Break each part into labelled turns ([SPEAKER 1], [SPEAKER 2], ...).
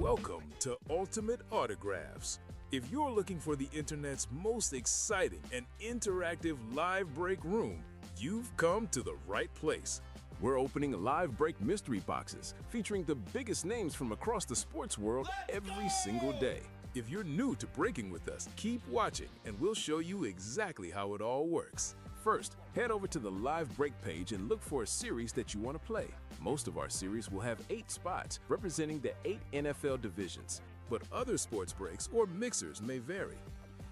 [SPEAKER 1] Welcome to Ultimate Autographs. If you're looking for the internet's most exciting and interactive live break room, you've come to the right place.
[SPEAKER 2] We're opening live break mystery boxes featuring the biggest names from across the sports world every single day.
[SPEAKER 1] If you're new to breaking with us, keep watching and we'll show you exactly how it all works.
[SPEAKER 2] First, head over to the live break page and look for a series that you want to play. Most of our series will have 8 spots representing the 8 NFL divisions.
[SPEAKER 1] But other sports breaks or mixers may vary.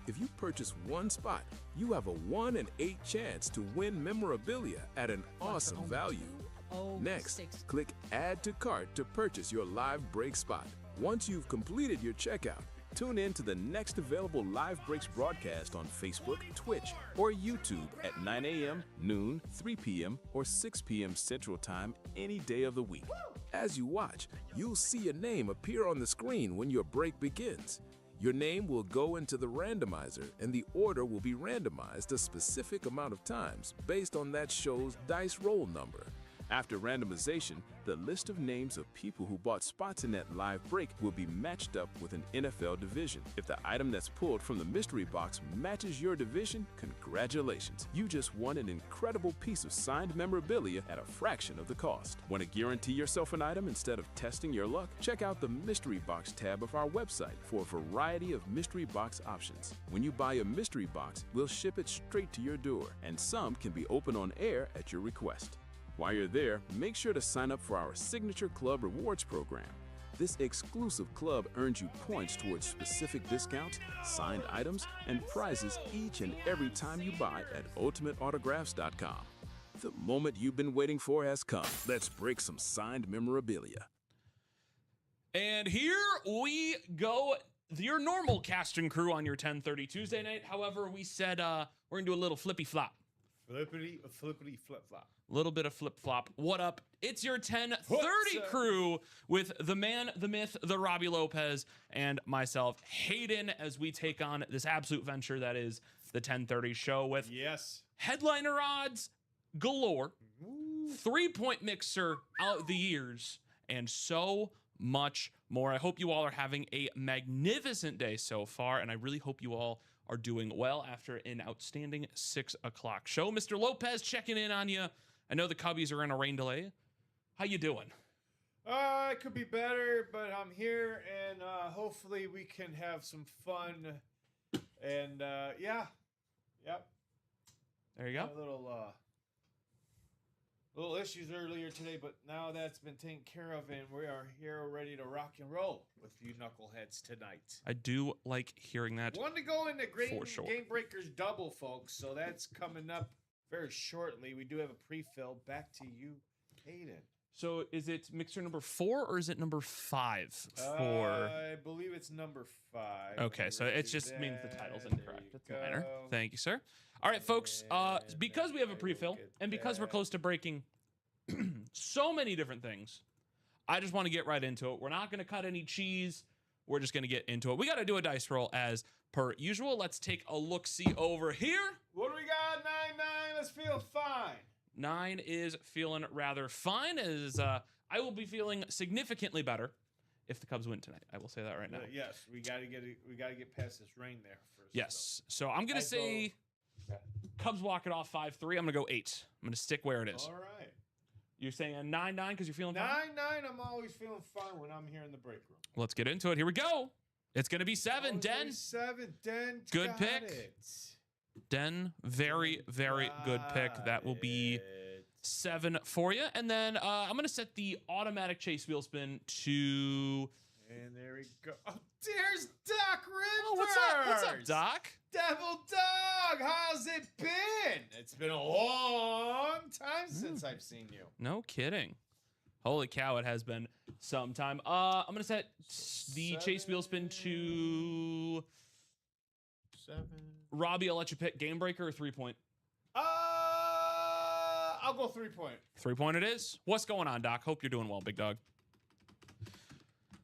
[SPEAKER 1] If you purchase one spot, you have a 1 in 8 chance to win memorabilia at an awesome value. Next, click Add to Cart to purchase your live break spot. Once you've completed your checkout, tune in to the next available Live Breaks broadcast on Facebook, Twitch, or YouTube at 9 a.m., noon, 3 p.m., or 6 p.m. Central Time any day of the week. As you watch, you'll see your name appear on the screen when your break begins. Your name will go into the randomizer, and the order will be randomized a specific amount of times based on that show's dice roll number. After randomization, the list of names of people who bought spots in that live break will be matched up with an NFL division. If the item that's pulled from the mystery box matches your division, congratulations. You just won an incredible piece of signed memorabilia at a fraction of the cost. Want to guarantee yourself an item instead of testing your luck? Check out the mystery box tab of our website for a variety of mystery box options. When you buy a mystery box, we'll ship it straight to your door, and some can be opened on air at your request. While you're there, make sure to sign up for our Signature Club Rewards program. This exclusive club earns you points towards specific discounts, signed items, and prizes each and every time you buy at UltimateAutographs.com. The moment you've been waiting for has come. Let's break some signed memorabilia.
[SPEAKER 3] And here we go. Your normal cast and crew on your 10:30 Tuesday night. However, we said we're going to do a little flippy flop.
[SPEAKER 4] Flippity flip flop.
[SPEAKER 3] Little bit of flip flop. What up? It's your 10:30 crew with the man, the myth, the Robbie Lopez, and myself, Hayden, as we take on this absolute venture that is the 10:30 show with headliner odds galore, 3-point mixer out the years, and so much more. I hope you all are having a magnificent day so far, and I really hope you all are doing well after an outstanding 6 o'clock show. Mr. Lopez checking in on you. I know the Cubbies are in a rain delay. How you doing?
[SPEAKER 4] It could be better, but I'm here, and hopefully we can have some fun. And yep.
[SPEAKER 3] There you go.
[SPEAKER 4] Little issues earlier today, but now that's been taken care of, and we are here ready to rock and roll with you knuckleheads tonight.
[SPEAKER 3] I do like hearing that.
[SPEAKER 4] Want to go into
[SPEAKER 3] sure.
[SPEAKER 4] Game Breakers double, folks, so that's coming up very shortly. We do have a pre-fill. Back to you, Hayden.
[SPEAKER 3] So is it mixer number 4 or is it number 5?
[SPEAKER 4] I believe it's number 5.
[SPEAKER 3] Okay, so it just means the title's incorrect. That's minor. Thank you, sir. All right, folks, because we have a pre-fill and because we're close to breaking so many different things, I just want to get right into it. We're not going to cut any cheese. We're just going to get into it. We got to do a dice roll as per usual. Let's take a look-see over here.
[SPEAKER 4] What do we got? 9-9. Let's feel fine.
[SPEAKER 3] 9 is feeling rather fine, as I will be feeling significantly better if the Cubs win tonight. I will say that right now.
[SPEAKER 4] Yes, we got to get past this rain there first.
[SPEAKER 3] Yes. So I'm going to say Cubs walk it off 5-3. I'm going to go 8. I'm going to stick where it is.
[SPEAKER 4] All right.
[SPEAKER 3] You're saying 9-9 because you're feeling
[SPEAKER 4] 9-9.
[SPEAKER 3] fine?
[SPEAKER 4] I'm always feeling fine when I'm here in the break room.
[SPEAKER 3] Let's get into it. Here we go. It's going to be 7. Den.
[SPEAKER 4] 7. Den.
[SPEAKER 3] Good pick. Den, very, very good pick. That will be 7 for you. And then I'm going to set the automatic chase wheel spin to...
[SPEAKER 4] And there we go. Oh, there's Doc Rivers.
[SPEAKER 3] Oh, what's up? What's up, Doc?
[SPEAKER 4] Devil Dog, how's it been? It's been a long time since I've seen you.
[SPEAKER 3] No kidding. Holy cow, it has been some time. I'm going to set the chase wheel spin to...
[SPEAKER 4] 7.
[SPEAKER 3] Robbie, I'll let you pick game breaker or 3-point.
[SPEAKER 4] I'll go 3-point.
[SPEAKER 3] 3-point it is. What's going on, Doc? Hope you're doing well, big dog.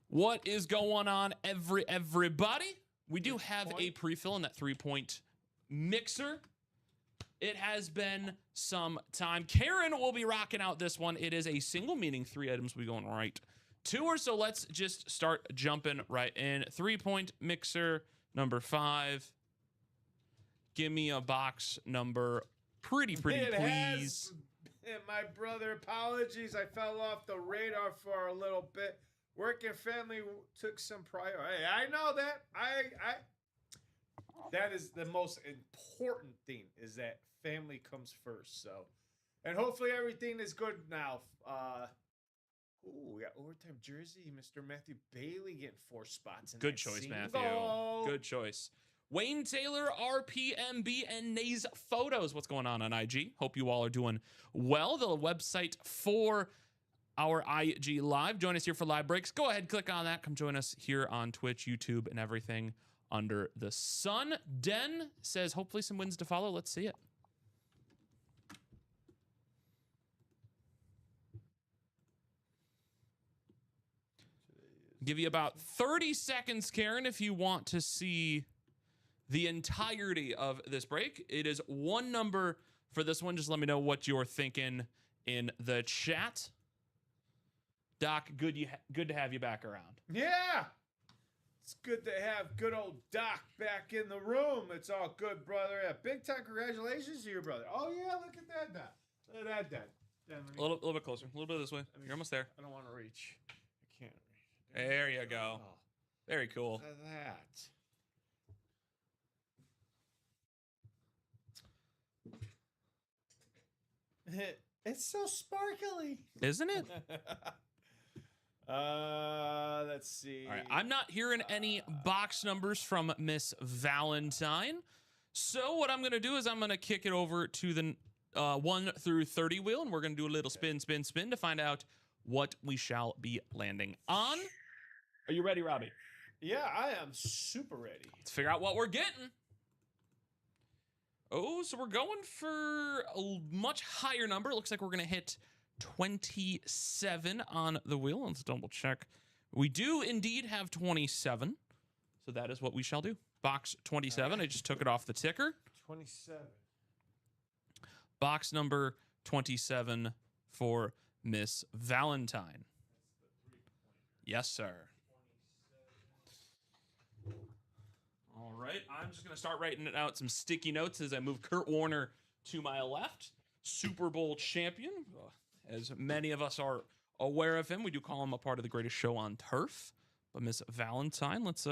[SPEAKER 3] What is going on, everybody? We do have a pre-fill in that 3-point mixer. It has been some time. Karen will be rocking out this one. It is a single, meaning 3 items will be going right tour. So let's just start jumping right in. 3-point mixer number 5. Give me a box number pretty, please.
[SPEAKER 4] My brother, apologies. I fell off the radar for a little bit. Work and family took some priority. I know that. That is the most important thing, is that family comes first. So, and hopefully everything is good now. We got overtime jersey. Mr. Matthew Bailey getting 4 spots. In
[SPEAKER 3] Good choice, Matthew. Good choice. Wayne Taylor, RPMB, and Nays Photos. What's going on IG? Hope you all are doing well. The website for our IG Live. Join us here for live breaks. Go ahead, click on that. Come join us here on Twitch, YouTube, and everything under the sun. Den says, hopefully some wins to follow. Let's see it. Give you about 30 seconds, Karen, if you want to see the entirety of this break. It is 1 number for this one. Just let me know what you're thinking in the chat. Doc, good to have you back around.
[SPEAKER 4] Yeah. It's good to have good old Doc back in the room. It's all good, brother. Yeah, big time congratulations to your brother. Oh, yeah, look at that, Doc. Look at that, Dad.
[SPEAKER 3] A little bit closer. A little bit this way. You're almost there.
[SPEAKER 4] I don't want to reach. I can't reach.
[SPEAKER 3] There you go.
[SPEAKER 4] Oh,
[SPEAKER 3] very cool.
[SPEAKER 4] look at that. It's so sparkly.
[SPEAKER 3] Isn't it?
[SPEAKER 4] Let's see.
[SPEAKER 3] All right. I'm not hearing any box numbers from Miss Valentine. So what I'm going to do is I'm going to kick it over to the 1 through 30 wheel, and we're going to do a little spin to find out what we shall be landing on. Are you ready, Robbie?
[SPEAKER 4] Yeah, I am super ready.
[SPEAKER 3] Let's figure out what we're getting. Oh, so we're going for a much higher number. It looks like we're going to hit 27 on the wheel. Let's double check. We do indeed have 27. So that is what we shall do. Box 27. Right. I just took it off the ticker.
[SPEAKER 4] 27.
[SPEAKER 3] Box number 27 for Miss Valentine. Yes, sir. All right, I'm just going to start writing out some sticky notes as I move Kurt Warner to my left. Super Bowl champion. As many of us are aware of him, we do call him a part of the greatest show on turf. But Miss Valentine, let's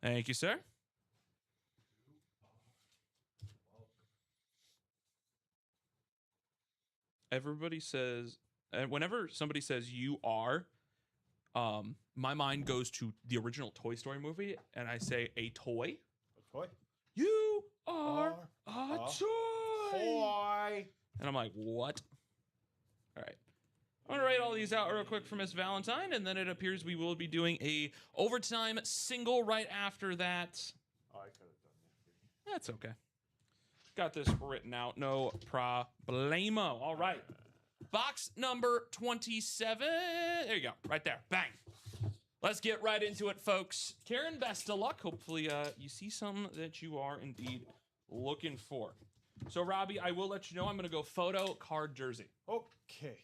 [SPEAKER 3] Thank you, sir. Everybody says, and whenever somebody says you are, my mind goes to the original Toy Story movie, and I say a toy.
[SPEAKER 4] A toy?
[SPEAKER 3] You are a toy. And I'm like, what? All right. I'm going to write all these out real quick for Miss Valentine, and then it appears we will be doing a overtime single right after that.
[SPEAKER 4] Oh, I could have done that for you.
[SPEAKER 3] That's okay. Got this written out. No problemo. All right. Box number 27. There you go. Right there. Bang. Let's get right into it, folks. Karen, best of luck. Hopefully you see something that you are indeed looking for. So, Robbie, I will let you know I'm going to go photo card jersey.
[SPEAKER 4] Okay.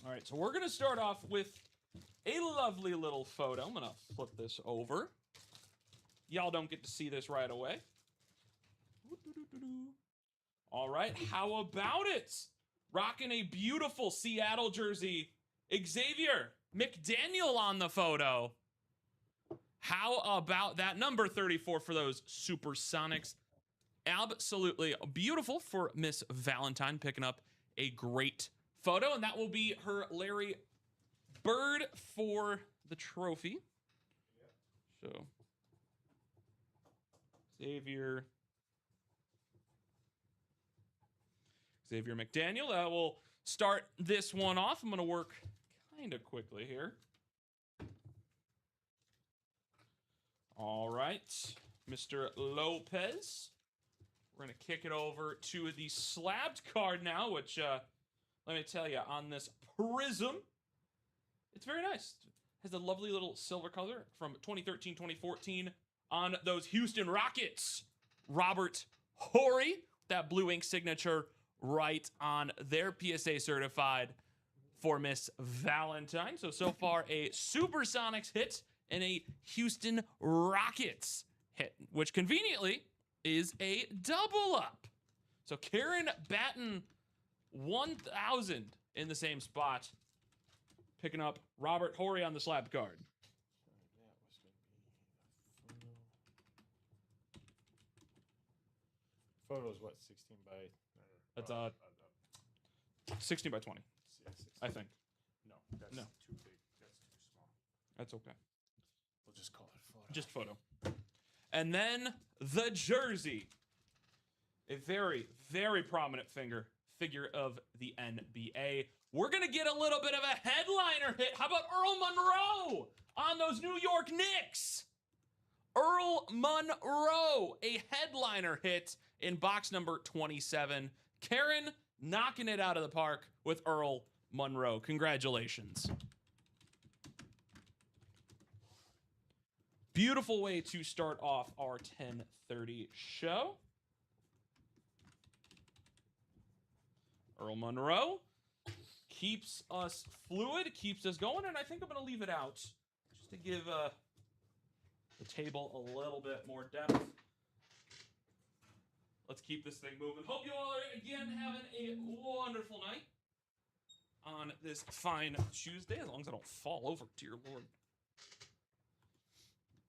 [SPEAKER 3] All right. So we're going to start off with a lovely little photo. I'm going to flip this over. Y'all don't get to see this right away. All right, how about it? Rocking a beautiful Seattle jersey. Xavier McDaniel on the photo. How about that? Number 34 for those Supersonics. Absolutely beautiful for Miss Valentine, picking up a great photo. And that will be her Larry Bird for the trophy. So, Xavier McDaniel. That will start this one off. I'm going to work kind of quickly here. All right, Mr. Lopez. We're going to kick it over to the slabbed card now, which, let me tell you, on this prism, it's very nice. It has a lovely little silver color from 2013-2014 on those Houston Rockets, Robert Horry, that blue ink signature right on their PSA certified for Miss Valentine. So far a Supersonics hit and a Houston Rockets hit, which conveniently is a double up. So Karen batting 1,000 in the same spot, picking up Robert Horry on the slab card.
[SPEAKER 4] Photo's what, 16 by...
[SPEAKER 3] That's 16 by 20.
[SPEAKER 4] Yeah, 16.
[SPEAKER 3] I think.
[SPEAKER 4] No, that's
[SPEAKER 3] No.
[SPEAKER 4] too big. That's too small.
[SPEAKER 3] That's okay.
[SPEAKER 4] We'll just call it photo.
[SPEAKER 3] Just photo. And then the jersey. A very, very prominent figure of the NBA. We're going to get a little bit of a headliner hit. How about Earl Monroe on those New York Knicks? Earl Monroe, a headliner hit in box number 27. Karen knocking it out of the park with Earl Monroe. Congratulations. Beautiful way to start off our 10:30 show. Earl Monroe keeps us fluid, keeps us going, and I think I'm going to leave it out just to give the table a little bit more depth. Let's keep this thing moving. Hope you all are, again, having a wonderful night on this fine Tuesday, as long as I don't fall over, dear Lord.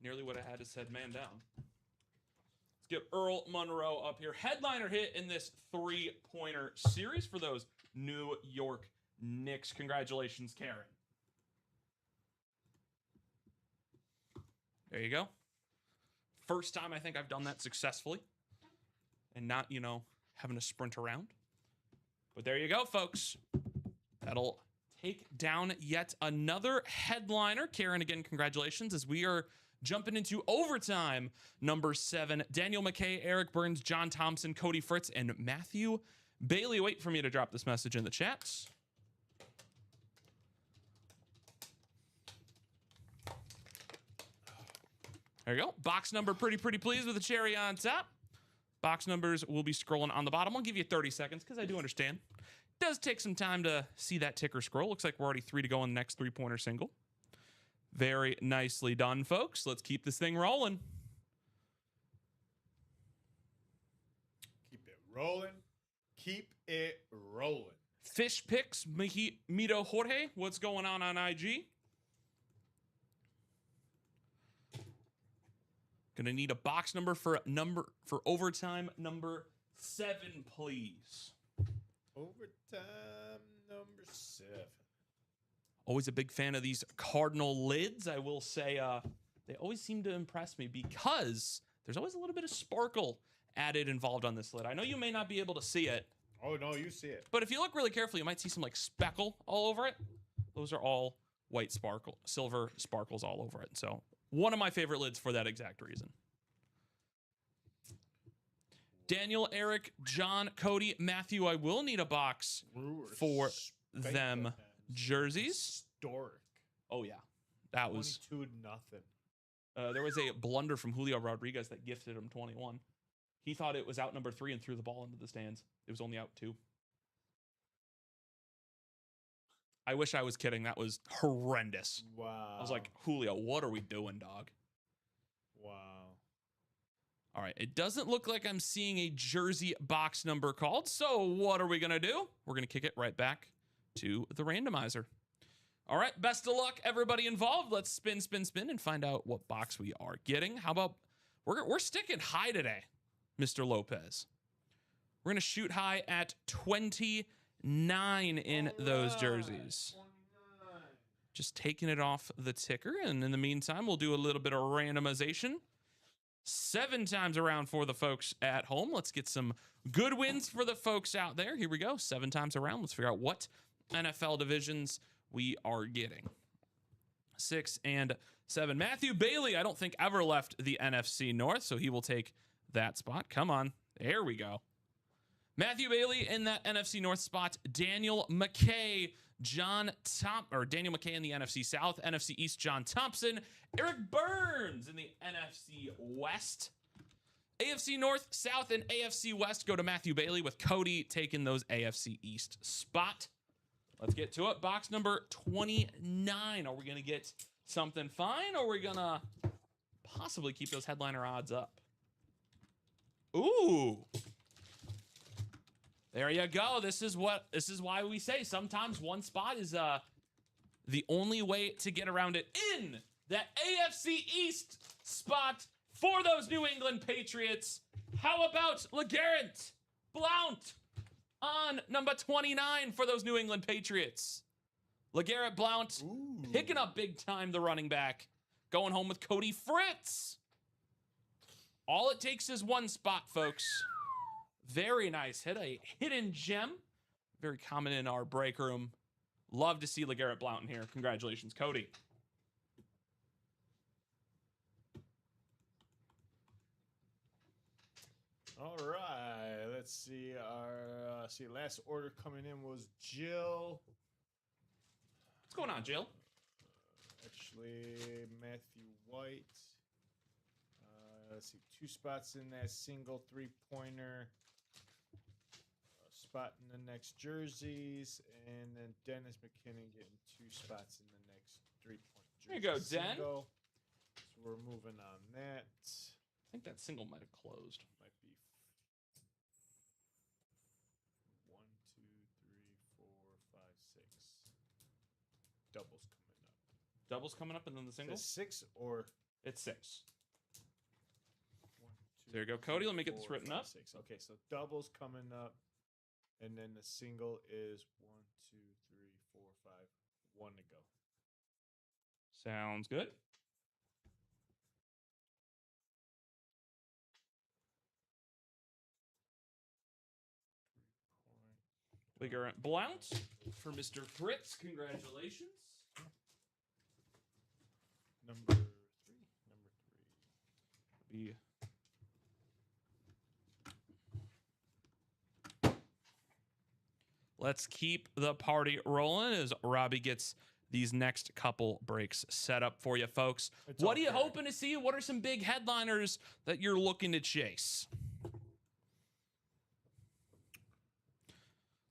[SPEAKER 3] Nearly what I had to said man down. Let's get Earl Monroe up here. Headliner hit in this three-pointer series for those New York Knicks. Congratulations, Karen. There you go. First time I think I've done that successfully and not, having to sprint around. But there you go, folks. That'll take down yet another headliner. Karen, again, congratulations, as we are jumping into overtime number 7. Daniel McKay, Eric Burns, John Thompson, Cody Fritz, and Matthew Bailey. Wait for me to drop this message in the chats. There you go. Box number, pretty pleased with the cherry on top. Box numbers will be scrolling on the bottom. I'll give you 30 seconds because I do understand. It does take some time to see that ticker scroll. Looks like we're already 3 to go on the next three-pointer single. Very nicely done, folks. Let's keep this thing rolling.
[SPEAKER 4] Keep it rolling. Keep it rolling.
[SPEAKER 3] Fish picks, Mito Jorge. What's going on IG? Gonna need a box number for overtime number 7, please.
[SPEAKER 4] Overtime number 7.
[SPEAKER 3] Always a big fan of these Cardinal lids. I will say they always seem to impress me because there's always a little bit of sparkle added involved on this lid. I know you may not be able to see it.
[SPEAKER 4] Oh, no, you see it.
[SPEAKER 3] But if you look really carefully, you might see some like speckle all over it. Those are all white sparkle, silver sparkles all over it. So one of my favorite lids for that exact reason. Daniel, Eric, John, Cody, Matthew, I will need a box for them jerseys.
[SPEAKER 4] Historic.
[SPEAKER 3] Oh, yeah. That was
[SPEAKER 4] 22-0.
[SPEAKER 3] there was a blunder from Julio Rodriguez that gifted him 21. He thought it was out number 3 and threw the ball into the stands. It was only out 2. I wish I was kidding. That was horrendous.
[SPEAKER 4] Wow.
[SPEAKER 3] I was like, Julio, what are we doing, dog?
[SPEAKER 4] Wow.
[SPEAKER 3] All right. It doesn't look like I'm seeing a jersey box number called. So what are we going to do? We're going to kick it right back to the randomizer. All right. Best of luck, everybody involved. Let's spin, and find out what box we are getting. How about we're sticking high today, Mr. Lopez. We're going to shoot high at 29 in those jerseys.
[SPEAKER 4] 29.
[SPEAKER 3] Just taking it off the ticker. And in the meantime, we'll do a little bit of randomization. 7 times around for the folks at home. Let's get some good wins for the folks out there. Here we go. 7 times around. Let's figure out what NFL divisions we are getting. 6 and 7. Matthew Bailey, I don't think ever left the NFC North, so he will take that spot. Come on. There we go. Matthew Bailey in that NFC North spot. Daniel McKay, Daniel McKay in the NFC South. NFC East, John Thompson. Eric Burns in the NFC West. AFC North, South, and AFC West go to Matthew Bailey, with Cody taking those AFC East spot. Let's get to it. Box number 29. Are we going to get something fine, or are we going to possibly keep those headliner odds up? Ooh. There you go. This is why we say sometimes one spot is the only way to get around it. In that AFC East spot for those New England Patriots, how about LeGarrette Blount on number 29 for those New England Patriots? LeGarrette Blount picking up big time the running back, going home with Cody Fritz. All it takes is one spot, folks. Very nice hit, a hidden gem. Very common in our break room. Love to see LeGarrette Blount in here. Congratulations, Cody.
[SPEAKER 4] All right, let's see. Our last order coming in was Jill.
[SPEAKER 3] What's going on, Jill?
[SPEAKER 4] Actually, Matthew White. Let's see, 2 spots in that single 3-pointer. Spot in the next jerseys, and then Dennis McKinnon getting 2 spots in the next 3-point jersey.
[SPEAKER 3] There you go, Den.
[SPEAKER 4] So we're moving on that.
[SPEAKER 3] I think that single might have closed.
[SPEAKER 4] Might be 1, 2, 3, 4, 5, 6. Doubles coming up.
[SPEAKER 3] Doubles coming up, and then the single?
[SPEAKER 4] Is it 6 or?
[SPEAKER 3] It's 6.
[SPEAKER 4] 1, 2,
[SPEAKER 3] There you go, Cody. Let me get
[SPEAKER 4] 4,
[SPEAKER 3] this written
[SPEAKER 4] 5,
[SPEAKER 3] up.
[SPEAKER 4] 6. Okay, so doubles coming up. And then the single is 1, 2, 3, 4, 5. 1 to go.
[SPEAKER 3] Sounds good. LeGarrette Blount for Mr. Fritz. Congratulations.
[SPEAKER 4] Number 3.
[SPEAKER 3] Be Let's keep the party rolling as Robbie gets these next couple breaks set up for you, folks. What are you hoping to see? What are some big headliners that you're looking to chase?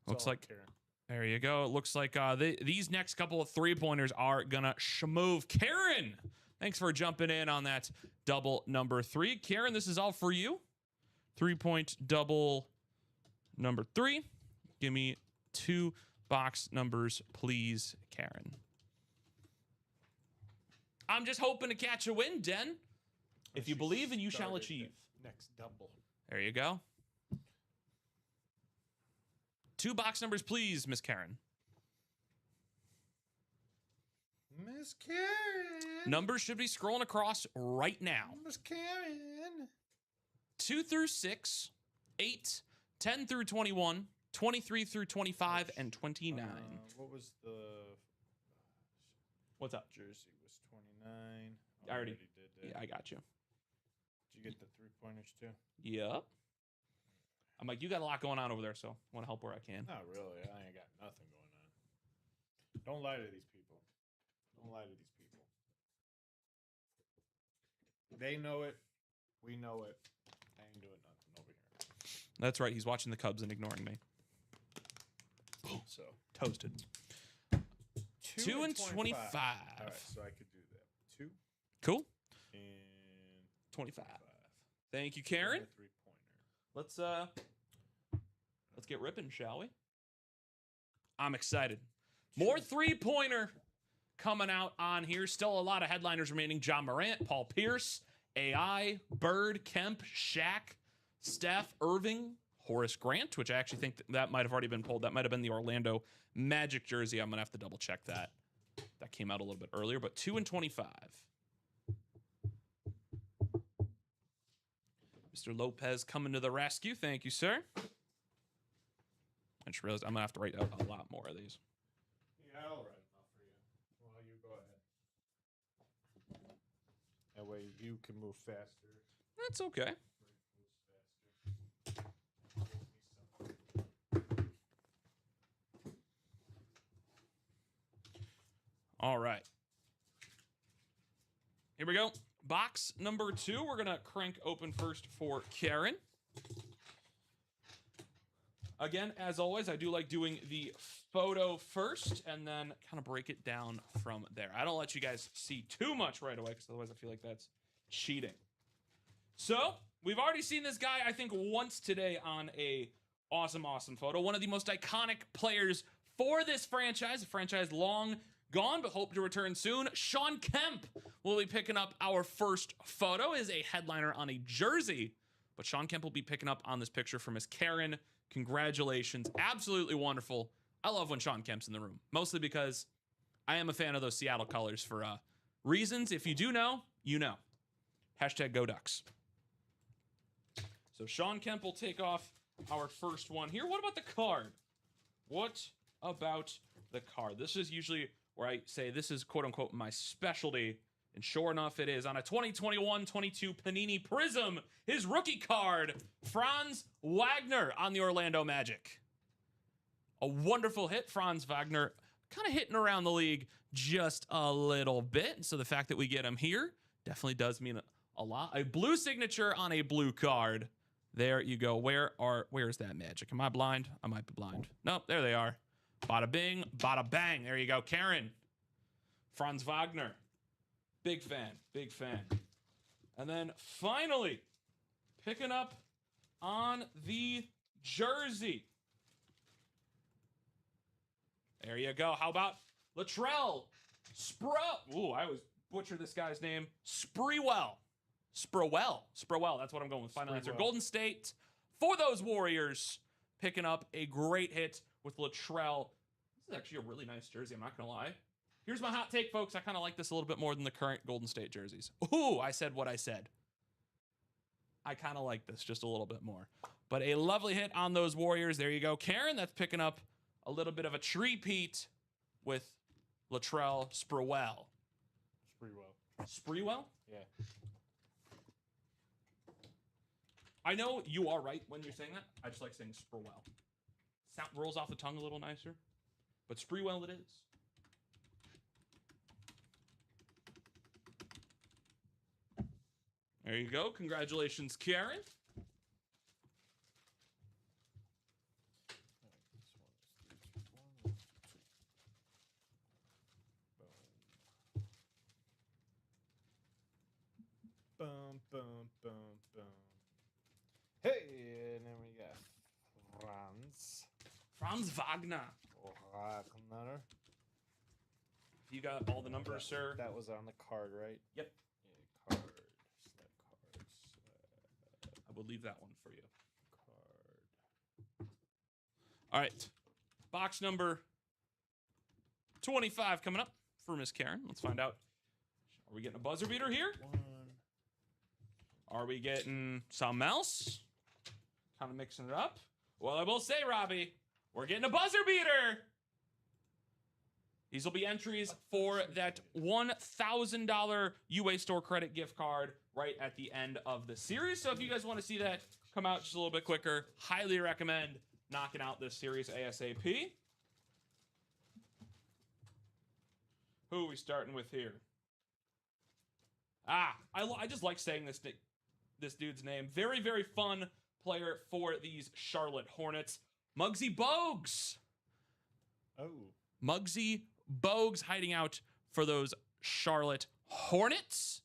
[SPEAKER 3] Looks like, there you go. It looks like these next couple of 3-pointers are going to schmove. Karen, thanks for jumping in on that double number 3. Karen, this is all for you. 3-point double number 3. Give me 2 box numbers, please, Karen. I'm just hoping to catch a win, Den. If you believe, and you shall achieve.
[SPEAKER 4] Next double.
[SPEAKER 3] There you go. 2 box numbers, please, Miss Karen.
[SPEAKER 4] Miss Karen.
[SPEAKER 3] Numbers should be scrolling across right now.
[SPEAKER 4] Miss Karen.
[SPEAKER 3] 2 through 6, 8, 10 through 21, 23 through 25, and 29.
[SPEAKER 4] What was the...
[SPEAKER 3] What's up?
[SPEAKER 4] Jersey was 29.
[SPEAKER 3] I already
[SPEAKER 4] did that.
[SPEAKER 3] Yeah, I got you.
[SPEAKER 4] Did you get the 3-pointers too?
[SPEAKER 3] Yep. I'm like, you got a lot going on over there, so I want to help where I can.
[SPEAKER 4] Not really. I ain't got nothing going on. Don't lie to these people. Don't lie to these people. They know it. We know it. I ain't doing nothing over here.
[SPEAKER 3] That's right. He's watching the Cubs and ignoring me.
[SPEAKER 4] So
[SPEAKER 3] Toasted. 2 and 25.
[SPEAKER 4] All right, so I could do that. 2
[SPEAKER 3] Cool.
[SPEAKER 4] and
[SPEAKER 3] 25. Thank you, Karen.
[SPEAKER 4] 3-pointer.
[SPEAKER 3] Let's get ripping, shall we? I'm excited. More 3-pointer coming out on here. Still a lot of headliners remaining. John Morant, Paul Pierce, AI, Bird, Kemp, Shaq, Steph, Irving, Horace Grant, which I actually think that might have already been pulled. That might have been the Orlando Magic jersey. I'm going to have to double check that. That came out a little bit earlier, but 2 and 25. Mr. Lopez coming to the rescue. Thank you, sir. I just realized I'm going to have to write out a lot more of these.
[SPEAKER 4] Yeah, I'll write enough for you. Well, you go ahead. That way you can move faster.
[SPEAKER 3] That's okay. All right. Here we go. Box number 2. We're going to crank open first for Karen. Again, as always, I do like doing the photo first and then kind of break it down from there. I don't let you guys see too much right away because otherwise I feel like that's cheating. So, we've already seen this guy, I think, once today on a awesome photo. One of the most iconic players for this franchise. A franchise long gone, but hope to return soon. Shawn Kemp will be picking up our first photo as a headliner on a jersey. But Shawn Kemp will be picking up on this picture from Miss Karen. Congratulations. Absolutely wonderful. I love when Shawn Kemp's in the room, mostly because I am a fan of those Seattle colors for reasons. If you do know, you know. Hashtag Go Ducks. So Shawn Kemp will take off our first one here. What about the card? What about the card? This is usually where I say this is quote-unquote my specialty. And sure enough, it is. On a 2021-22 Panini Prism, his rookie card, Franz Wagner on the Orlando Magic. A wonderful hit. Franz Wagner kind of hitting around the league just a little bit. So the fact that we get him here definitely does mean a lot. A blue signature on a blue card. There you go. Where's that Magic? Am I blind? I might be blind. Nope, there they are. Bada bing, bada bang. There you go. Karen. Franz Wagner. Big fan, big fan. And then finally, picking up on the jersey. There you go. How about Latrell Ooh, I always butcher this guy's name. Sprewell. That's what I'm going with. Final answer. Golden State for those Warriors. Picking up a great hit with Latrell. This is actually a really nice jersey, I'm not going to lie. Here's my hot take, folks. I kind of like this a little bit more than the current Golden State jerseys. Ooh, I said what I said. I kind of like this just a little bit more. But a lovely hit on those Warriors. There you go. Karen, that's picking up a little bit of a three-peat with Latrell Sprewell. Sprewell?
[SPEAKER 4] Yeah.
[SPEAKER 3] I know you are right when you're saying that. I just like saying Sprewell. Sound rolls off the tongue a little nicer. But Sprewell it is. There you go. Congratulations, Karen.
[SPEAKER 4] Boom, boom, boom, boom. Hey, and then we got
[SPEAKER 3] Franz Wagner.
[SPEAKER 4] Wagner.
[SPEAKER 3] You got all the numbers, sir.
[SPEAKER 4] That was on the card, right?
[SPEAKER 3] Yep.
[SPEAKER 4] Yeah, card. Select.
[SPEAKER 3] I will leave that one for you.
[SPEAKER 4] Card.
[SPEAKER 3] All right. Box number 25 coming up for Miss Karen. Let's find out. Are we getting a buzzer beater here? Are we getting something else? Kind of mixing it up. Well, I will say, Robbie, we're getting a buzzer beater. These will be entries for that $1,000 UA Store credit gift card right at the end of the series. So if you guys want to see that come out just a little bit quicker, highly recommend knocking out this series ASAP. Who are we starting with here? I just like saying this dude's name. Very, very fun player for these Charlotte Hornets. Muggsy Bogues.
[SPEAKER 4] Oh.
[SPEAKER 3] Muggsy Bogues hiding out for those Charlotte Hornets.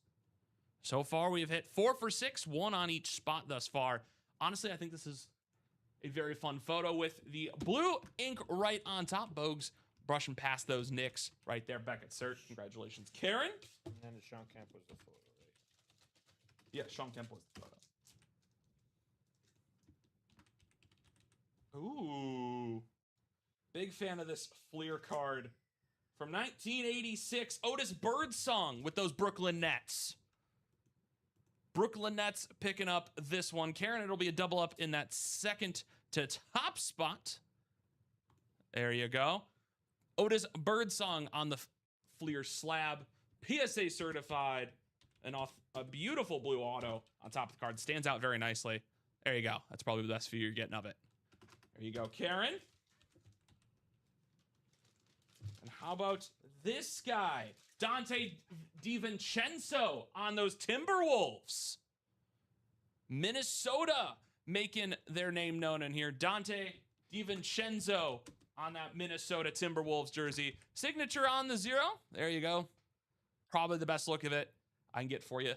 [SPEAKER 3] So far, we've hit 4 for 6, 1 on each spot thus far. Honestly, I think this is a very fun photo with the blue ink right on top. Bogues brushing past those Knicks right there. Beckett Cert. Congratulations, Karen.
[SPEAKER 4] And then Shawn Kemp was the photo, right?
[SPEAKER 3] Yeah, Shawn Kemp was the photo. Ooh. Big fan of this Fleer card. From 1986, Otis Birdsong with those Brooklyn Nets. Brooklyn Nets picking up this one. Karen, it'll be a double up in that second to top spot. There you go. Otis Birdsong on the Fleer slab. PSA certified. And off a beautiful blue auto on top of the card. Stands out very nicely. There you go. That's probably the best view you're getting of it. There you go, Karen. And how about this guy, Dante DiVincenzo on those Timberwolves. Minnesota making their name known in here. Dante DiVincenzo on that Minnesota Timberwolves jersey. Signature on the 0. There you go. Probably the best look of it I can get for you.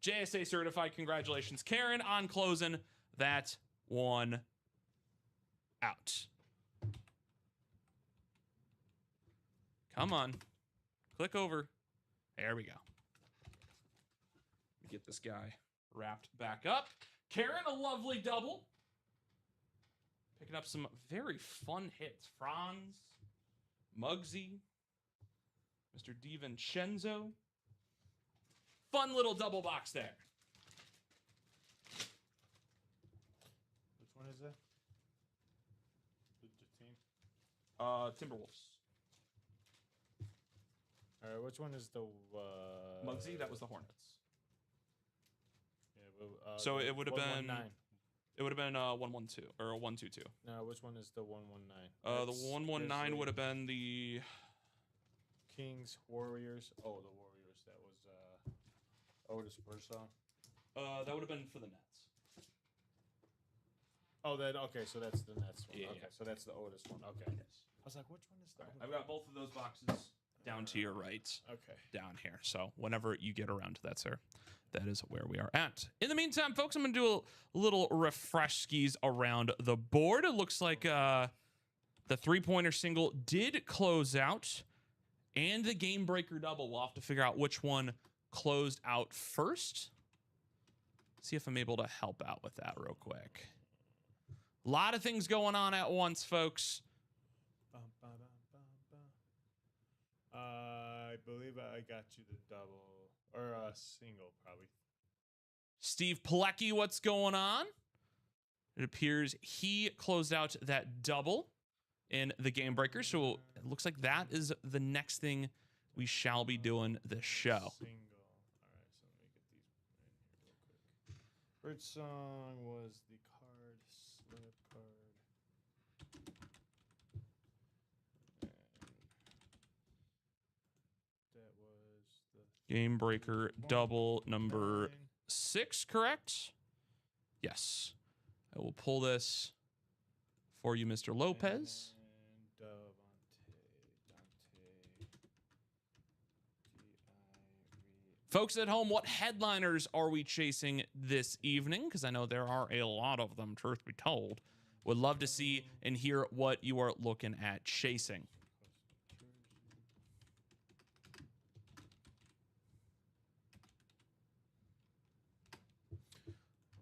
[SPEAKER 3] JSA certified. Congratulations, Karen, on closing that one out. Come on. Click over. There we go. Get this guy wrapped back up. Karen, a lovely double. Picking up some very fun hits. Franz, Muggsy, Mr. DiVincenzo. Fun little double box there.
[SPEAKER 4] Which one is that? The team?
[SPEAKER 3] Timberwolves.
[SPEAKER 4] All right, which one is the
[SPEAKER 3] Muggsy, that was the Hornets.
[SPEAKER 4] Yeah,
[SPEAKER 3] So it would have been
[SPEAKER 4] 119.
[SPEAKER 3] It would have been 112 or 122.
[SPEAKER 4] No, which one is the 119?
[SPEAKER 3] The 119 would have been the
[SPEAKER 4] Kings, Warriors. Oh, the Warriors. That was Otis Bursaw.
[SPEAKER 3] that would have been for the Nets.
[SPEAKER 4] Oh, okay. So that's the Nets one.
[SPEAKER 3] Yeah,
[SPEAKER 4] okay,
[SPEAKER 3] yeah.
[SPEAKER 4] so that's the Otis one. Okay.
[SPEAKER 3] Yes.
[SPEAKER 4] I was like, which one is that?
[SPEAKER 3] I've got both of those boxes down to your right.
[SPEAKER 4] Okay.
[SPEAKER 3] Down here. So whenever you get around to that, sir, that is where we are at. In the meantime, folks, I'm going to do a little refresh skis around the board. It looks like the three-pointer single did close out, and the game breaker double. We'll have to figure out which one closed out first. See if I'm able to help out with that real quick. A lot of things going on at once, folks.
[SPEAKER 4] I believe I got you the double or a single, probably.
[SPEAKER 3] Steve Pilecki, what's going on? It appears he closed out that double in the game breaker. So it looks like that is the next thing we shall be doing this show.
[SPEAKER 4] Single. All right, so let me get these in here real quick. Bird Song was the card, slip card. And that was the
[SPEAKER 3] Game breaker double number
[SPEAKER 4] 119.
[SPEAKER 3] 6, correct? Yes. I will pull this for you, Mr. Lopez.
[SPEAKER 4] And
[SPEAKER 3] Folks at home, what headliners are we chasing this evening? Because I know there are a lot of them, truth be told. Would love to see and hear what you are looking at chasing.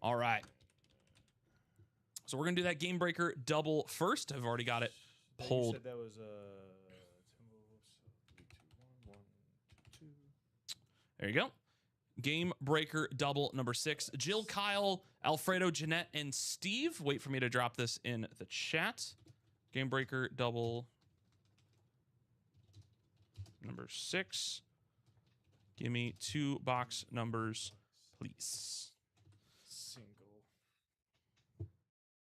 [SPEAKER 3] All right. So we're going to do that game breaker double first. I've already got it pulled.
[SPEAKER 4] You said that was Timberwolves. 3, 2, 1, 1, 2.
[SPEAKER 3] There you go. Game breaker double number 6. Jill, Kyle, Alfredo, Jeanette, and Steve. Wait for me to drop this in the chat. Game breaker double number 6. Give me 2 box numbers, please.
[SPEAKER 4] Single.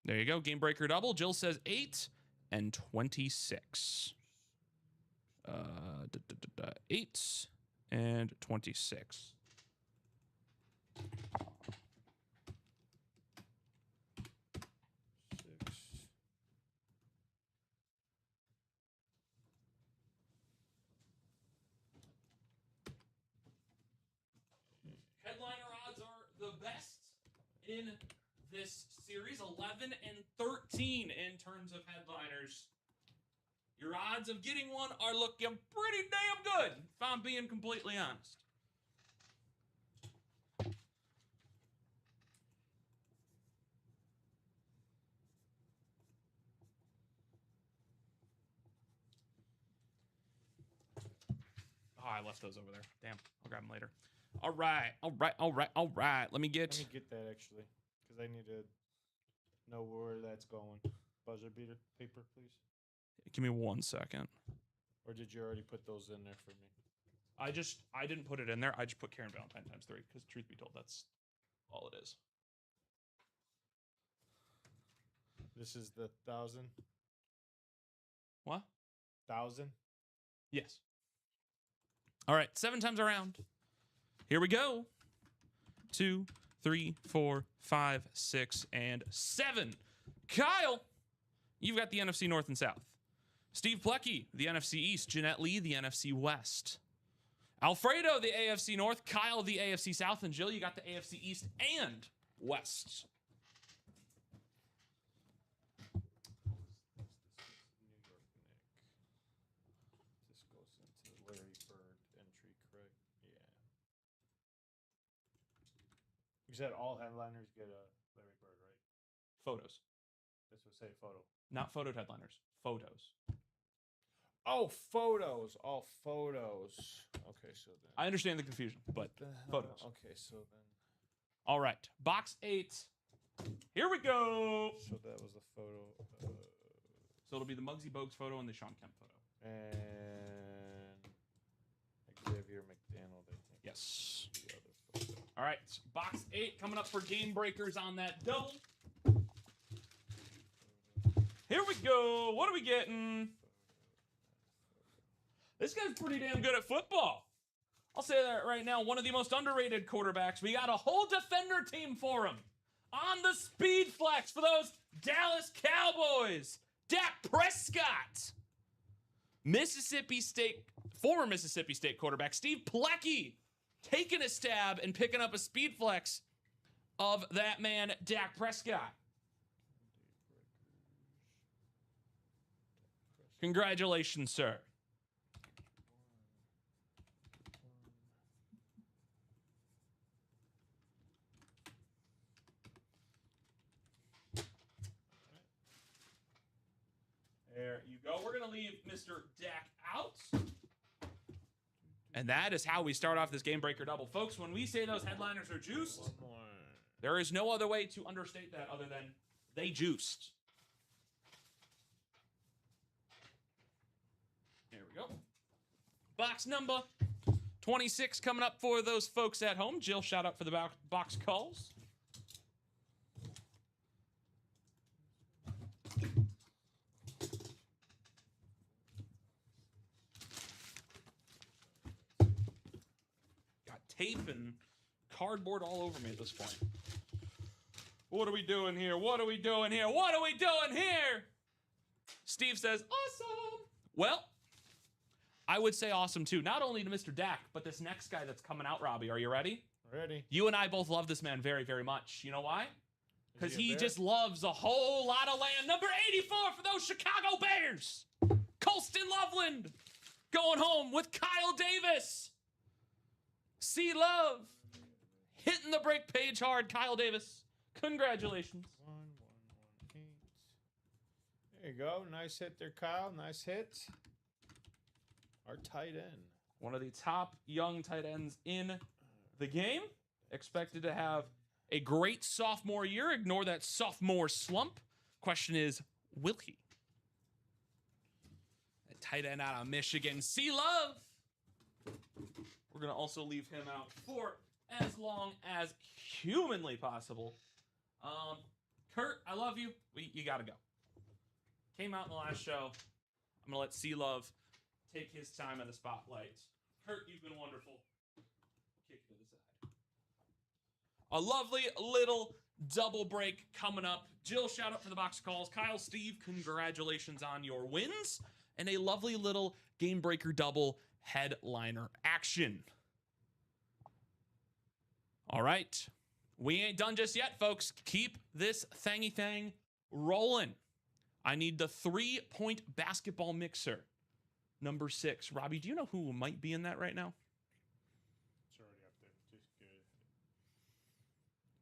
[SPEAKER 3] There you go. Game breaker double. Jill says 8 and 26. 8 and 26. Headliner odds are the best in this series, 11 and 13 in terms of headliners. Your odds of getting one are looking pretty damn good, if I'm being completely honest. Oh, I left those over there. Damn, I'll grab them later. All right. Let me get
[SPEAKER 4] that actually, because I need to know where that's going. Buzzer beater paper, please.
[SPEAKER 3] Give me 1 second.
[SPEAKER 4] Or did you already put those in there for me?
[SPEAKER 3] I didn't put it in there. I just put Karen Valentine times 3 because truth be told, that's all it is.
[SPEAKER 4] This is the 1,000.
[SPEAKER 3] What?
[SPEAKER 4] 1,000.
[SPEAKER 3] Yes. All right, 7 times around. Here we go. 2, 3, 4, 5, 6, and 7. Kyle, you've got the NFC North and South. Steve Plecky, the NFC East. Jeanette Lee, the NFC West. Alfredo, the AFC North. Kyle, the AFC South. And Jill, you got the AFC East and West.
[SPEAKER 4] This goes into the Larry Bird entry, correct? Yeah. You said all headliners get a Larry Bird, right?
[SPEAKER 3] Photos.
[SPEAKER 4] This would say photo.
[SPEAKER 3] Not photo headliners. Photos.
[SPEAKER 4] Oh, photos. All photos. Okay, so then.
[SPEAKER 3] I understand the confusion, but photos.
[SPEAKER 4] Okay, so then.
[SPEAKER 3] All right. Box 8. Here we go.
[SPEAKER 4] So that was the photo.
[SPEAKER 3] So it'll be the Muggsy Bogues photo and the Sean Kemp photo.
[SPEAKER 4] And Xavier McDaniel, I think.
[SPEAKER 3] Yes.
[SPEAKER 4] The other photo.
[SPEAKER 3] All right. Box 8 coming up for game breakers on that double. Here we go. What are we getting? This guy's pretty damn good at football. I'll say that right now. One of the most underrated quarterbacks. We got a whole defender team for him. On the speed flex for those Dallas Cowboys. Dak Prescott. Mississippi State, former Mississippi State quarterback Steve Plecky taking a stab and picking up a speed flex of that man, Dak Prescott. Congratulations, sir. There you go. We're going to leave Mr. Dak out. And that is how we start off this game breaker double. Folks, when we say those headliners are juiced, there is no other way to understate that other than they juiced. There we go. Box number 26 coming up for those folks at home. Jill, shout out for the box calls. Got tape and cardboard all over me at this point. What are we doing here? What are we doing here? What are we doing here? Steve says, awesome. Well, I would say awesome too. Not only to Mr. Dak, but this next guy that's coming out, Robbie. Are you ready?
[SPEAKER 4] Ready.
[SPEAKER 3] You and I both love this man very, very much. You know why? Because he
[SPEAKER 4] Bear?
[SPEAKER 3] just loves a whole lot of land. Number 84 for those Chicago Bears. Colston Loveland going home with Kyle Davis. C Love hitting the break page hard. Kyle Davis, congratulations.
[SPEAKER 4] 1118. There you go. Nice hit there, Kyle. Nice hit. Our tight end.
[SPEAKER 3] One of the top young tight ends in the game. Expected to have a great sophomore year. Ignore that sophomore slump. Question is, will he? A tight end out of Michigan, C Love. We're going to also leave him out for as long as humanly possible. Kurt, I love you. You got to go. Came out in the last show. I'm going to let C Love take his time in the spotlight. Kurt, you've been wonderful. Kick it to the side. A lovely little double break coming up. Jill, shout out for the box calls. Kyle, Steve, congratulations on your wins. And a lovely little game breaker double headliner action. All right. We ain't done just yet, folks. Keep this thangy thang rolling. I need the 3-point basketball mixer. Number 6. Robbie, do you know who might be in that right now?
[SPEAKER 4] It's already up there. Just good.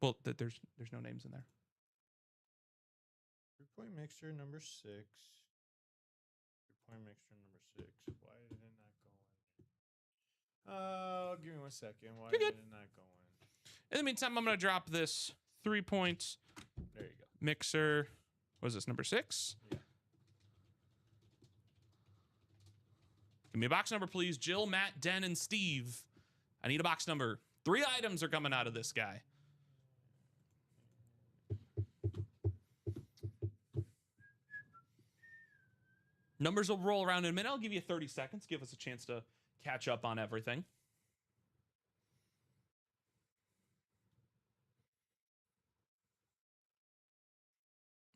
[SPEAKER 3] Well, there's no names in there.
[SPEAKER 4] 3-point mixer number 6. 3-point mixer number 6. Why did it not go in? Give me 1 second. Why did it not go in?
[SPEAKER 3] In the meantime, I'm going to drop this 3-point
[SPEAKER 4] There you go.
[SPEAKER 3] mixer. What is this, number 6?
[SPEAKER 4] Yeah.
[SPEAKER 3] Give me a box number, please. Jill, Matt, Den, and Steve. I need a box number. 3 items are coming out of this guy. Numbers will roll around in a minute. I'll give you 30 seconds. Give us a chance to catch up on everything.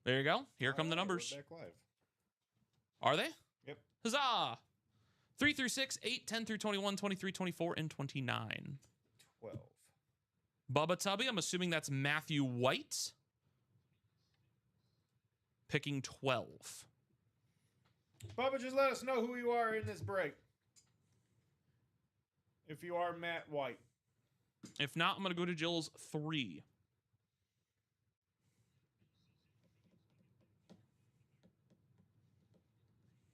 [SPEAKER 3] There you go. Here come the numbers.
[SPEAKER 4] We're back live.
[SPEAKER 3] Are they?
[SPEAKER 4] Yep.
[SPEAKER 3] Huzzah! 3 through 6, 8, 10 through 21, 23, 24, and 29.
[SPEAKER 4] 12.
[SPEAKER 3] Bubba Tubby, I'm assuming that's Matthew White. Picking 12.
[SPEAKER 4] Bubba, just let us know who you are in this break. If you are Matt White.
[SPEAKER 3] If not, I'm going to go to Jill's 3.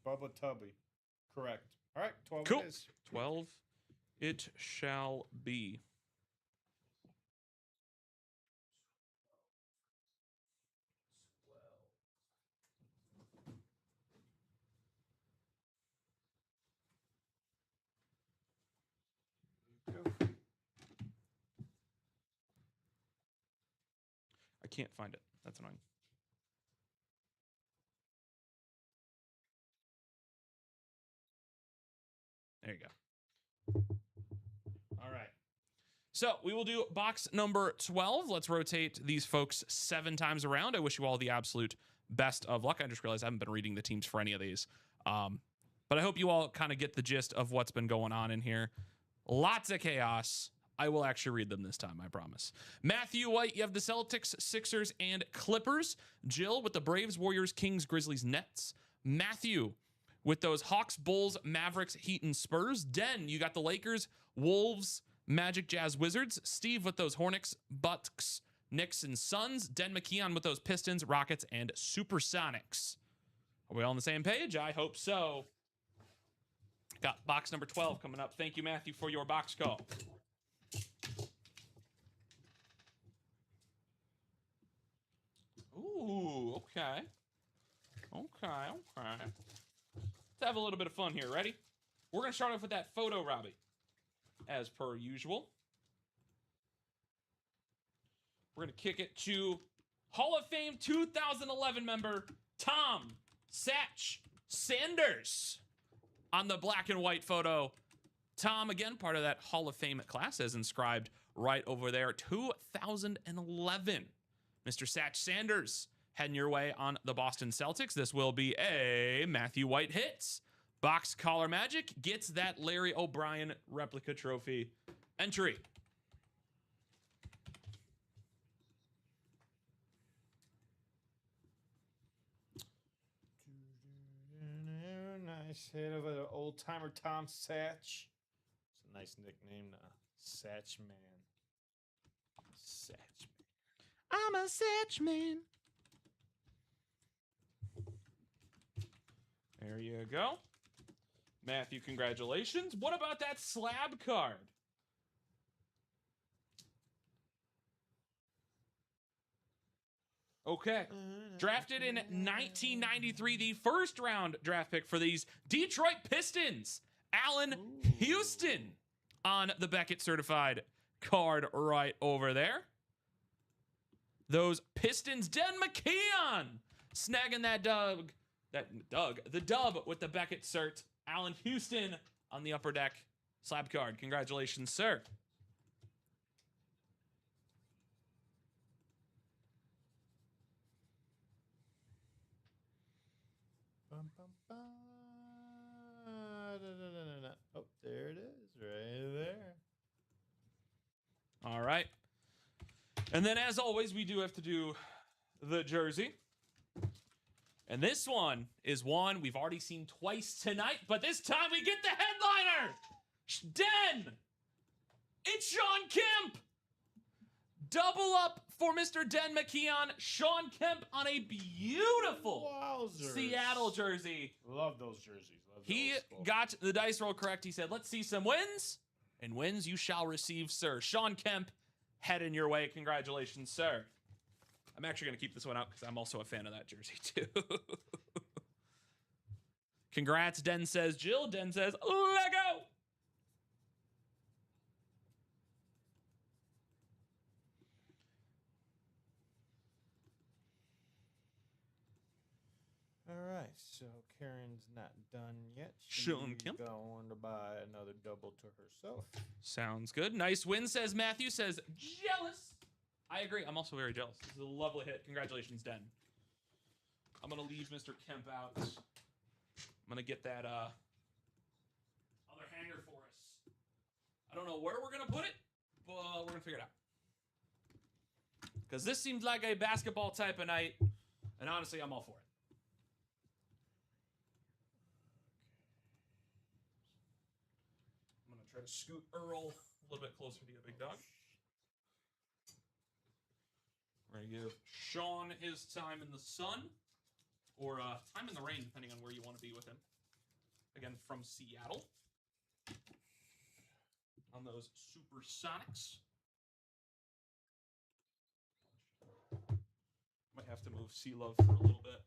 [SPEAKER 4] Bubba Tubby. Correct. All right, 12
[SPEAKER 3] Cool.
[SPEAKER 4] it is.
[SPEAKER 3] 12 it shall be. I can't find it. That's annoying. There you go. All right. So we will do box number 12. Let's rotate these folks 7 times around. I wish you all the absolute best of luck. I just realized I haven't been reading the teams for any of these. But I hope you all kind of get the gist of what's been going on in here. Lots of chaos. I will actually read them this time, I promise. Matthew White, you have the Celtics, Sixers, and Clippers. Jill with the Braves, Warriors, Kings, Grizzlies, Nets. Matthew with those Hawks, Bulls, Mavericks, Heat, and Spurs. Den, you got the Lakers, Wolves, Magic, Jazz, Wizards. Steve with those Hornets, Bucks, Knicks, and Suns. Den McKeon with those Pistons, Rockets, and Supersonics. Are we all on the same page? I hope so. Got box number 12 coming up. Thank you, Matthew, for your box call. Ooh, okay. Okay. Let's have a little bit of fun here. Ready? We're going to start off with that photo, Robbie, as per usual. We're going to kick it to Hall of Fame 2011 member Tom Satch Sanders on the black and white photo. Tom, again, part of that Hall of Fame class, as inscribed right over there, 2011. Mr. Satch Sanders heading your way on the Boston Celtics. This will be a Matthew White hits. Box Collar Magic gets that Larry O'Brien replica trophy entry.
[SPEAKER 4] Nice hit of an old-timer Tom Satch. It's a nice nickname, Satch Man. Satch Man.
[SPEAKER 3] I'm a Satch Man. There you go. Matthew, congratulations. What about that slab card? Okay. Drafted in 1993, the first round draft pick for these Detroit Pistons. Allen Houston on the Beckett certified card right over there. Those Pistons, Den McKeon snagging the dub with the Beckett cert. Allen Houston on the upper deck slab card. Congratulations, sir.
[SPEAKER 4] Oh, there it is, right there.
[SPEAKER 3] All right. And then, as always, we do have to do the jersey. And this one is one we've already seen twice tonight, but this time we get the headliner. Den. It's Sean Kemp. Double up for Mr. Den McKeon. Sean Kemp on a beautiful Seattle jersey.
[SPEAKER 4] Love those jerseys.
[SPEAKER 3] He got the dice roll correct. He said, let's see some wins. And wins you shall receive, sir. Sean Kemp, heading your way. Congratulations, sir. I'm actually going to keep this one out because I'm also a fan of that jersey, too. Congrats, Den says Jill. Den says, Lego.
[SPEAKER 4] All right. so Karen's not done yet.
[SPEAKER 3] Sean
[SPEAKER 4] She's
[SPEAKER 3] Kemp.
[SPEAKER 4] going to buy another double to herself.
[SPEAKER 3] Sounds good. Nice win, says Matthew. Says, jealous. I agree. I'm also very jealous. This is a lovely hit. Congratulations, Den. I'm going to leave Mr. Kemp out. I'm going to get that other hanger for us. I don't know where we're going to put it, but we're going to figure it out. Because this seems like a basketball type of night, and honestly, I'm all for it. I'm going to try to scoot Earl a little bit closer to you, big dog. We're going to give Sean his time in the sun, or time in the rain, depending on where you want to be with him. Again, from Seattle. On those Supersonics. Might have to move C-Love for a little bit.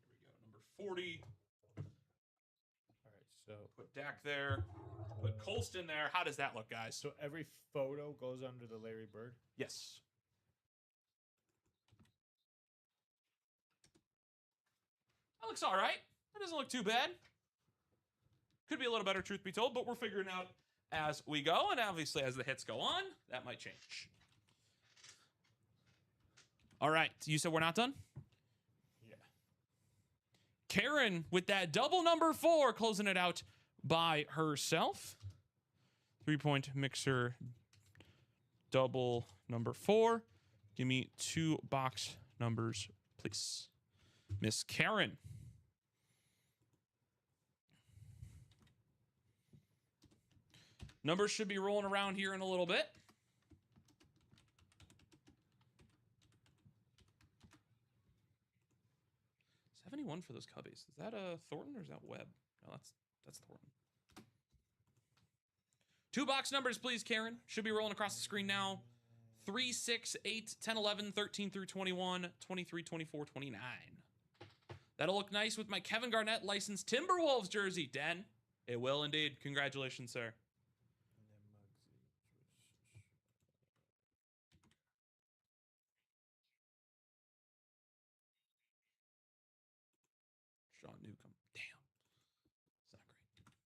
[SPEAKER 3] Here we go, number 40.
[SPEAKER 4] All right, so
[SPEAKER 3] Put Dak there. Put Colston there. How does that look, guys?
[SPEAKER 4] so every photo goes under the Larry Bird.
[SPEAKER 3] Yes. That looks all right. That doesn't look too bad. Could be a little better, truth be told, but we're figuring out as we go, and obviously as the hits go on, that might change. All right, you said we're not done?
[SPEAKER 4] Yeah.
[SPEAKER 3] Karen with that double number 4, closing it out by herself. 3-point mixer, double number 4. Give me 2 box numbers, please. Miss Karen. Numbers should be rolling around here in a little bit. $71 for those Cubbies. Is that a Thornton or is that Webb? No, that's Thornton. 2 box numbers, please, Karen. Should be rolling across the screen now. 3, 6, 8, 10, 11, 13 through 21, 23, 24, 29. That'll look nice with my Kevin Garnett licensed Timberwolves jersey, Den. It will indeed. Congratulations, sir. Sean Newcomb. Damn. It's not great.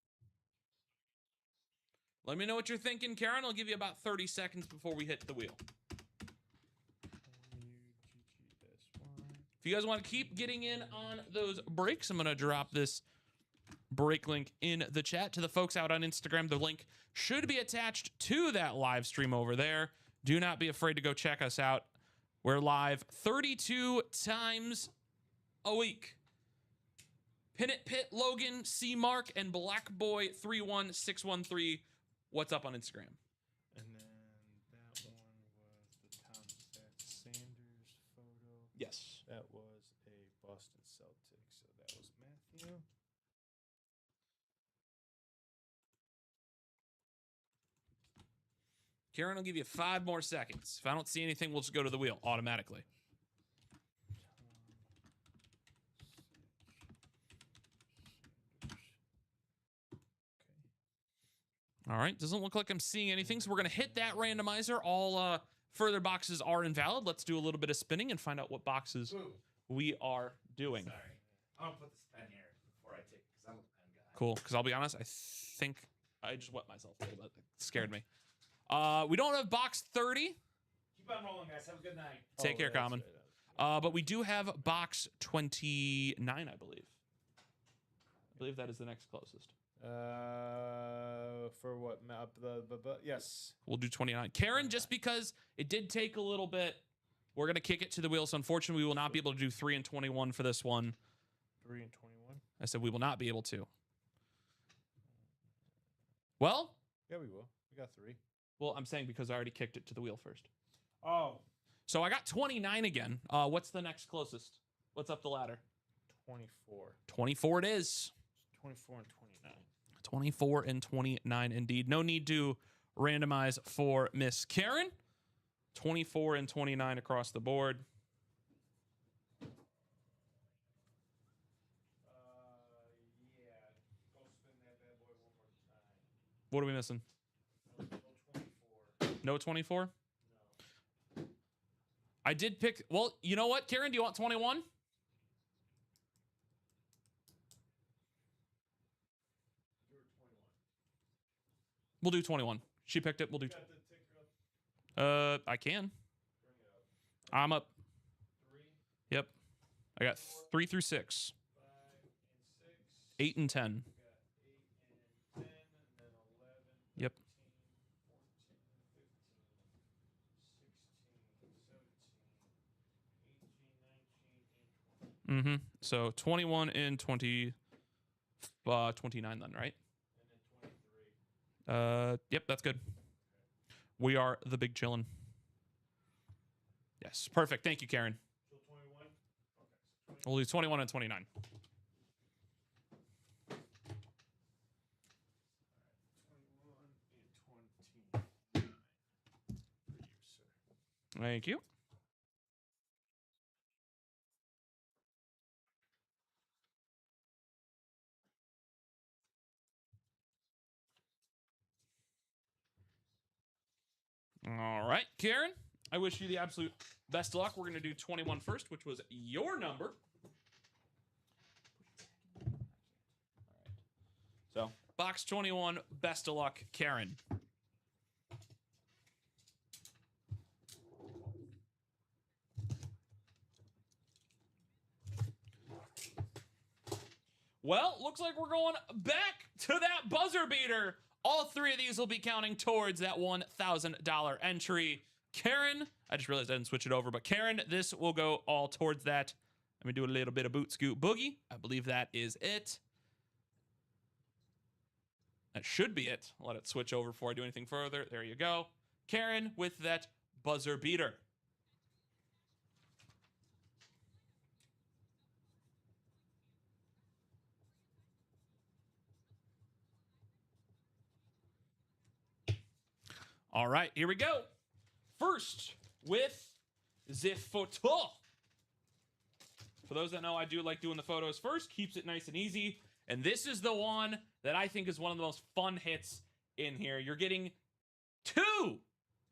[SPEAKER 3] Let me know what you're thinking, Karen. I'll give you about 30 seconds before we hit the wheel. If you guys want to keep getting in on those breaks, I'm going to drop this break link in the chat. To the folks out on Instagram, the link should be attached to that live stream over there. Do not be afraid to go check us out. We're live 32 times a week. Pin It Pit, Logan, C Mark, and Blackboy31613. What's up on Instagram?
[SPEAKER 4] And then that one was the Tom Sanders photo.
[SPEAKER 3] Yes.
[SPEAKER 4] That was a Boston Celtic, so that was Matthew.
[SPEAKER 3] Karen will give you 5 more seconds. If I don't see anything, we'll just go to the wheel automatically. All right, doesn't look like I'm seeing anything, so we're going to hit that randomizer. All further boxes are invalid. Let's do a little bit of spinning and find out what boxes we are doing.
[SPEAKER 5] Sorry. I'm going to put this pen here before I take it because I'm a pen guy.
[SPEAKER 3] Cool, because I'll be honest, I think I just wet myself a little bit. It scared me. We don't have box 30.
[SPEAKER 5] Keep on rolling, guys. Have a good night.
[SPEAKER 3] Take care, Common.
[SPEAKER 4] Right.
[SPEAKER 3] But we do have box 29, I believe. I believe that is the next closest.
[SPEAKER 4] For what map? Yes.
[SPEAKER 3] We'll do 29. Karen, just because it did take a little bit, we're going to kick it to the wheel. So unfortunately, we will not be able to do 3 and 21 for this one.
[SPEAKER 4] 3 and 21.
[SPEAKER 3] I said we will not be able to. Well?
[SPEAKER 4] Yeah, we will. We got 3.
[SPEAKER 3] Well, I'm saying because I already kicked it to the wheel first.
[SPEAKER 4] Oh.
[SPEAKER 3] So I got 29 again. What's the next closest? What's up the ladder?
[SPEAKER 4] 24.
[SPEAKER 3] 24 it is.
[SPEAKER 4] 24 and 29.
[SPEAKER 3] 24 and 29 indeed. No need to randomize for Miss Karen. 24 and 29 across the board.
[SPEAKER 4] Yeah. Go spin that bad boy one more time.
[SPEAKER 3] What are we missing?
[SPEAKER 4] No 24.
[SPEAKER 3] No 24?
[SPEAKER 4] No.
[SPEAKER 3] I did pick. Well, you know what, Karen? Do you want 21? We'll do 21. She picked it. We'll do. I can. I'm up. Yep. I got 3 through 6. 8 and 10. Yep. Mm-hmm. So 21 and 20, 29 then, right? Yep, that's good. We are the big chillin'. Yes, perfect. Thank you, Karen. We'll do 21 and 29. Thank you. All right, Karen, I wish you the absolute best of luck. We're going to do 21 first, which was your number. All right. So, box 21, best of luck, Karen. Well, looks like we're going back to that buzzer beater. All 3 of these will be counting towards that $1,000 entry. Karen, I just realized I didn't switch it over, but Karen, this will go all towards that. Let me do a little bit of boot scoot boogie. I believe that is it. That should be it. I'll let it switch over before I do anything further. There you go. Karen with that buzzer beater. All right, here we go. First, with the photo. For those that know, I do like doing the photos first. Keeps it nice and easy. And this is the one that I think is one of the most fun hits in here. You're getting 2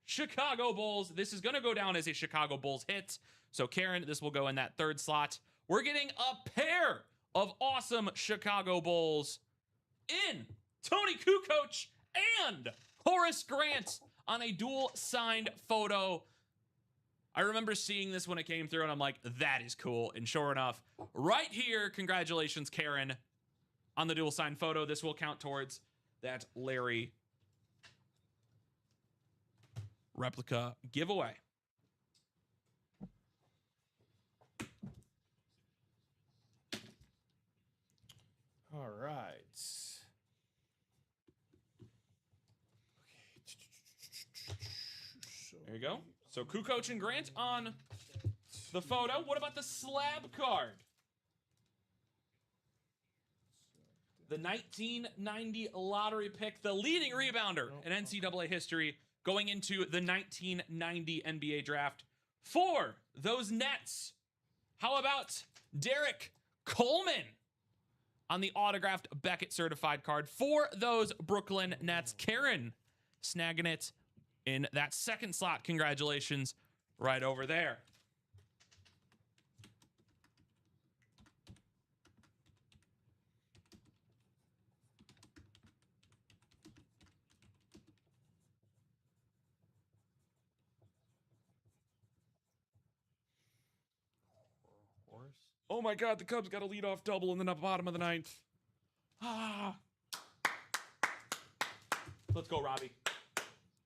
[SPEAKER 3] Chicago Bulls. This is going to go down as a Chicago Bulls hit. So, Karen, this will go in that 3rd slot. We're getting a pair of awesome Chicago Bulls in Tony Kukoc and Horace Grant on a dual signed photo. I remember seeing this when it came through and I'm like, that is cool. And sure enough, right here, congratulations, Karen, on the dual signed photo. This will count towards that Larry replica giveaway.
[SPEAKER 4] All right.
[SPEAKER 3] There you go. So Kukoc and Grant on the photo. What about the slab card? The 1990 lottery pick, the leading rebounder in NCAA history, going into the 1990 NBA draft for those Nets. How about Derek Coleman on the autographed Beckett certified card for those Brooklyn Nets? Karen snagging it in that 2nd slot. Congratulations, right over there. Oh my God, the Cubs got a leadoff double in the bottom of the 9th. Ah. Let's go, Robbie.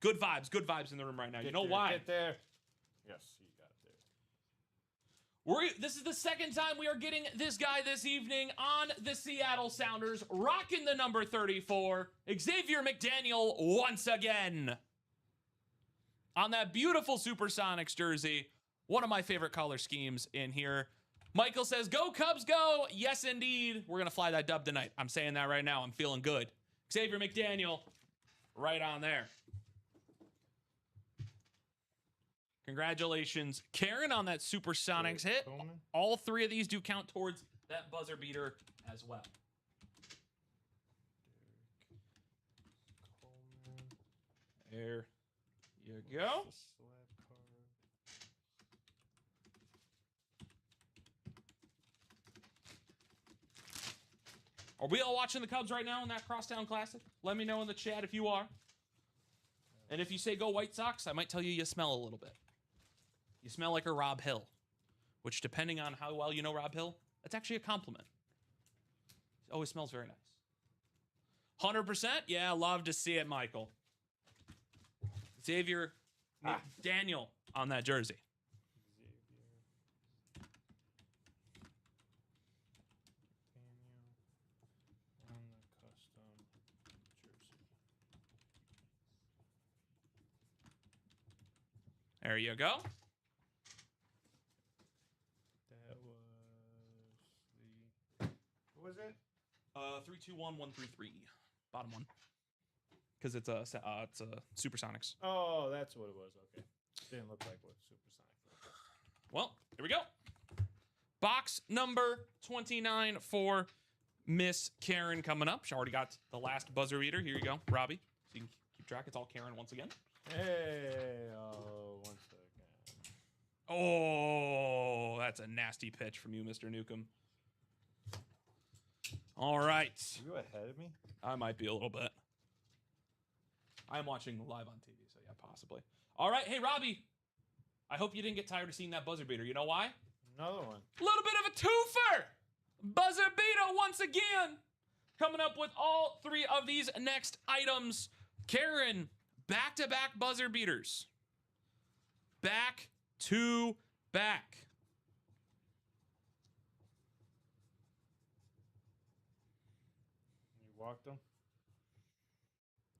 [SPEAKER 3] Good vibes in the room right now. You know why?
[SPEAKER 4] Get there. Yes, you got there.
[SPEAKER 3] This is the 2nd time we are getting this guy this evening on the Seattle Sounders, rocking the number 34, Xavier McDaniel once again. On that beautiful Supersonics jersey, one of my favorite color schemes in here. Michael says, go Cubs, go. Yes, indeed. We're going to fly that dub tonight. I'm saying that right now. I'm feeling good. Xavier McDaniel, right on there. Congratulations, Karen, on that Supersonics hit. All 3 of these do count towards that buzzer beater as well. There you go. Are we all watching the Cubs right now in that Crosstown Classic? Let me know in the chat if you are. And if you say go White Sox, I might tell you smell a little bit. You smell like a Rob Hill, which depending on how well you know Rob Hill, that's actually a compliment. It always smells very nice. 100%? Yeah, love to see it, Michael. Xavier Daniel on that jersey. There you go.
[SPEAKER 4] That was the... What was it?
[SPEAKER 3] 321133. Bottom one. Because it's a Supersonics.
[SPEAKER 4] Oh, that's what it was. Okay. Didn't look like what Supersonic was.
[SPEAKER 3] Well, here we go. Box number 29 for Miss Karen coming up. She already got the last buzzer beater. Here you go, Robbie. So you can keep track. It's all Karen once again.
[SPEAKER 4] Hey, oh, one second.
[SPEAKER 3] Oh, that's a nasty pitch from you, Mr. Newcomb. All right.
[SPEAKER 4] Are you ahead of me?
[SPEAKER 3] I might be a little bit. I'm watching live on TV, so yeah, possibly. All right. Hey, Robbie. I hope you didn't get tired of seeing that buzzer beater. You know why?
[SPEAKER 4] Another one.
[SPEAKER 3] A little bit of a twofer. Buzzer beater once again. Coming up with all three of these next items. Karen, back-to-back buzzer beaters. Back to back.
[SPEAKER 4] You walked them?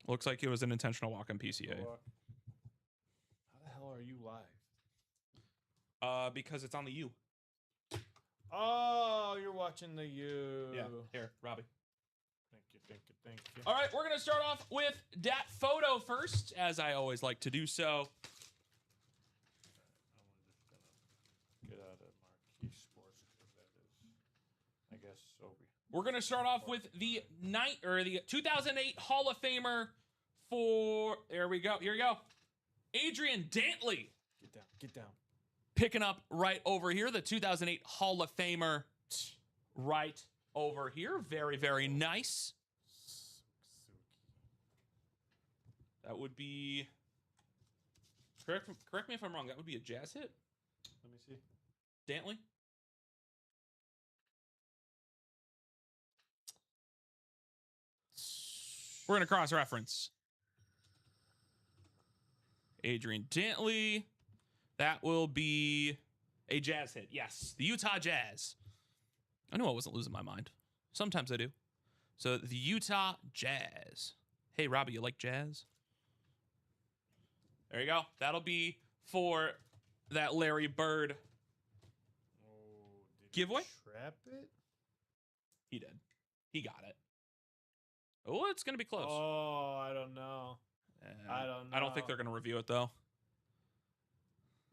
[SPEAKER 3] Looks like it was an intentional walk on PCA.
[SPEAKER 4] How the hell are you live?
[SPEAKER 3] Because it's on the U.
[SPEAKER 4] Oh, you're watching the U.
[SPEAKER 3] Yeah, here, Robbie.
[SPEAKER 4] Thank you.
[SPEAKER 3] All right, we're going to start off with that photo first, as I always like to do so.
[SPEAKER 4] I'm just gonna get out of Marquee Sports because that is, I guess, so.
[SPEAKER 3] We're going to start off with the 2008 Hall of Famer for, there we go, here we go, Adrian Dantley.
[SPEAKER 4] Get down.
[SPEAKER 3] Picking up right over here, the 2008 Hall of Famer right over here. Very, very nice. That would be, correct me if I'm wrong, that would be a Jazz hit?
[SPEAKER 4] Let me see.
[SPEAKER 3] Dantley? We're going to cross-reference. Adrian Dantley. That will be a Jazz hit. Yes, the Utah Jazz. I knew I wasn't losing my mind. Sometimes I do. So the Utah Jazz. Hey, Robbie, you like jazz? There you go. That'll be for that Larry Bird giveaway.
[SPEAKER 4] Trap it?
[SPEAKER 3] He did. He got it. Oh, it's going to be close.
[SPEAKER 4] Oh, I don't know. I don't know.
[SPEAKER 3] I don't think they're going to review it, though.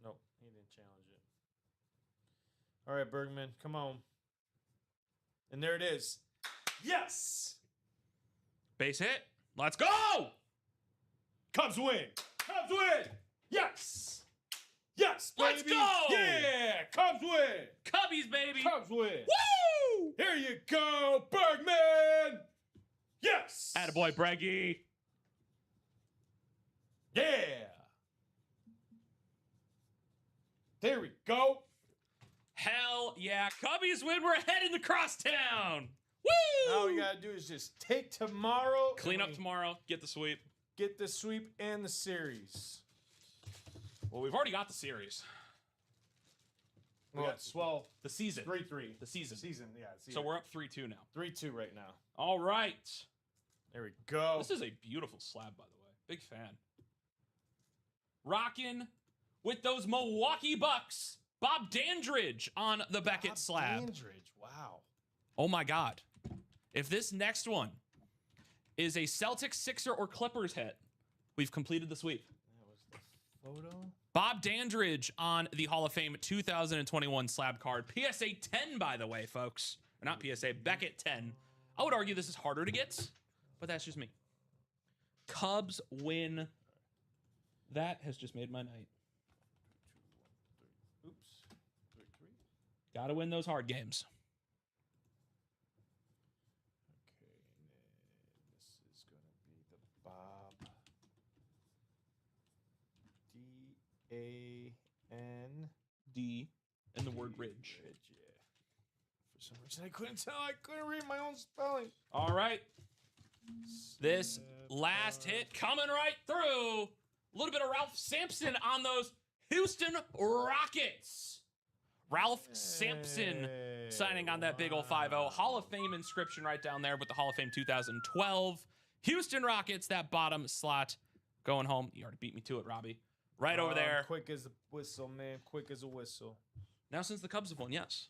[SPEAKER 4] Nope, he didn't challenge it. All right, Bergman, come on. And there it is. Yes!
[SPEAKER 3] Base hit. Let's go!
[SPEAKER 4] Cubs win! Cubs win! Yes! Yes, baby!
[SPEAKER 3] Let's go!
[SPEAKER 4] Yeah! Cubs win!
[SPEAKER 3] Cubbies, baby!
[SPEAKER 4] Cubs win!
[SPEAKER 3] Woo!
[SPEAKER 4] Here you go, Bergman! Yes!
[SPEAKER 3] Attaboy, Breggy.
[SPEAKER 4] Yeah! There we go.
[SPEAKER 3] Hell yeah. Cubbies win. We're ahead in the crosstown. Woo!
[SPEAKER 4] All we gotta do is just take tomorrow.
[SPEAKER 3] Clean up tomorrow. Get the sweep.
[SPEAKER 4] Get the sweep and the series.
[SPEAKER 3] Well, we've already got the series.
[SPEAKER 4] Well, well,
[SPEAKER 3] The season.
[SPEAKER 4] 3-3.
[SPEAKER 3] The season.
[SPEAKER 4] Season.
[SPEAKER 3] So we're up 3-2 now.
[SPEAKER 4] 3-2 right now.
[SPEAKER 3] All right.
[SPEAKER 4] There we go.
[SPEAKER 3] This is a beautiful slab, by the way. Big fan. Rocking with those Milwaukee Bucks. Bob Dandridge on the Beckett slab.
[SPEAKER 4] Dandridge. Wow.
[SPEAKER 3] Oh my God. If this next one is a Celtics, Sixer, or Clippers hit, we've completed the sweep.
[SPEAKER 4] That was the photo.
[SPEAKER 3] Bob Dandridge on the Hall of Fame 2021 slab card. PSA 10, by the way, folks. Or not PSA, Beckett 10. I would argue this is harder to get, but that's just me. Cubs win. That has just made my night.
[SPEAKER 4] Oops. 3-3.
[SPEAKER 3] Gotta win those hard games. D and the word ridge.
[SPEAKER 4] Yeah. For some reason, I couldn't tell. I couldn't read my own spelling.
[SPEAKER 3] All right. This last hit coming right through. A little bit of Ralph Sampson on those Houston Rockets. Ralph Sampson signing on that big old 5-0. Hall of Fame inscription right down there with the Hall of Fame 2012. Houston Rockets, that bottom slot going home. You already beat me to it, Robbie. Right over there.
[SPEAKER 4] Quick as a whistle, man. Quick as a whistle.
[SPEAKER 3] Now since the Cubs have won, yes.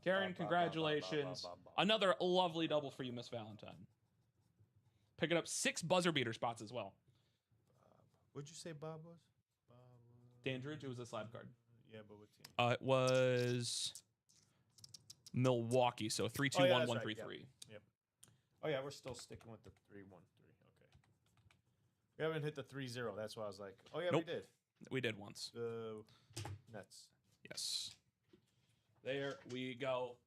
[SPEAKER 3] Karen, congratulations. Another lovely double for you, Miss Valentine. Picking up 6 buzzer beater spots as well.
[SPEAKER 4] What'd you say Bob was?
[SPEAKER 3] Dandridge, it was a slab card.
[SPEAKER 4] Yeah, but what team?
[SPEAKER 3] It was Milwaukee, so 3-2-1-1-3-3.
[SPEAKER 4] Yep. Oh, yeah, we're still sticking with the 3-1-3. Okay. We haven't hit the 3-0. That's why I was like, oh, yeah,
[SPEAKER 3] Nope.
[SPEAKER 4] we did.
[SPEAKER 3] We did once.
[SPEAKER 4] The Nets.
[SPEAKER 3] Yes. There we go.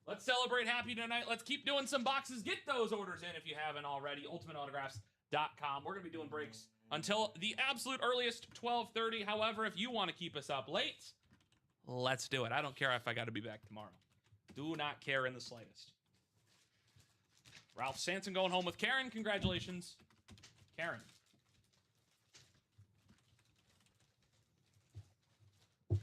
[SPEAKER 3] Let's celebrate happy tonight. Let's keep doing some boxes. Get those orders in if you haven't already. UltimateAutographs.com. We're going to be doing breaks until the absolute earliest, 12:30. However, if you want to keep us up late, let's do it. I don't care if I got to be back tomorrow. Do not care in the slightest. Ralph Sampson going home with Karen. Congratulations, Karen.
[SPEAKER 4] And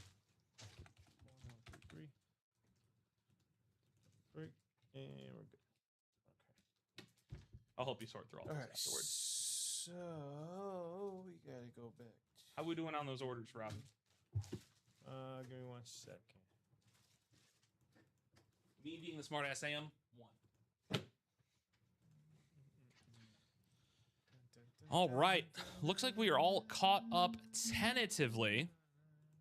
[SPEAKER 4] we're good. Okay.
[SPEAKER 3] I'll help you sort through all this afterwards.
[SPEAKER 4] So we gotta go back.
[SPEAKER 3] How we doing on those orders, Rob?
[SPEAKER 4] Give me 1 second.
[SPEAKER 3] Me being the smart ass I am, 1. All right. Looks like we are all caught up tentatively.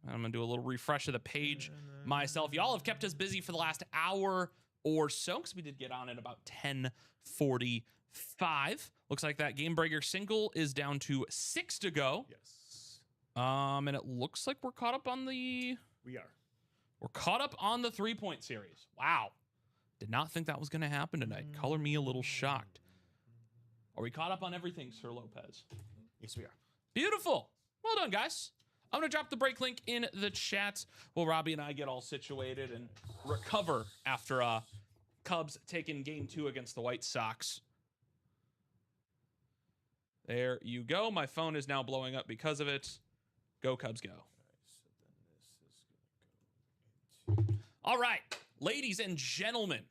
[SPEAKER 3] I'm going to do a little refresh of the page myself. Y'all have kept us busy for the last hour or so because we did get on at about 10:45. Looks like that game breaker single is down to 6 to go.
[SPEAKER 4] Yes.
[SPEAKER 3] And it looks like we're caught up on the...
[SPEAKER 4] We are.
[SPEAKER 3] We're caught up on the 3-point series. Wow. Did not think that was going to happen tonight. Color me a little shocked. Are we caught up on everything, Sir Lopez?
[SPEAKER 4] Yes, we are.
[SPEAKER 3] Beautiful. Well done, guys. I'm going to drop the break link in the chat while Robbie and I get all situated and recover after Cubs taking game 2 against the White Sox. There you go. My phone is now blowing up because of it. Go Cubs, go. All right, ladies and gentlemen,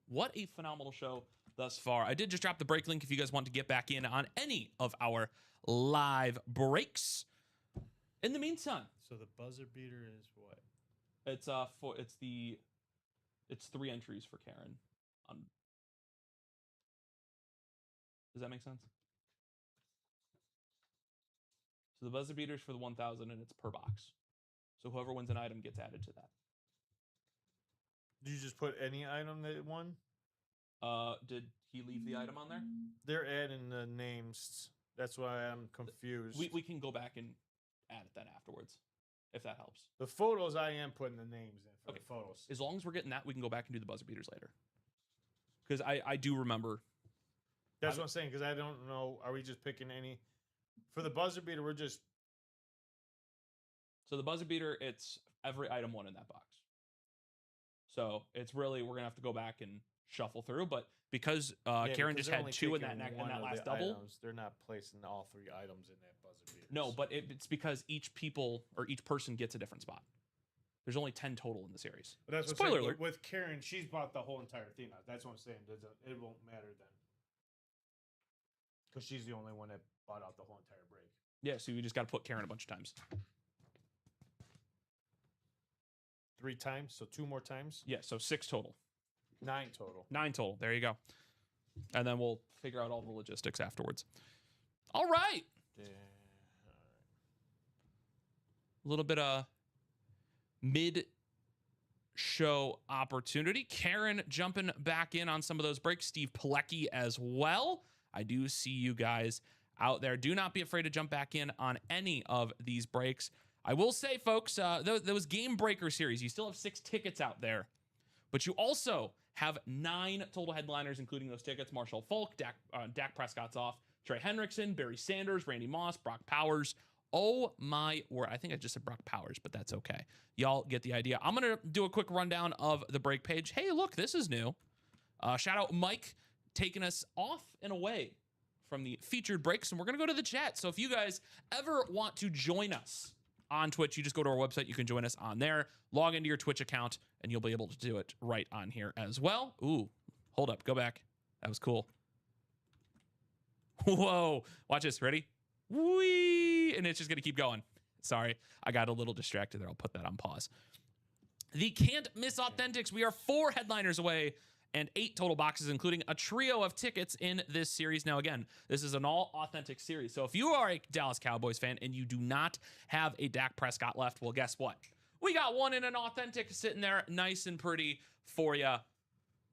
[SPEAKER 3] what a phenomenal show thus far. I did just drop the break link if you guys want to get back in on any of our live breaks. In the meantime,
[SPEAKER 4] So the buzzer beater is what?
[SPEAKER 3] it's 3 entries for Karen. Does that make sense? So the buzzer beater is for the 1,000 and it's per box. So whoever wins an item gets added to that.
[SPEAKER 4] Did you just put any item that won?
[SPEAKER 3] Did he leave the item on there?
[SPEAKER 4] They're adding the names. That's why I'm confused.
[SPEAKER 3] We can go back and add it then afterwards, if that helps.
[SPEAKER 4] The photos, I am putting the names in for the photos.
[SPEAKER 3] As long as we're getting that, we can go back and do the buzzer beaters later. Because I do remember.
[SPEAKER 4] That's what I'm saying, because I don't know. Are we just picking any? For the buzzer beater, we're just...
[SPEAKER 3] So the buzzer beater, it's every item won in that box. So it's really, we're going to have to go back and shuffle through. But because Karen just had 2 in that last double.
[SPEAKER 4] Items, they're not placing all 3 items in that buzzer beater.
[SPEAKER 3] No, but it's because each person gets a different spot. There's only 10 total in the series.
[SPEAKER 4] But that's what
[SPEAKER 3] Spoiler alert.
[SPEAKER 4] With Karen, she's bought the whole entire thing out. That's what I'm saying. It won't matter then. Because she's the only one that bought out the whole entire break.
[SPEAKER 3] Yeah, so we just got to put Karen a bunch of times.
[SPEAKER 4] 3 times, so 2 more times.
[SPEAKER 3] Yeah, so 6 total.
[SPEAKER 4] 9 total.
[SPEAKER 3] 9 total. There you go. And then we'll figure out all the logistics afterwards. All right.
[SPEAKER 4] Yeah.
[SPEAKER 3] A little bit of mid-show opportunity. Karen jumping back in on some of those breaks. Steve Pilecki as well. I do see you guys out there. Do not be afraid to jump back in on any of these breaks. I will say, folks, those game breaker series, you still have 6 tickets out there, but you also have 9 total headliners, including those tickets. Marshall Falk, Dak Prescott's off, Trey Hendrickson, Barry Sanders, Randy Moss, Brock Powers. Oh my word. I think I just said Brock Powers, but that's okay. Y'all get the idea. I'm going to do a quick rundown of the break page. Hey, look, this is new. Shout out Mike taking us off and away from the featured breaks, and we're going to go to the chat. So if you guys ever want to join us on Twitch, you just go to our website. You can join us on there. Log into your Twitch account, and you'll be able to do it right on here as well. Ooh, hold up. Go back. That was cool. Whoa. Watch this. Ready? Whee! And it's just going to keep going. Sorry, I got a little distracted there. I'll put that on pause. The Can't Miss Authentics. We are 4 headliners away and 8 total boxes, including a trio of tickets in this series. Now, again, this is an all-authentic series. So if you are a Dallas Cowboys fan and you do not have a Dak Prescott left, well, guess what? We got one in an authentic sitting there nice and pretty for you.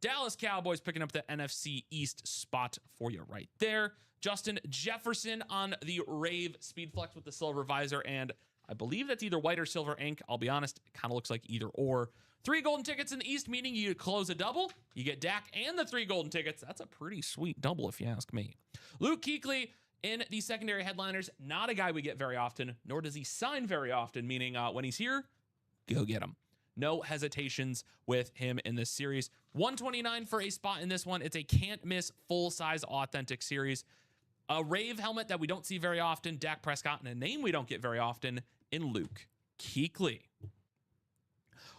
[SPEAKER 3] Dallas Cowboys picking up the NFC East spot for you right there. Justin Jefferson on the Rave Speed Flex with the silver visor, and I believe that's either white or silver ink. I'll be honest, it kind of looks like either or. 3 golden tickets in the East, meaning you close a double. You get Dak and the 3 golden tickets. That's a pretty sweet double if you ask me. Luke Kuechly in the secondary headliners. Not a guy we get very often, nor does he sign very often, meaning when he's here, go get him. No hesitations with him in this series. $129 for a spot in this one. It's a can't miss full-size authentic series. A Rave helmet that we don't see very often, Dak Prescott, and a name we don't get very often in Luke Kuechly.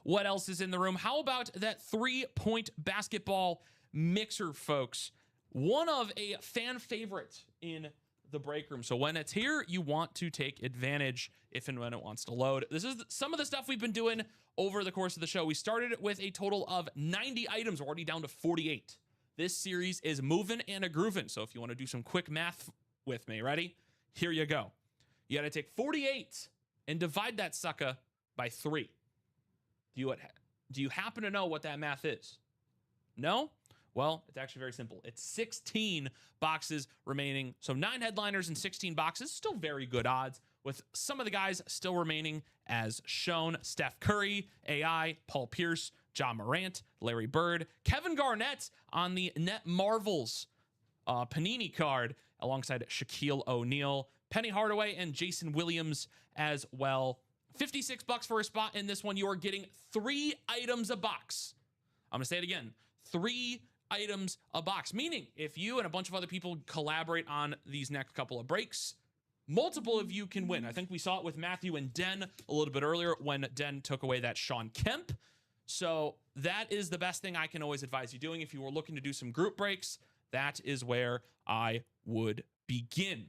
[SPEAKER 3] What else is in the room? How about that 3-point basketball mixer, folks? One of a fan favorite in the break room. So when it's here, you want to take advantage if and when it wants to load. This is some of the stuff we've been doing over the course of the show. We started with a total of 90 items. We're already down to 48. This series is moving and a grooving. So if you want to do some quick math with me, ready? Here you go. You got to take 48 and divide that sucker by 3. Do you happen to know what that math is? No? Well, it's actually very simple. It's 16 boxes remaining. So 9 headliners and 16 boxes. Still very good odds, with some of the guys still remaining as shown. Steph Curry, AI, Paul Pierce, John Morant, Larry Bird, Kevin Garnett on the Net Marvels Panini card, alongside Shaquille O'Neal, Penny Hardaway, and Jason Williams as well. $56 for a spot in this one. You are getting 3 items a box. I'm going to say it again. 3 items a box. Meaning, if you and a bunch of other people collaborate on these next couple of breaks, multiple of you can win. I think we saw it with Matthew and Den a little bit earlier when Den took away that Sean Kemp. So that is the best thing I can always advise you doing. If you were looking to do some group breaks, that is where I would begin.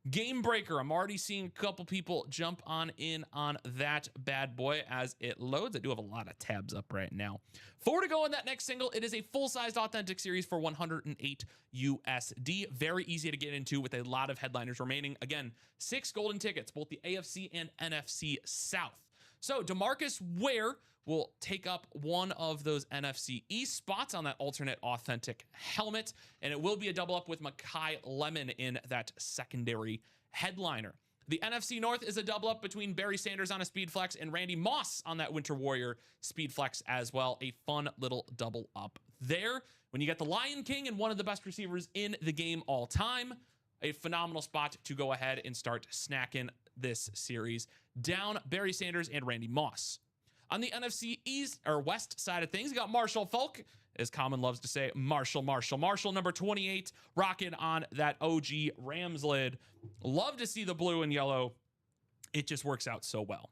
[SPEAKER 3] Game Breaker. I'm already seeing a couple people jump on in on that bad boy as it loads. I do have a lot of tabs up right now. 4 to go in that next single. It is a full-sized authentic series for $108 USD. Very easy to get into with a lot of headliners remaining. Again, 6 golden tickets, both the AFC and NFC South. So DeMarcus Ware will take up one of those NFC East spots on that alternate authentic helmet, and it will be a double up with Makai Lemon in that secondary headliner. The NFC North is a double up between Barry Sanders on a speed flex and Randy Moss on that Winter Warrior speed flex as well. A fun little double up there. When you get the Lion King and one of the best receivers in the game all time, a phenomenal spot to go ahead and start snacking this series down Barry Sanders and Randy Moss. On the NFC East or West side of things, you got Marshall Falk, as Common loves to say, Marshall, number 28, rocking on that OG Rams lid. Love to see the blue and yellow. It just works out so well.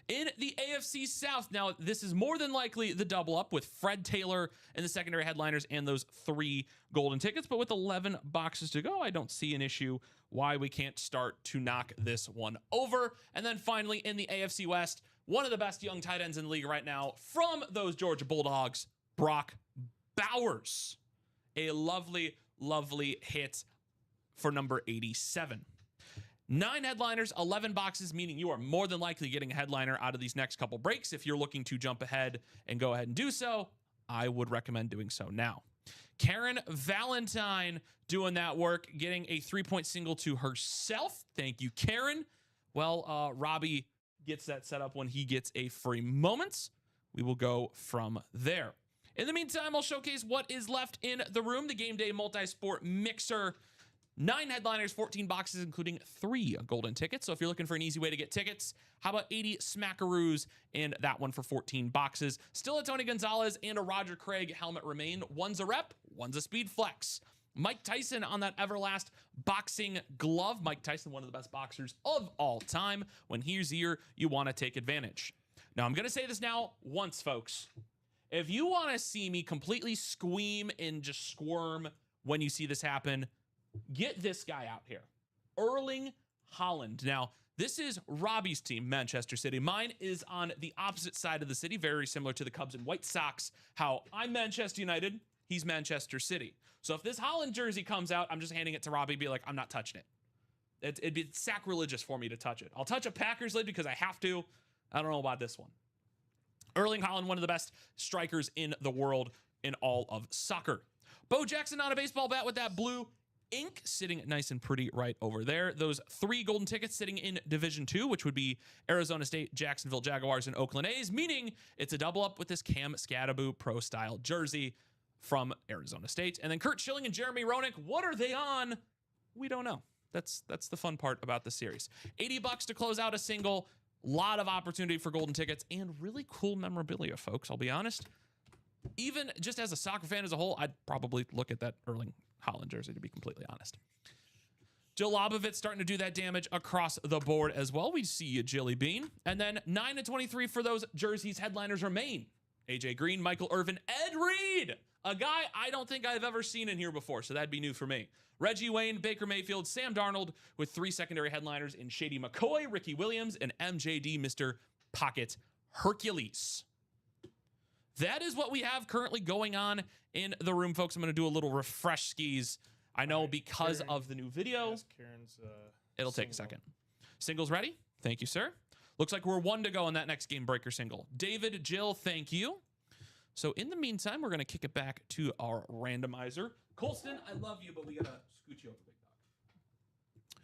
[SPEAKER 3] In the AFC South, now this is more than likely the double up with Fred Taylor and the secondary headliners and those 3 golden tickets, but with 11 boxes to go, I don't see an issue why we can't start to knock this one over. And then finally in the AFC West, one of the best young tight ends in the league right now from those Georgia Bulldogs, Brock Bowers. A lovely, lovely hit for number 87. 9 headliners, 11 boxes, meaning you are more than likely getting a headliner out of these next couple breaks. If you're looking to jump ahead and go ahead and do so, I would recommend doing so now. Karen Valentine doing that work, getting a 3-point single to herself. Thank you, Karen. Well, Robbie gets that set up when he gets a free moment. We will go from there. In the meantime, I'll showcase what is left in the room. The Game Day Multi-Sport Mixer. 9 headliners, 14 boxes, including 3 golden tickets. So if you're looking for an easy way to get tickets, how about 80 smackaroos and that one for 14 boxes? Still a Tony Gonzalez and a Roger Craig helmet remain. One's a rep, one's a speed flex. Mike Tyson on that Everlast boxing glove. Mike Tyson, one of the best boxers of all time. When he's here, you want to take advantage. Now, I'm going to say this now once, folks. If you want to see me completely squeam and just squirm when you see this happen, get this guy out here. Erling Haaland. Now, this is Robbie's team, Manchester City. Mine is on the opposite side of the city, very similar to the Cubs and White Sox. How I'm Manchester United, he's Manchester City. So if this Haaland jersey comes out, I'm just handing it to Robbie, be like, I'm not touching it. It'd be sacrilegious for me to touch it. I'll touch a Packers lid because I have to. I don't know about this one. Erling Haaland, one of the best strikers in the world in all of soccer. Bo Jackson on a baseball bat with that blue ink sitting nice and pretty right over there. Those 3 golden tickets sitting in Division 2, which would be Arizona State, Jacksonville Jaguars, and Oakland A's, meaning it's a double up with this Cam Scattaboo Pro Style jersey from Arizona State. And then Kurt Schilling and Jeremy Roenick, what are they on? We don't know. That's the fun part about the series. $80 to close out a single. Lot of opportunity for golden tickets and really cool memorabilia, folks. I'll be honest. Even just as a soccer fan as a whole, I'd probably look at that Erling Haaland jersey, to be completely honest. Jill Lobovitz starting to do that damage across the board as well. We see you, Jilly Bean. And then 9 to 23 for those jerseys. Headliners remain AJ Green, Michael Irvin, Ed Reed, a guy I don't think I've ever seen in here before, so that'd be new for me. Reggie Wayne, Baker Mayfield, Sam Darnold with 3 secondary headliners in Shady McCoy, Ricky Williams, and MJD, Mr. Pocket Hercules. That is what we have currently going on in the room, folks. I'm going to do a little refresh skis. I know because of the new video, it'll take a second. Singles ready? Thank you, sir. Looks like we're 1 to go on that next game breaker single. David, Jill, thank you. So in the meantime, we're going to kick it back to our randomizer. Colston, I love you, but we got to scoot you over, big dog.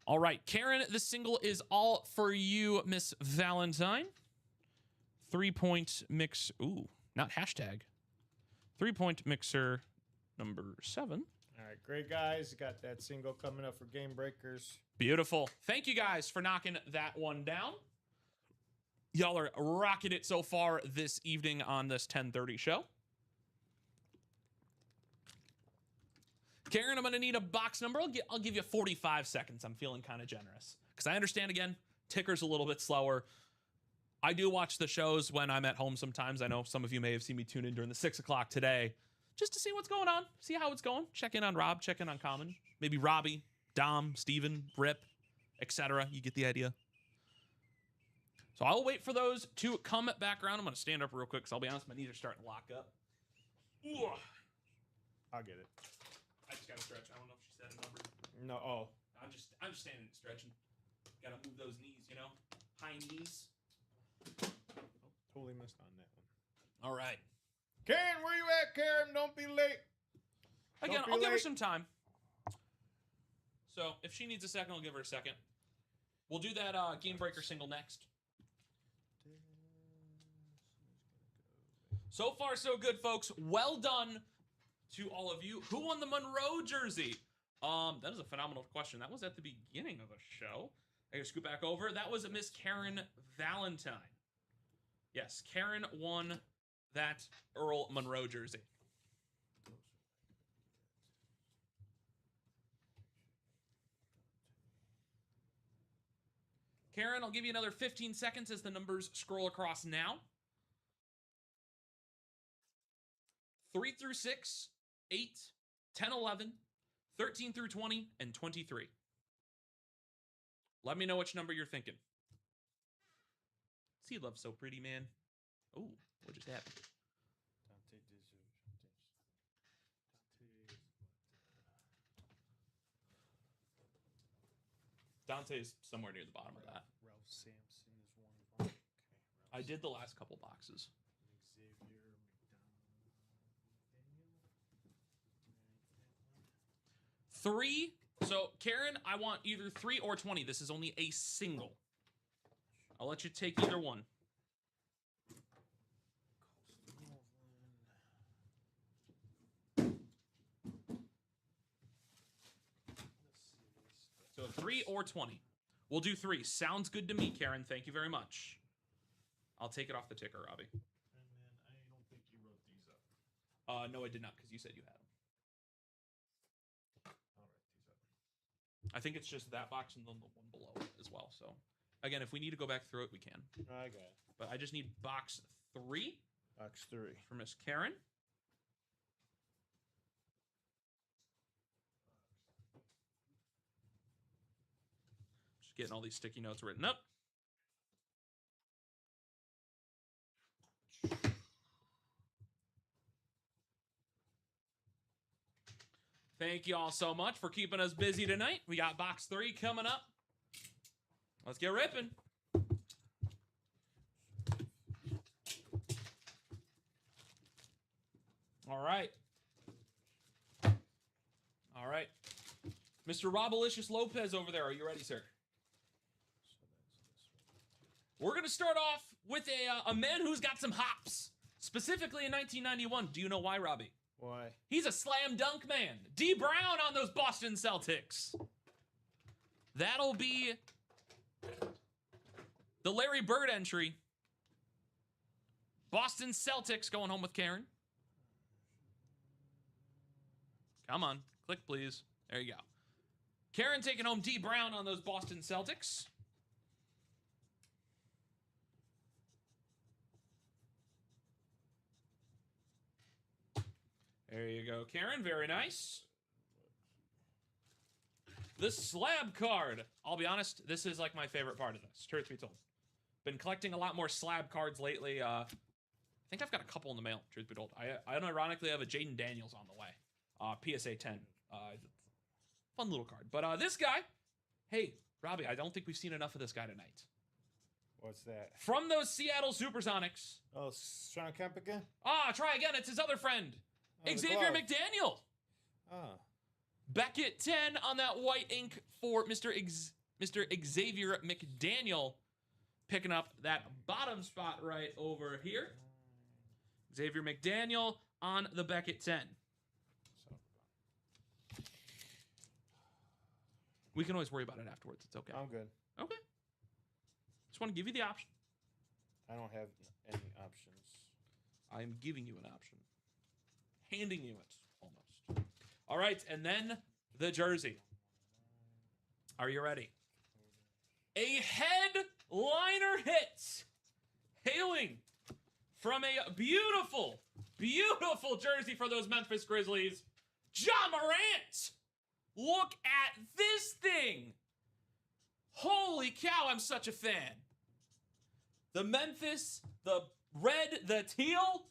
[SPEAKER 3] All right, Karen, the single is all for you, Miss Valentine. 3-point mix. Ooh, not hashtag. 3-point mixer number 7.
[SPEAKER 4] All right, great guys. Got that single coming up for Game Breakers.
[SPEAKER 3] Beautiful. Thank you guys for knocking that one down. Y'all are rocking it so far this evening on this 10:30 show. Karen, I'm going to need a box number. I'll give you 45 seconds. I'm feeling kind of generous because I understand, again, ticker's a little bit slower. I do watch the shows when I'm at home sometimes. I know some of you may have seen me tune in during the 6 o'clock today just to see what's going on, see how it's going. Check in on Rob, check in on Common, maybe Robbie, Dom, Steven, Rip, etc. You get the idea. So I'll wait for those to come back around. I'm going to stand up real quick because I'll be honest, my knees are starting to lock up. Ooh.
[SPEAKER 4] I'll get it.
[SPEAKER 3] I just got to stretch. I don't know if she said a number.
[SPEAKER 4] No, oh.
[SPEAKER 3] I'm just standing and stretching. Got to move those knees, you know? High knees.
[SPEAKER 4] Totally missed on that one.
[SPEAKER 3] All right.
[SPEAKER 4] Karen, where you at, Karen? Don't be late.
[SPEAKER 3] Again, I'll give her some time. So if she needs a second, I'll give her a second. We'll do that Game Breaker single next. So far, so good, folks. Well done to all of you. Who won the Monroe jersey? That is a phenomenal question. That was at the beginning of the show. I gotta scoot back over. That was a Miss Karen Valentine. Yes, Karen won that Earl Monroe jersey. Karen, I'll give you another 15 seconds as the numbers scroll across now. 3 through 6, 8, 10, 11, 13 through 20, and 23. Let me know which number you're thinking. Sea Love's so pretty, man. Oh, what just happened? Dante's somewhere near the bottom of that.
[SPEAKER 4] Ralph Sampson is one. Okay,
[SPEAKER 3] I did the last couple boxes.
[SPEAKER 4] Xavier,
[SPEAKER 3] 3. So, Karen, I want either 3 or 20. This is only a single. I'll let you take either one. 3 or 20? We'll do 3. Sounds good to me, Karen. Thank you very much. I'll take it off the ticker, Robbie.
[SPEAKER 6] And then I don't think you wrote these up.
[SPEAKER 3] No, I did not, because you said you had them.
[SPEAKER 6] I'll write these up.
[SPEAKER 3] I think it's just that box and then the one below it as well. So, again, if we need to go back through it, we can.
[SPEAKER 6] I got it.
[SPEAKER 3] But I just need box 3
[SPEAKER 6] Box 3.
[SPEAKER 3] for Miss Karen. Just getting all these sticky notes written up. Thank you all so much for keeping us busy tonight. We got box 3 coming up. Let's get ripping. All right. All right. Mr. Robalicious Lopez over there. Are you ready, sir? We're going to start off with a man who's got some hops, specifically in 1991. Do you know why, Robbie?
[SPEAKER 6] Why?
[SPEAKER 3] He's a slam dunk man. D. Brown on those Boston Celtics. That'll be the Larry Bird entry. Boston Celtics going home with Karen. Come on. Click, please. There you go. Karen taking home D. Brown on those Boston Celtics. There you go, Karen. Very nice. The slab card. I'll be honest, this is like my favorite part of this, truth be told. Been collecting a lot more slab cards lately. I think I've got a couple in the mail, truth be told. I unironically have a Jaden Daniels on the way. PSA 10. Fun little card. But this guy, hey, Robbie, I don't think we've seen enough of this guy tonight.
[SPEAKER 6] What's that?
[SPEAKER 3] From those Seattle Supersonics.
[SPEAKER 6] Oh, Sean Kemp again?
[SPEAKER 3] Try again. It's his other friend.
[SPEAKER 6] Oh,
[SPEAKER 3] Xavier McDaniel.
[SPEAKER 6] Ah.
[SPEAKER 3] Beckett 10 on that white ink for Mr. Xavier McDaniel. Picking up that bottom spot right over here. Xavier McDaniel on the Beckett 10. We can always worry about it afterwards. It's okay.
[SPEAKER 6] I'm good.
[SPEAKER 3] Okay. Just want to give you the option.
[SPEAKER 6] I don't have any options.
[SPEAKER 3] I am giving you an option. Handing you it, almost. All right, and then the jersey. Are you ready? A headliner hit. Hailing from a beautiful, beautiful jersey for those Memphis Grizzlies. Ja Morant. Look at this thing. Holy cow, I'm such a fan. The Memphis, the red, the teal.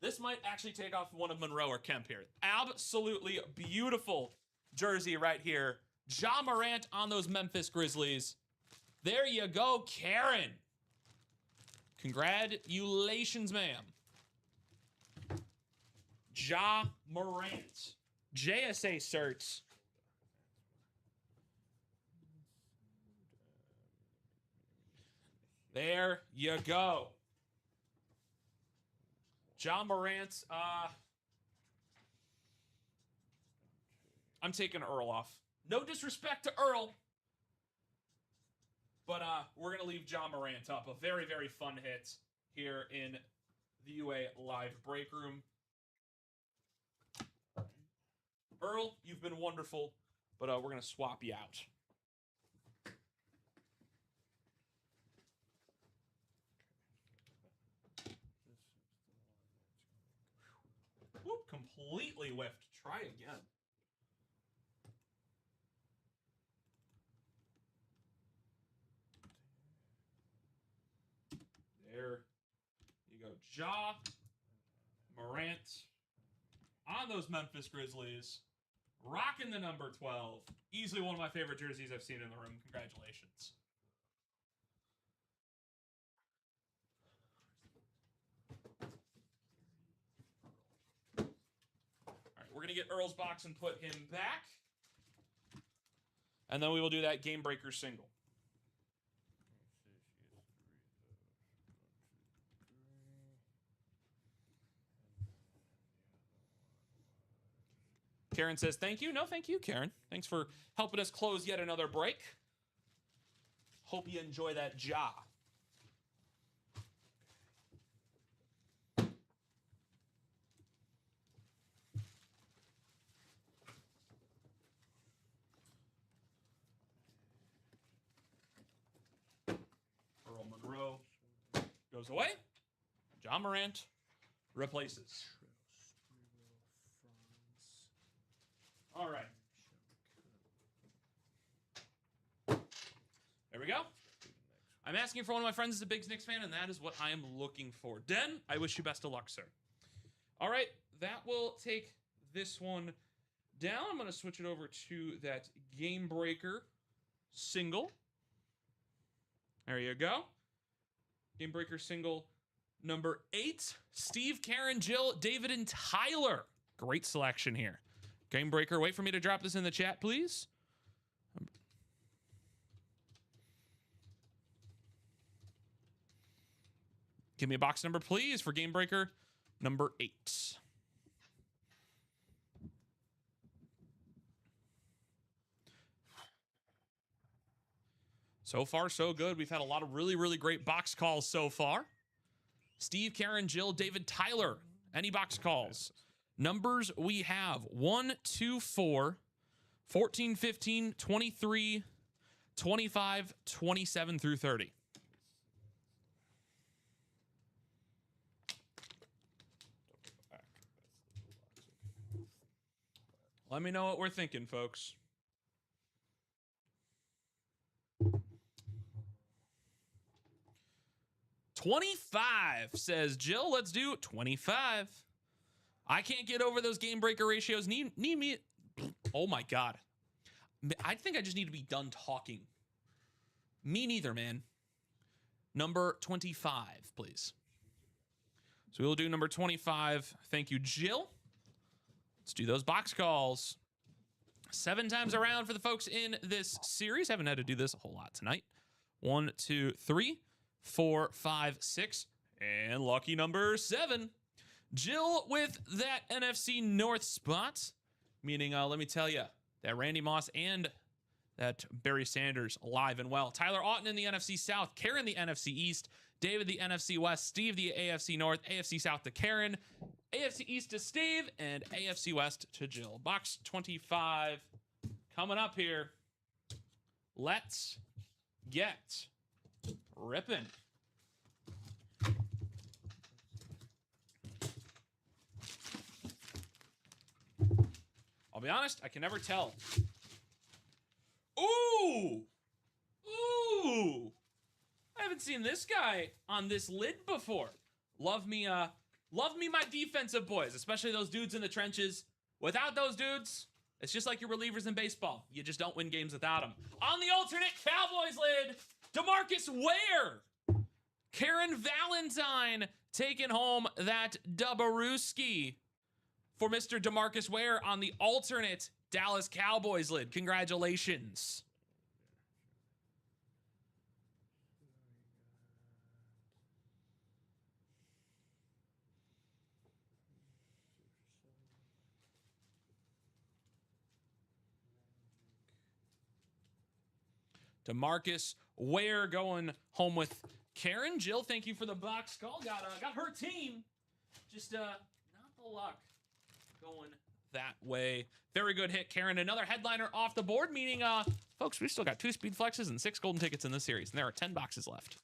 [SPEAKER 3] This might actually take off one of Monroe or Kemp here. Absolutely beautiful jersey right here. Ja Morant on those Memphis Grizzlies. There you go, Karen. Congratulations, ma'am. Ja Morant. JSA certs. There you go. Ja Morant. I'm taking Earl off. No disrespect to Earl. But we're going to leave Ja Morant up. A very, very fun hit here in the UA Live Break Room. Earl, you've been wonderful, but we're going to swap you out. Whoop, completely whiffed. Try again. There you go. Ja Morant on those Memphis Grizzlies. Rocking the number 12. Easily one of my favorite jerseys I've seen in the room. Congratulations. All right, we're going to get Earl's box and put him back. And then we will do that Game Breaker single. Karen says, thank you. No, thank you, Karen. Thanks for helping us close yet another break. Hope you enjoy that job. Earl Monroe goes away. John Morant replaces. All right. There we go. I'm asking for one of my friends who's a big Knicks fan, and that is what I am looking for. Den, I wish you best of luck, sir. All right, that will take this one down. I'm going to switch it over to that Game Breaker single. There you go. Game Breaker single number 8. Steve, Karen, Jill, David, and Tyler. Great selection here. Game Breaker, wait for me to drop this in the chat, please. Give me a box number, please, for Game Breaker number 8. So far, so good. We've had a lot of really, really great box calls so far. Steve, Karen, Jill, David, Tyler. Any box calls? Numbers we have 1, 2, 4, 14, 15, 23, 25, 27 through 30. Let me know what we're thinking, folks. $25, says Jill. Let's do 25. I can't get over those Game Breaker ratios. Need me. Oh my God. I think I just need to be done talking. Me neither, man. Number 25, please. So we'll do number 25. Thank you, Jill. Let's do those box calls. 7 times around for the folks in this series. Haven't had to do this a whole lot tonight. 1, 2, 3, 4, 5, 6, and lucky number 7. Jill with that NFC North spot, meaning, let me tell you, that Randy Moss and that Barry Sanders alive and well. Tyler Otten in the NFC South, Karen the NFC East, David the NFC West, Steve the AFC North, AFC South to Karen, AFC East to Steve, and AFC West to Jill. Box 25 coming up here. Let's get ripping. I'll be honest, I can never tell. Ooh! Ooh! I haven't seen this guy on this lid before. Love me my defensive boys, especially those dudes in the trenches. Without those dudes, it's just like your relievers in baseball. You just don't win games without them. On the alternate Cowboys lid, DeMarcus Ware. Karen Valentine taking home that Dubarewski for Mr. DeMarcus Ware on the alternate Dallas Cowboys lid. Congratulations. DeMarcus Ware going home with Karen. Jill, thank you for the box call. Got her team. Just not the luck going that way. Very good hit, Karen. Another headliner off the board, meaning, folks, we still got 2 speed flexes and 6 golden tickets in this series, and there are 10 boxes left.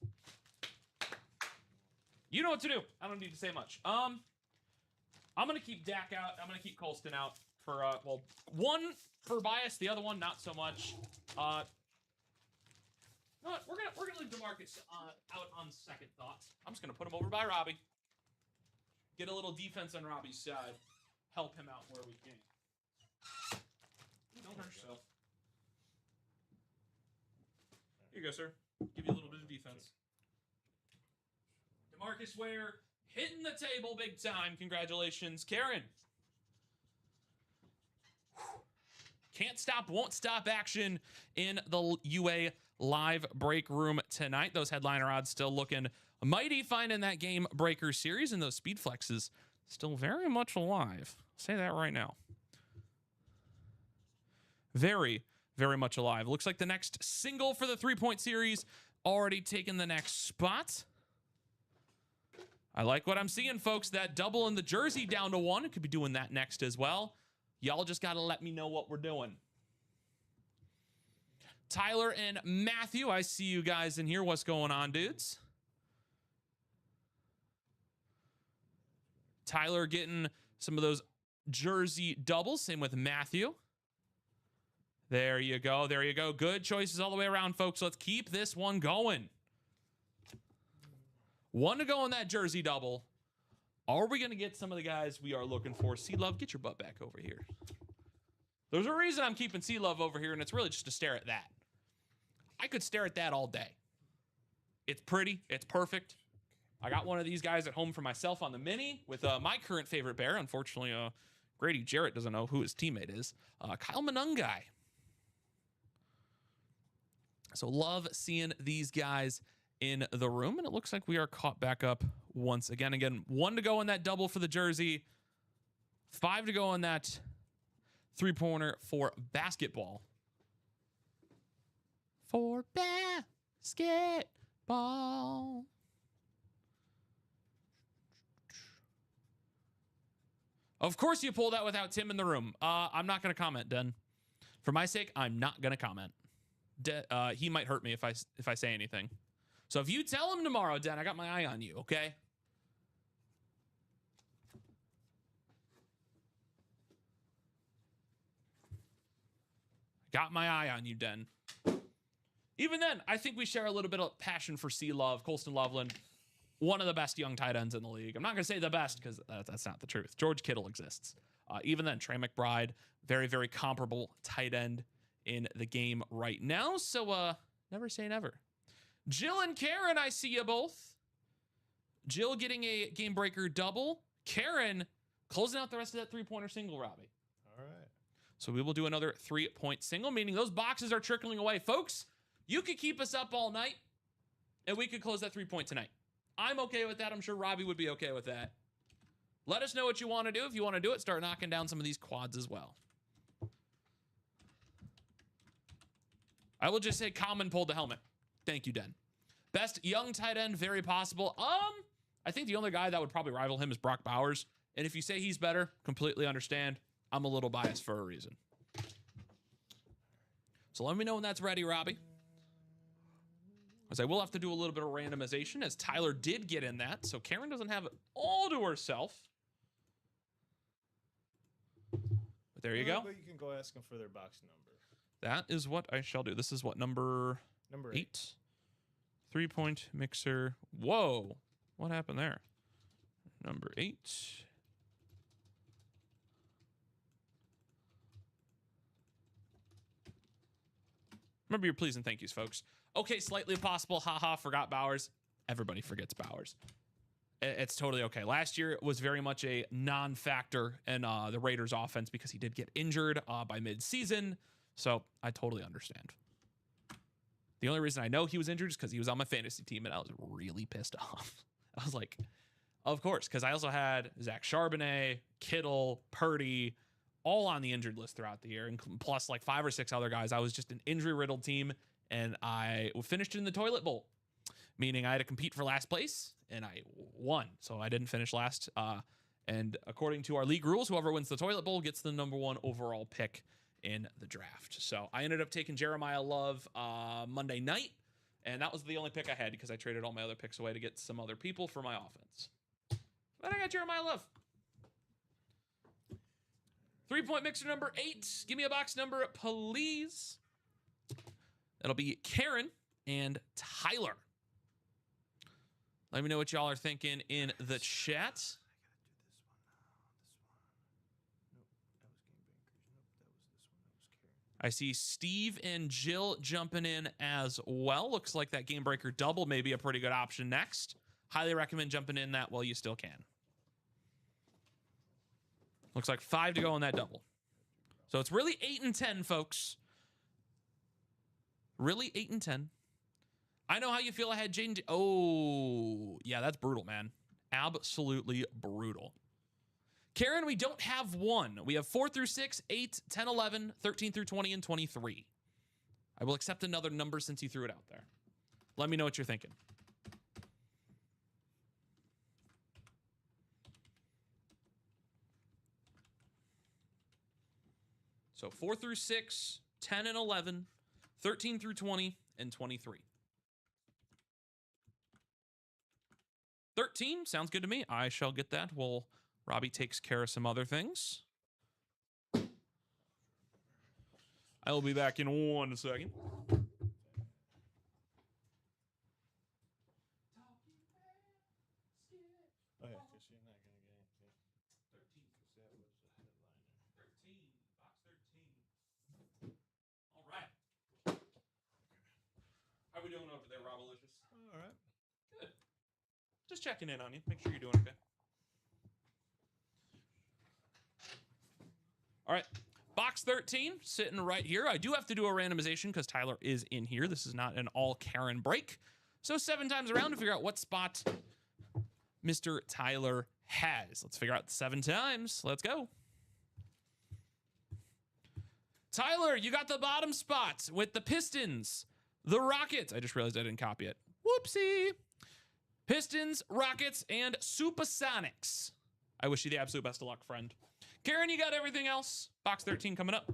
[SPEAKER 3] You know what to do. I don't need to say much. I'm going to keep Dak out. I'm going to keep Colston out for, well, one for bias, the other one not so much. We're gonna leave DeMarcus out on second thoughts. I'm just gonna put him over by Robbie. Get a little defense on Robbie's side. Help him out where we can. Don't hurt yourself. Here you go, sir. Give you a little bit of defense. DeMarcus Ware hitting the table big time. Congratulations, Karen. Can't stop, won't stop action in the UA live break room tonight. Those headliner odds still looking mighty fine in that Game Breaker series, and those speed flexes still very much alive. I'll say that right now. very, very much alive. Looks like the next single for the 3-point series already taken the next spot. I like what I'm seeing, folks. That double in the jersey down to 1. Could be doing that next as well. Y'all just got to let me know what we're doing. Tyler and Matthew, I see you guys in here. What's going on, dudes? Tyler getting some of those jersey doubles. Same with Matthew. There you go. There you go. Good choices all the way around, folks. Let's keep this one going. 1 to go on that jersey double. Are we going to get some of the guys we are looking for? C-Love, get your butt back over here. There's a reason I'm keeping C-Love over here, and it's really just to stare at that. I could stare at that all day. It's pretty. It's perfect. I got one of these guys at home for myself on the mini with my current favorite bear. Unfortunately, Grady Jarrett doesn't know who his teammate is. Kyle Manungai. So love seeing these guys in the room, and it looks like we are caught back up once again. Again, 1 to go on that double for the jersey, 5 to go on that 3-pointer for basketball. For basketball. Of course you pulled that without Tim in the room. I'm not going to comment, Den. For my sake, I'm not going to comment. He might hurt me if I say anything. So if you tell him tomorrow, Den, I got my eye on you, okay? Got my eye on you, Den. Even then, I think we share a little bit of passion for C-Love, Colston Loveland, one of the best young tight ends in the league. I'm not going to say the best because that's not the truth. George Kittle exists. Even then, Trey McBride, very, very comparable tight end in the game right now. So never say never. Jill and Karen, I see you both. Jill getting a game breaker double. Karen closing out the rest of that 3-pointer single, Robbie.
[SPEAKER 4] All right.
[SPEAKER 3] So we will do another 3-point single, meaning those boxes are trickling away. Folks, you could keep us up all night, and we could close that 3-point tonight. I'm okay with that. I'm sure Robbie would be okay with that. Let us know what you want to do. If you want to do it, start knocking down some of these quads as well. I will just say Common pulled the helmet. Thank you, Den. Best young tight end, very possible. I think the only guy that would probably rival him is Brock Bowers. And if you say he's better, completely understand. I'm a little biased for a reason. So let me know when that's ready, Robbie. As I will have to do a little bit of randomization, as Tyler did get in that, so Karen doesn't have it all to herself. But there you go.
[SPEAKER 4] But you can go ask them for their box number.
[SPEAKER 3] That is what I shall do. This is what, number 8? 3-point mixer. Whoa. What happened there? Number 8. Remember your please and thank yous, folks. Okay, slightly impossible. Haha, forgot Bowers. Everybody forgets Bowers. It's totally okay. Last year was very much a non-factor in the Raiders' offense because he did get injured by mid-season. So I totally understand. The only reason I know he was injured is because he was on my fantasy team, and I was really pissed off. I was like, of course, because I also had Zach Charbonnet, Kittle, Purdy, all on the injured list throughout the year, and plus like 5 or 6 other guys. I was just an injury-riddled team, and I finished in the toilet bowl, meaning I had to compete for last place, and I won. So I didn't finish last. And according to our league rules, whoever wins the toilet bowl gets the #1 overall pick in the draft. So I ended up taking Jeremiah Love Monday night, and that was the only pick I had because I traded all my other picks away to get some other people for my offense. But I got Jeremiah Love. 3-point mixer number 8. Give me a box number, please. That'll be Karen and Tyler. Let me know what y'all are thinking in the chat. I see Steve and Jill jumping in as well. Looks like that game breaker double may be a pretty good option next. Highly recommend jumping in that while you still can. Looks like 5 to go on that double. So it's really 8 and 10, folks. Really 8 and 10. I know how you feel. I had Jaden. Oh, yeah, that's brutal, man. Absolutely brutal. Karen, we don't have one. We have 4 through 6, 8, 10, 11, 13 through 20, and 23. I will accept another number since you threw it out there. Let me know what you're thinking. So 4 through 6, 10 and 11, 13 through 20, and 23. 13 sounds good to me. I shall get that. Well, Robbie takes care of some other things. I will be back in 1 second.
[SPEAKER 6] Oh, yeah, because you're not going to get anything. 13, because that was the headliner.
[SPEAKER 3] 13, box 13. All right. How we doing over there, Robalicious?
[SPEAKER 6] All right.
[SPEAKER 3] Good. Just checking in on you. Make sure you're doing okay. All right. Box 13, sitting right here. I do have to do a randomization because Tyler is in here. This is not an all Karen break. So 7 times around to figure out what spot Mr. Tyler has. Let's figure out 7 times. Let's go. Tyler, you got the bottom spot with the Pistons, the Rockets. I just realized I didn't copy it. Whoopsie. Pistons, Rockets, and Supersonics. I wish you the absolute best of luck, friend. Karen, you got everything else? Box 13 coming up.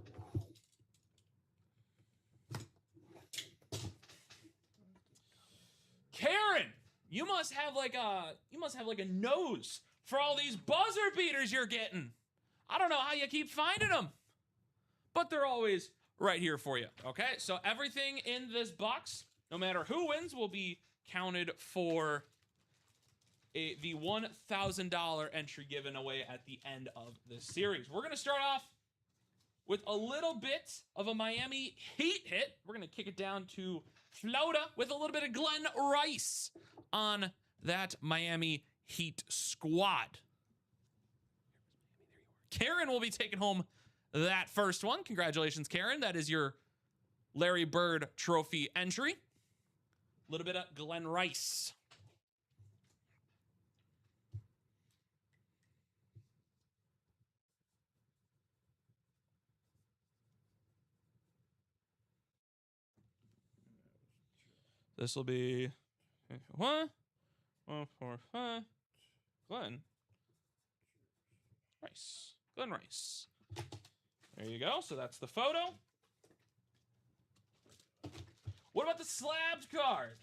[SPEAKER 3] Karen, you must have like a nose for all these buzzer beaters you're getting. I don't know how you keep finding them, but they're always right here for you. Okay, so everything in this box, no matter who wins, will be counted for the $1,000 entry given away at the end of this series. We're going to start off with a little bit of a Miami Heat hit. We're going to kick it down to Florida with a little bit of Glenn Rice on that Miami Heat squad. Karen will be taking home that first one. Congratulations, Karen. That is your Larry Bird trophy entry. A little bit of Glenn Rice. This will be 1, 4, 5. Glenn Rice. Glenn Rice. There you go. So that's the photo. What about the slabbed card?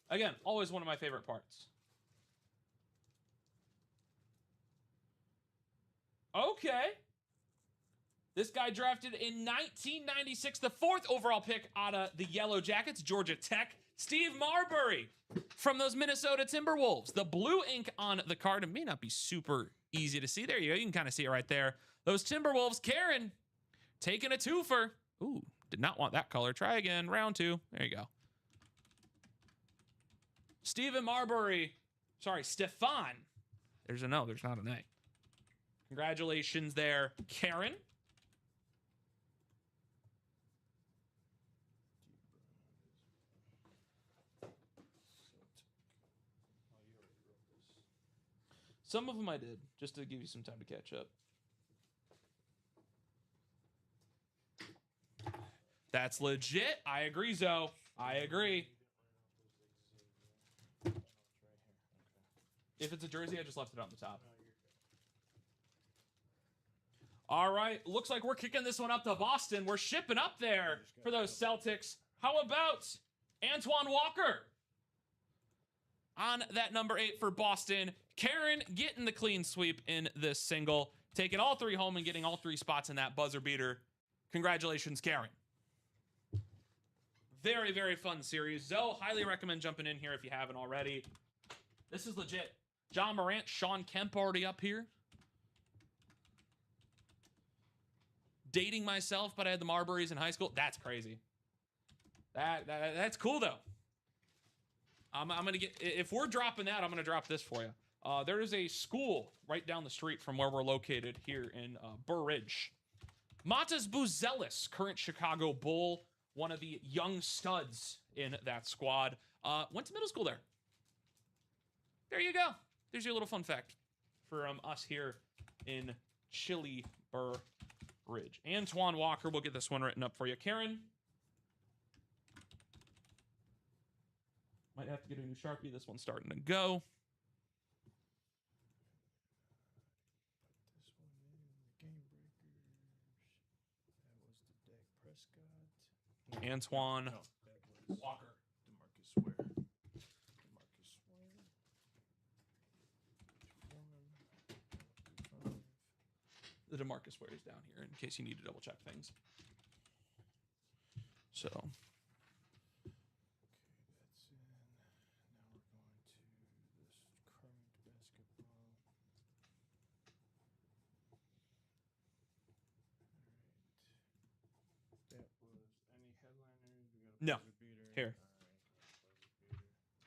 [SPEAKER 3] Again, always one of my favorite parts. Okay. This guy drafted in 1996, the 4th overall pick out of the Yellow Jackets, Georgia Tech. Steve Marbury from those Minnesota Timberwolves. The blue ink on the card, it may not be super easy to see. There you go. You can kind of see it right there. Those Timberwolves. Karen taking a twofer. Ooh, did not want that color. Try again. Round 2. There you go. Stephen Marbury. Sorry, Stefan. There's a no. There's not an A. Congratulations there, Karen. Some of them I did, just to give you some time to catch up. That's legit. I agree, Zoe. I agree. If it's a jersey, I just left it on the top. All right. Looks like we're kicking this one up to Boston. We're shipping up there for those Celtics. How about Antoine Walker? On that number 8 for Boston. Karen getting the clean sweep in this single. Taking all 3 home and getting all 3 spots in that buzzer beater. Congratulations, Karen. Very, very fun series. Zoe, highly recommend jumping in here if you haven't already. This is legit. John Morant, Sean Kemp already up here. Dating myself, but I had the Marburys in high school. That's crazy. That's cool, though. I'm going to get, if we're dropping that, I'm going to drop this for you. There is a school right down the street from where we're located here in Burr Ridge. Matas Buzelis, current Chicago Bull, one of the young studs in that squad. Went to middle school there. There you go. There's your little fun fact from us here in Chili Burr Ridge. Antoine Walker, we'll get this one written up for you. Karen. Might have to get a new Sharpie. This one's starting to go.
[SPEAKER 4] This one in the Game Breakers. That was the Dak Prescott.
[SPEAKER 3] Antoine
[SPEAKER 4] No, that was
[SPEAKER 3] Walker.
[SPEAKER 4] DeMarcus Ware. DeMarcus Ware.
[SPEAKER 3] The DeMarcus Ware is down here in case you need to double check things. So.
[SPEAKER 4] That's in. Now we're going to this current basketball. Alright. That was any headliners? We got a
[SPEAKER 3] No.
[SPEAKER 4] buzzer beater.
[SPEAKER 3] Here.
[SPEAKER 4] Alright,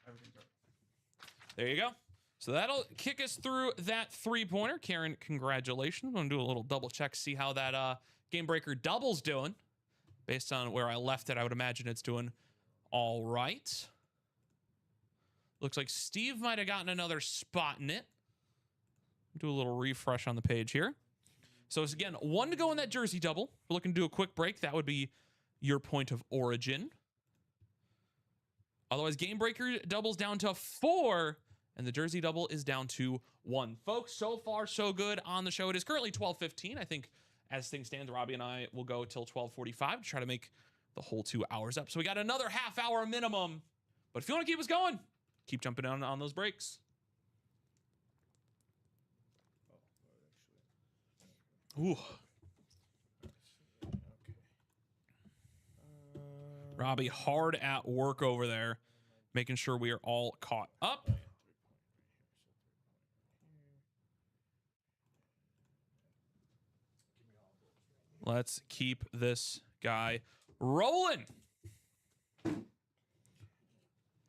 [SPEAKER 4] everything's right.
[SPEAKER 3] There you go. So that'll kick us through that three-pointer. Karen, congratulations. I'm going to do a little double check, see how that Game Breaker double's doing. Based on where I left it, I would imagine it's doing all right. Looks like Steve might have gotten another spot in it. Do a little refresh on the page here. So it's, again, 1 to go in that jersey double. We're looking to do a quick break. That would be your point of origin. Otherwise, Game Breaker doubles down to 4. And the jersey double is down to 1. Folks, so far, so good on the show. It is currently 12:15. I think as things stand, Robbie and I will go till 12:45 to try to make the whole 2 hours up. So we got another half hour minimum. But if you want to keep us going, keep jumping on those breaks. Ooh. Robbie, hard at work over there, making sure we are all caught up. Let's keep this guy rolling.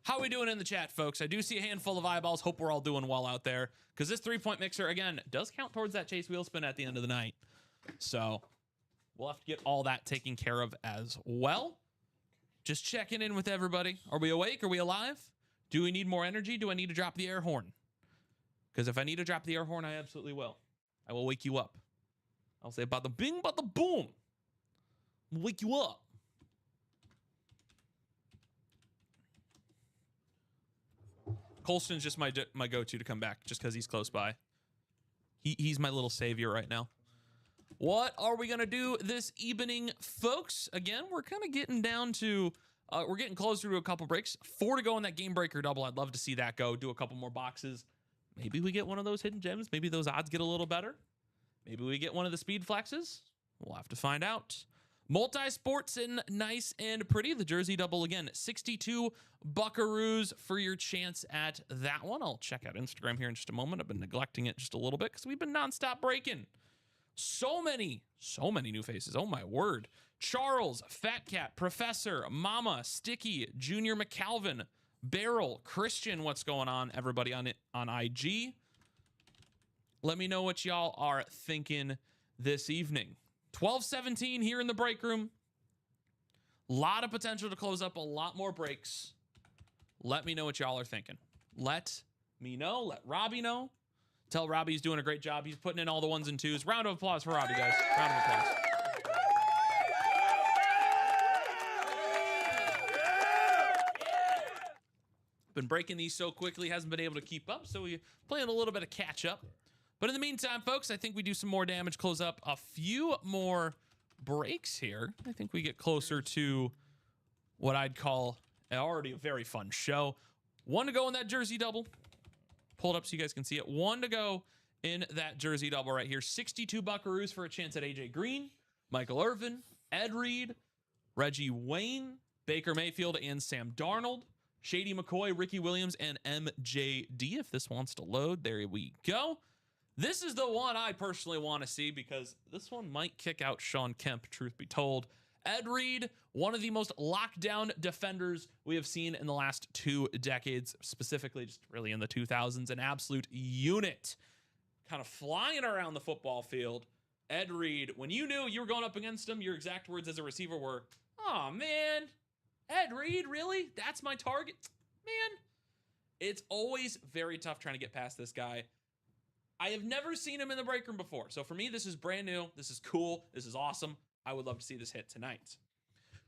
[SPEAKER 3] How are we doing in the chat, folks? I do see a handful of eyeballs. Hope we're all doing well out there. Because this three-point mixer, again, does count towards that chase wheel spin at the end of the night. So we'll have to get all that taken care of as well. Just checking in with everybody. Are we awake? Are we alive? Do we need more energy? Do I need to drop the air horn? Because if I need to drop the air horn, I absolutely will. I will wake you up. I'll say about the bing, about the boom. I'll wake you up. Colston's just my go-to to come back just because he's close by. He's my little savior right now. What are we going to do this evening, folks? Again, we're kind of getting down to, we're getting closer to a couple breaks. 4 to go in that Game Breaker double. I'd love to see that go. Do a couple more boxes. Maybe we get one of those hidden gems. Maybe those odds get a little better. Maybe we get one of the speed flexes. We'll have to find out. Multi-sports and nice and pretty. The jersey double again. 62 buckaroos for your chance at that one. I'll check out Instagram here in just a moment. I've been neglecting it just a little bit because we've been nonstop breaking. So many new faces. Oh my word. Charles, Fat Cat, Professor, Mama, Sticky, Junior McCalvin, Beryl, Christian. What's going on, everybody on IG? Let me know what y'all are thinking this evening. 12:17 here in the break room. A lot of potential to close up a lot more breaks. Let me know what y'all are thinking. Let me know. Let Robbie know. Tell Robbie he's doing a great job. He's putting in all the 1s and 2s. Round of applause for Robbie, guys. Round of applause. Been breaking these so quickly, hasn't been able to keep up, so we're playing a little bit of catch up. But in the meantime, folks, I think we do some more damage, close up a few more breaks here. I think we get closer to what I'd call already a very fun show. 1 to go in that jersey double. Pull it up so you guys can see it. 1 to go in that jersey double right here. 62 buckaroos for a chance at AJ Green, Michael Irvin, Ed Reed, Reggie Wayne, Baker Mayfield, and Sam Darnold. Shady McCoy, Ricky Williams, and MJD. If this wants to load, there we go. This is the one I personally want to see because this one might kick out Sean Kemp, truth be told. Ed Reed, one of the most lockdown defenders we have seen in the last 2 decades, specifically just really in the 2000s. An absolute unit, kind of flying around the football field. Ed Reed, when you knew you were going up against him, your exact words as a receiver were, "Oh, man, Ed Reed, really? That's my target?" Man, it's always very tough trying to get past this guy. I have never seen him in the break room before. So for me, this is brand new. This is cool. This is awesome. I would love to see this hit tonight.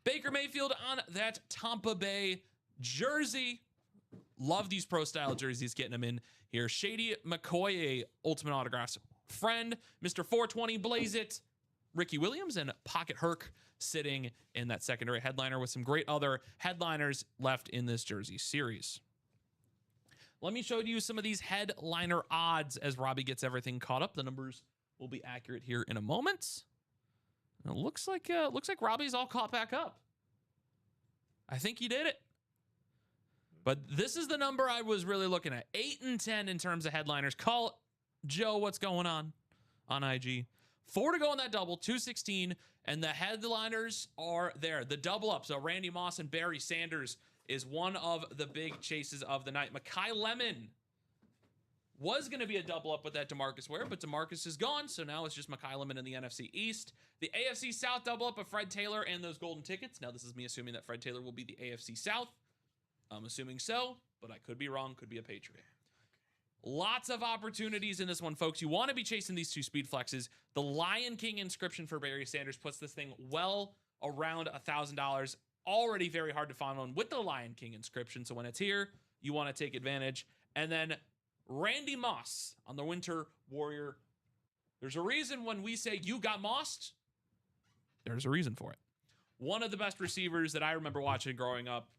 [SPEAKER 3] Baker Mayfield on that Tampa Bay jersey. Love these pro style jerseys, getting them in here. Shady McCoy, Ultimate Autographs friend. Mr. 420, Blaze It. Ricky Williams and Pocket Herc sitting in that secondary headliner with some great other headliners left in this jersey series. Let me show you some of these headliner odds as Robbie gets everything caught up. The numbers will be accurate here in a moment. And it looks like Robbie's all caught back up. I think he did it. But this is the number I was really looking at. 8 and 10 in terms of headliners. Call Joe what's going on IG. 4 to go on that double, 216, and the headliners are there. The double up, so Randy Moss and Barry Sanders is one of the big chases of the night. Makai Lemon was going to be a double up with that DeMarcus Ware, but DeMarcus is gone, so now it's just Makai Lemon in the NFC East. The AFC South double up of Fred Taylor and those golden tickets. Now, this is me assuming that Fred Taylor will be the AFC South. I'm assuming so, but I could be wrong, could be a Patriot. Lots of opportunities in this one, folks. You want to be chasing these 2 speed flexes. The Lion King inscription for Barry Sanders puts this thing well around $1,000. Already very hard to find one with the Lion King inscription. So when it's here, you want to take advantage. And then Randy Moss on the Winter Warrior. There's a reason when we say you got mossed, there's a reason for it. One of the best receivers that I remember watching growing up,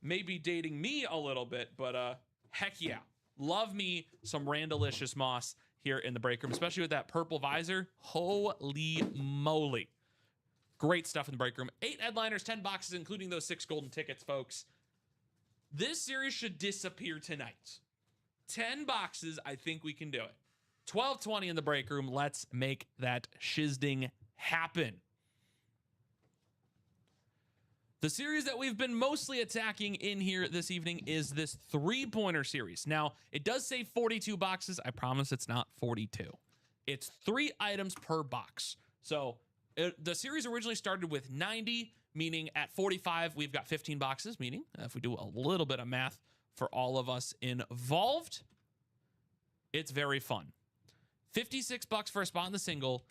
[SPEAKER 3] maybe dating me a little bit, but heck yeah. Love me some Randalicious Moss here in the break room, especially with that purple visor. Holy moly. Great stuff in the break room. 8 headliners, 10 boxes, including those 6 golden tickets, folks. This series should disappear tonight. 10 boxes, I think we can do it. 12:20 in the break room. Let's make that shizding happen. The series that we've been mostly attacking in here this evening is this 3-pointer series. Now, it does say 42 boxes. I promise it's not 42. It's 3 items per box. So the series originally started with 90, meaning at 45, we've got 15 boxes, meaning if we do a little bit of math for all of us involved, it's very fun. $56 for a spot in the single,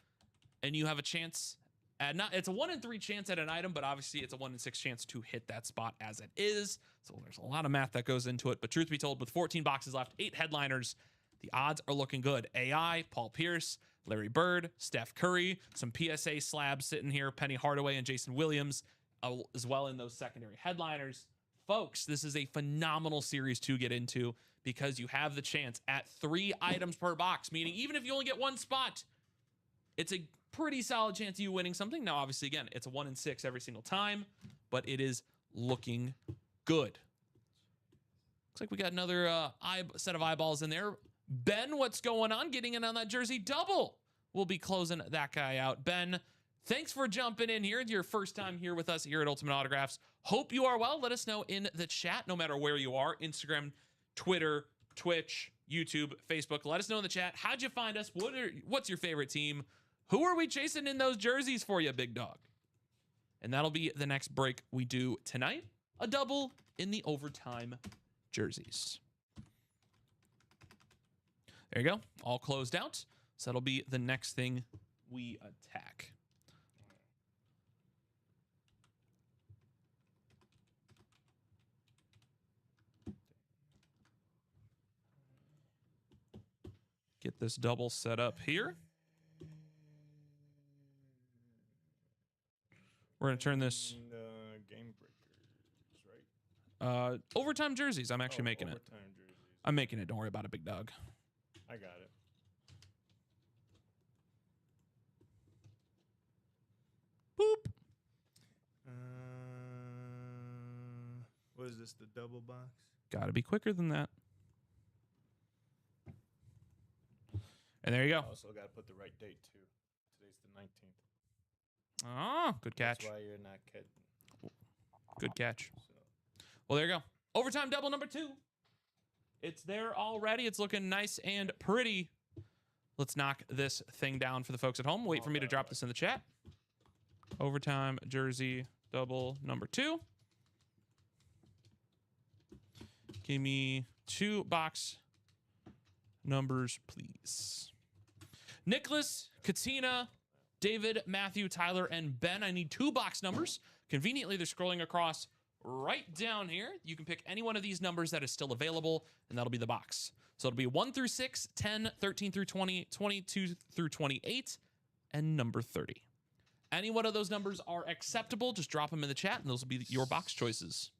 [SPEAKER 3] and you have a chance it's a 1 in 3 chance at an item, but obviously it's a 1 in 6 chance to hit that spot as it is. So there's a lot of math that goes into it. But truth be told, with 14 boxes left, 8 headliners, the odds are looking good. AI, Paul Pierce, Larry Bird, Steph Curry, some PSA slabs sitting here, Penny Hardaway and Jason Williams, as well in those secondary headliners. Folks, this is a phenomenal series to get into because you have the chance at 3 items per box, meaning even if you only get 1 spot, it's a pretty solid chance of you winning something. Now, obviously, again, it's a 1 in 6 every single time, but it is looking good. Looks like we got another set of eyeballs in there. Ben, what's going on? Getting in on that jersey double. We'll be closing that guy out. Ben, thanks for jumping in here. It's your first time here with us here at Ultimate Autographs. Hope you are well. Let us know in the chat, no matter where you are. Instagram, Twitter, Twitch, YouTube, Facebook. Let us know in the chat. How'd you find us? What's your favorite team? Who are we chasing in those jerseys for you, big dog? And that'll be the next break we do tonight. A double in the overtime jerseys. There you go. All closed out. So that'll be the next thing we attack. Get this double set up here. We're going to turn this
[SPEAKER 6] game breakers, right?
[SPEAKER 3] overtime jerseys. I'm actually making it.
[SPEAKER 6] Jerseys.
[SPEAKER 3] I'm making it. Don't worry about it, big dog.
[SPEAKER 6] I got it.
[SPEAKER 3] Boop.
[SPEAKER 6] What is this? The double box?
[SPEAKER 3] Got to be quicker than that. And there you go.
[SPEAKER 6] Also got to put the right date too. Today's the 19th.
[SPEAKER 3] Oh, good catch.
[SPEAKER 6] That's why you're not kidding.
[SPEAKER 3] Good catch.
[SPEAKER 6] So.
[SPEAKER 3] Well, there you go. Overtime double number 2. It's there already. It's looking nice and pretty. Let's knock this thing down for the folks at home. Wait for me to drop this in the chat. Overtime jersey double number 2. Give me 2 box numbers, please. Nicholas, Katina, David, Matthew, Tyler, and Ben. I need 2 box numbers. Conveniently, they're scrolling across right down here. You can pick any one of these numbers that is still available, and that'll be the box. So it'll be 1 through 6, 10, 13 through 20, 22 through 28, and number 30. Any one of those numbers are acceptable. Just drop them in the chat, and those will be your box choices.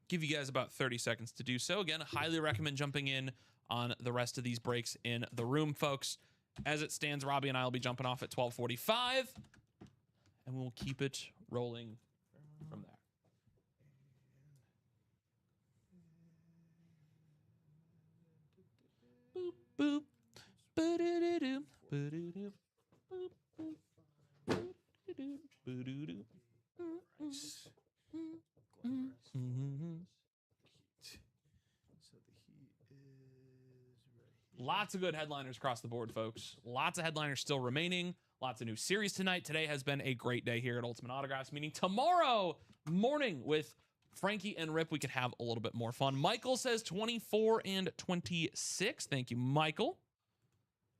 [SPEAKER 3] Give you guys about 30 seconds to do so. Again, I highly recommend jumping in on the rest of these breaks in the room, folks. As it stands, Robbie and I will be jumping off at 12:45, and we'll keep it rolling from there. Boop, boop. Ba-do-do-do. Ba-do-do. Boop, boop. Ba-do-do. Ba-do-do. Lots of good headliners across the board, folks. Lots of headliners still remaining. Lots of new series tonight. Today has been a great day here at Ultimate Autographs, meaning tomorrow morning with Frankie and Rip, we could have a little bit more fun. Michael says 24 and 26. Thank you, Michael.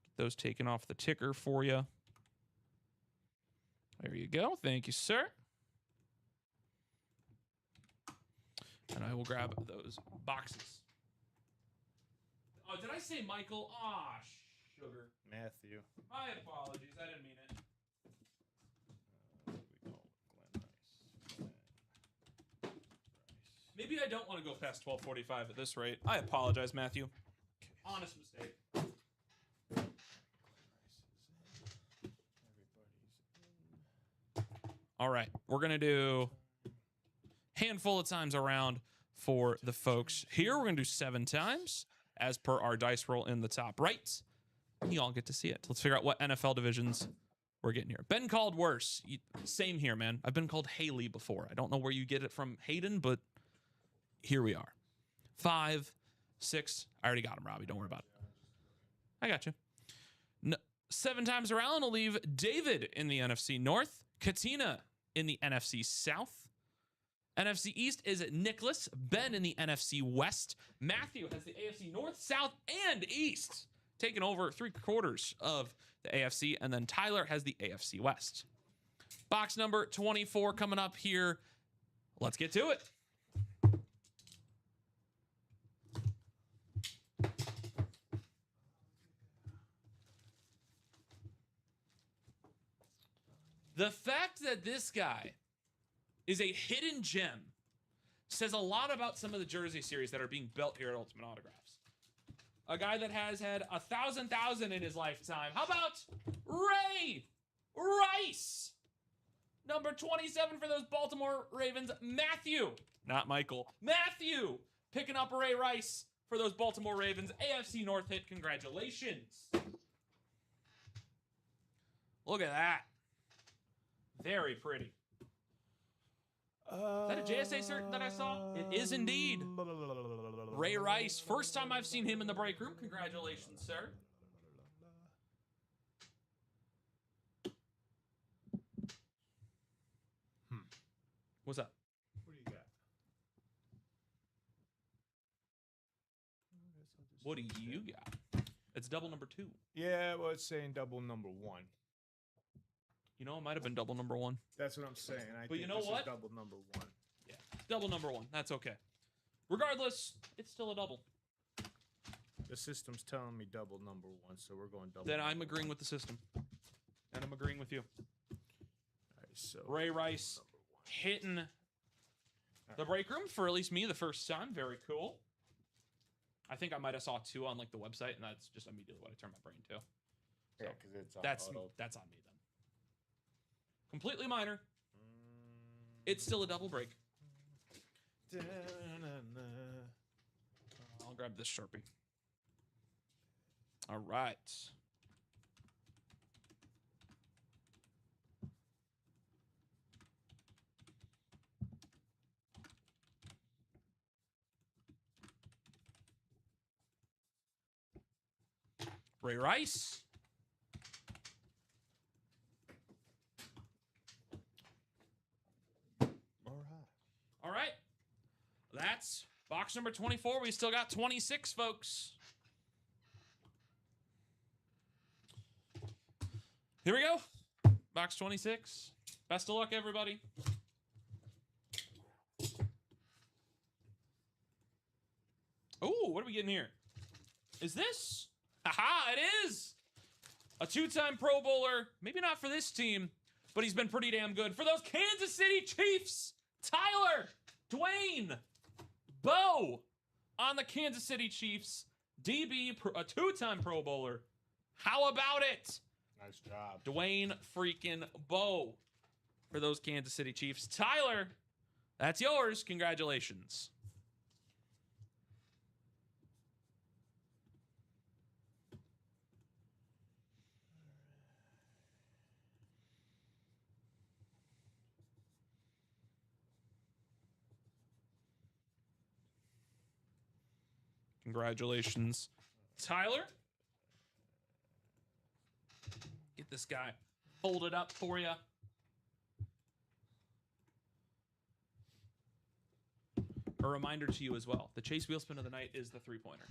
[SPEAKER 3] Get those taken off the ticker for you. There you go. Thank you, sir. And I will grab those boxes. Oh, did I say Michael? Ah, sugar.
[SPEAKER 4] Matthew.
[SPEAKER 3] My apologies. I didn't mean it. Maybe I don't want to go past 12:45 at this rate. I apologize, Matthew. Honest mistake. All right. We're going to do a handful of times around for the folks here. We're going to do 7 times as per our dice roll in the top right. You all get to see it. Let's figure out what NFL divisions we're getting here. Been called worse. Same here, man. I've been called Haley before. I don't know where you get it from, Hayden, but here we are. 5, 6. I already got him, Robbie. Don't worry about it. I got you. 7 times around, I'll leave David in the NFC North, Katina in the NFC South. NFC East is Nicholas, Ben in the NFC West. Matthew has the AFC North, South, and East, taking over 3/4 of the AFC, and then Tyler has the AFC West. Box number 24 coming up here. Let's get to it. The fact that this guy is a hidden gem says a lot about some of the jersey series that are being built here at Ultimate Autographs. A guy that has had 1,000 in his lifetime. How about Ray Rice? Number 27 for those Baltimore Ravens. Matthew, not Michael. Matthew picking up Ray Rice for those Baltimore Ravens. AFC North hit. Congratulations. Look at that. Very pretty. Is that a JSA cert that I saw? It is indeed. Ray Rice. First time I've seen him in the break room. Congratulations, sir. What's up?
[SPEAKER 4] What do you got?
[SPEAKER 3] What do you got? It's double number 2.
[SPEAKER 4] Yeah, well, it's saying double number 1.
[SPEAKER 3] You know, it might have been double number 1.
[SPEAKER 4] That's what I'm saying.
[SPEAKER 3] But you know what?
[SPEAKER 4] Double number 1.
[SPEAKER 3] Yeah, double number 1. That's okay. Regardless, it's still a double.
[SPEAKER 4] The system's telling me double number 1, so we're going double.
[SPEAKER 3] Then I'm agreeing with the system. And I'm agreeing with you.
[SPEAKER 4] All right, so
[SPEAKER 3] Ray Rice hitting the break room for at least me the first time. Very cool. I think I might have saw 2 on like the website, and that's just immediately what I turned my brain to. So
[SPEAKER 4] yeah, because it's on
[SPEAKER 3] that's
[SPEAKER 4] auto.
[SPEAKER 3] on me then. Completely minor. It's still a double break. I'll grab this Sharpie. All right. Ray Rice. Box number 24. We still got 26, folks. Here we go. Box 26. Best of luck, everybody. Oh, what are we getting here? Is this? Haha, it is. A 2-time Pro Bowler. Maybe not for this team, but he's been pretty damn good. For those Kansas City Chiefs, Tyler, Dwayne, Bo on the Kansas City Chiefs. DB, a 2-time Pro Bowler. How about it?
[SPEAKER 6] Nice job.
[SPEAKER 3] Dwayne freaking Bo for those Kansas City Chiefs. Tyler, that's yours. Congratulations. Congratulations, Tyler. Get this guy folded up for you. A reminder to you as well. The Chase wheel spin of the night is the 3-pointer.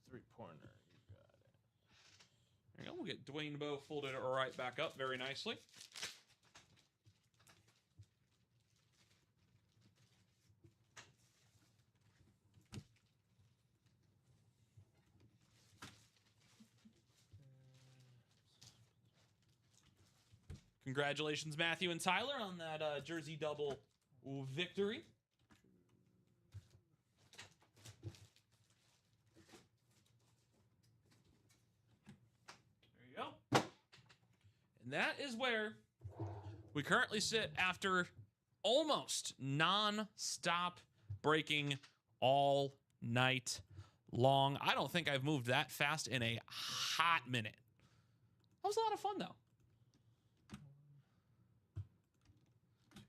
[SPEAKER 6] The 3-pointer. You got it.
[SPEAKER 3] There you go. We'll get Dwayne Bowe folded right back up very nicely. Congratulations, Matthew and Tyler, on that jersey double victory. There you go. And that is where we currently sit after almost non-stop breaking all night long. I don't think I've moved that fast in a hot minute. That was a lot of fun, though.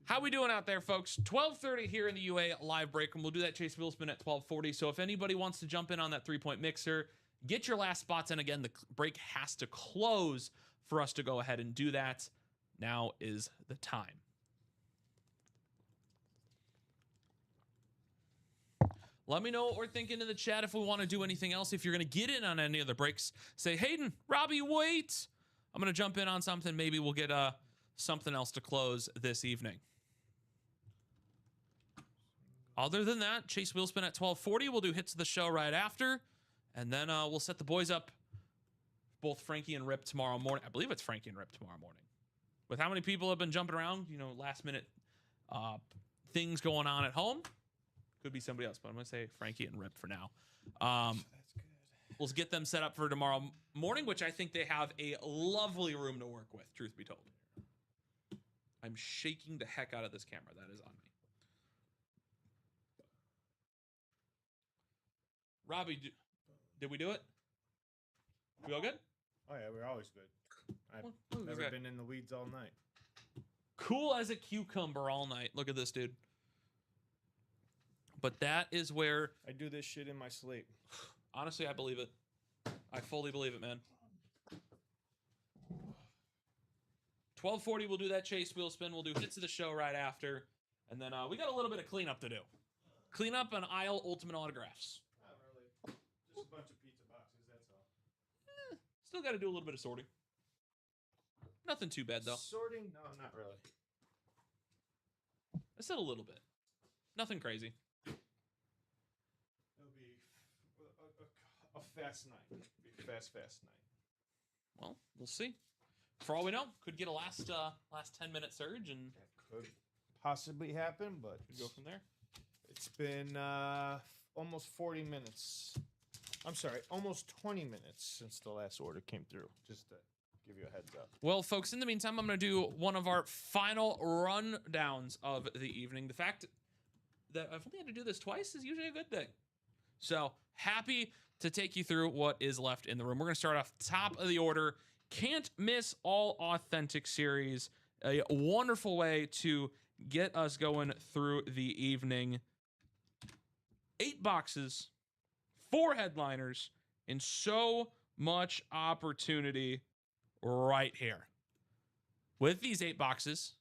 [SPEAKER 3] How we doing out there, folks? 12:30 here in the UA live break, and we'll do that Chase wheel spin at 12:40. So if anybody wants to jump in on that 3-point mixer, get your last spots in. Again, the break has to close for us to go ahead and do that. Now is the time. Let me know what we're thinking in the chat if we want to do anything else. If you're going to get in on any of the breaks, say, Hayden, Robbie, wait. I'm going to jump in on something. Maybe we'll get something else to close this evening. Other than that, Chase wheel spin at 12:40. We'll do hits of the show right after. And then we'll set the boys up, both Frankie and Rip tomorrow morning. I believe it's Frankie and Rip tomorrow morning. With how many people have been jumping around, you know, last minute things going on at home. Could be somebody else, but I'm going to say Frankie and Rip for now.
[SPEAKER 6] That's good.
[SPEAKER 3] We'll get them set up for tomorrow morning, which I think they have a lovely room to work with, truth be told. I'm shaking the heck out of this camera. That is on me. Robbie, did we do it? We all good?
[SPEAKER 6] Oh, yeah, we're always good. I've
[SPEAKER 3] Look,
[SPEAKER 6] never been in the weeds all night.
[SPEAKER 3] Cool as a cucumber all night. Look at this, dude. But that is where...
[SPEAKER 6] I do this shit in my sleep.
[SPEAKER 3] Honestly, I believe it. I fully believe it, man. 12:40, we'll do that Chase wheel spin. We'll do hits of the show right after. And then we got a little bit of cleanup to do. Clean up an aisle ultimate autographs.
[SPEAKER 6] Not really. Just a bunch of pizza boxes, that's all.
[SPEAKER 3] Still got to do a little bit of sorting. Nothing too bad, though.
[SPEAKER 6] Sorting? No, not really.
[SPEAKER 3] I said a little bit. Nothing crazy.
[SPEAKER 6] It'll be a fast night. It'll be a fast night.
[SPEAKER 3] Well, we'll see. For all we know, could get a last 10-minute surge and
[SPEAKER 6] That could possibly happen, but
[SPEAKER 3] could go from there.
[SPEAKER 6] it's been almost 40 minutes. I'm sorry, almost 20 minutes since the last order came through. Just to give you a heads up.
[SPEAKER 3] Well, folks, in the meantime, I'm going to do one of our final rundowns of the evening. The fact that I've only had to do this twice is usually a good thing. So happy to take you through what is left in the room. We're going to start off top of the order. Can't miss all authentic series. A wonderful way to get us going through the evening. 8 boxes, 4 headliners, and so much opportunity right here. With these 8 boxes,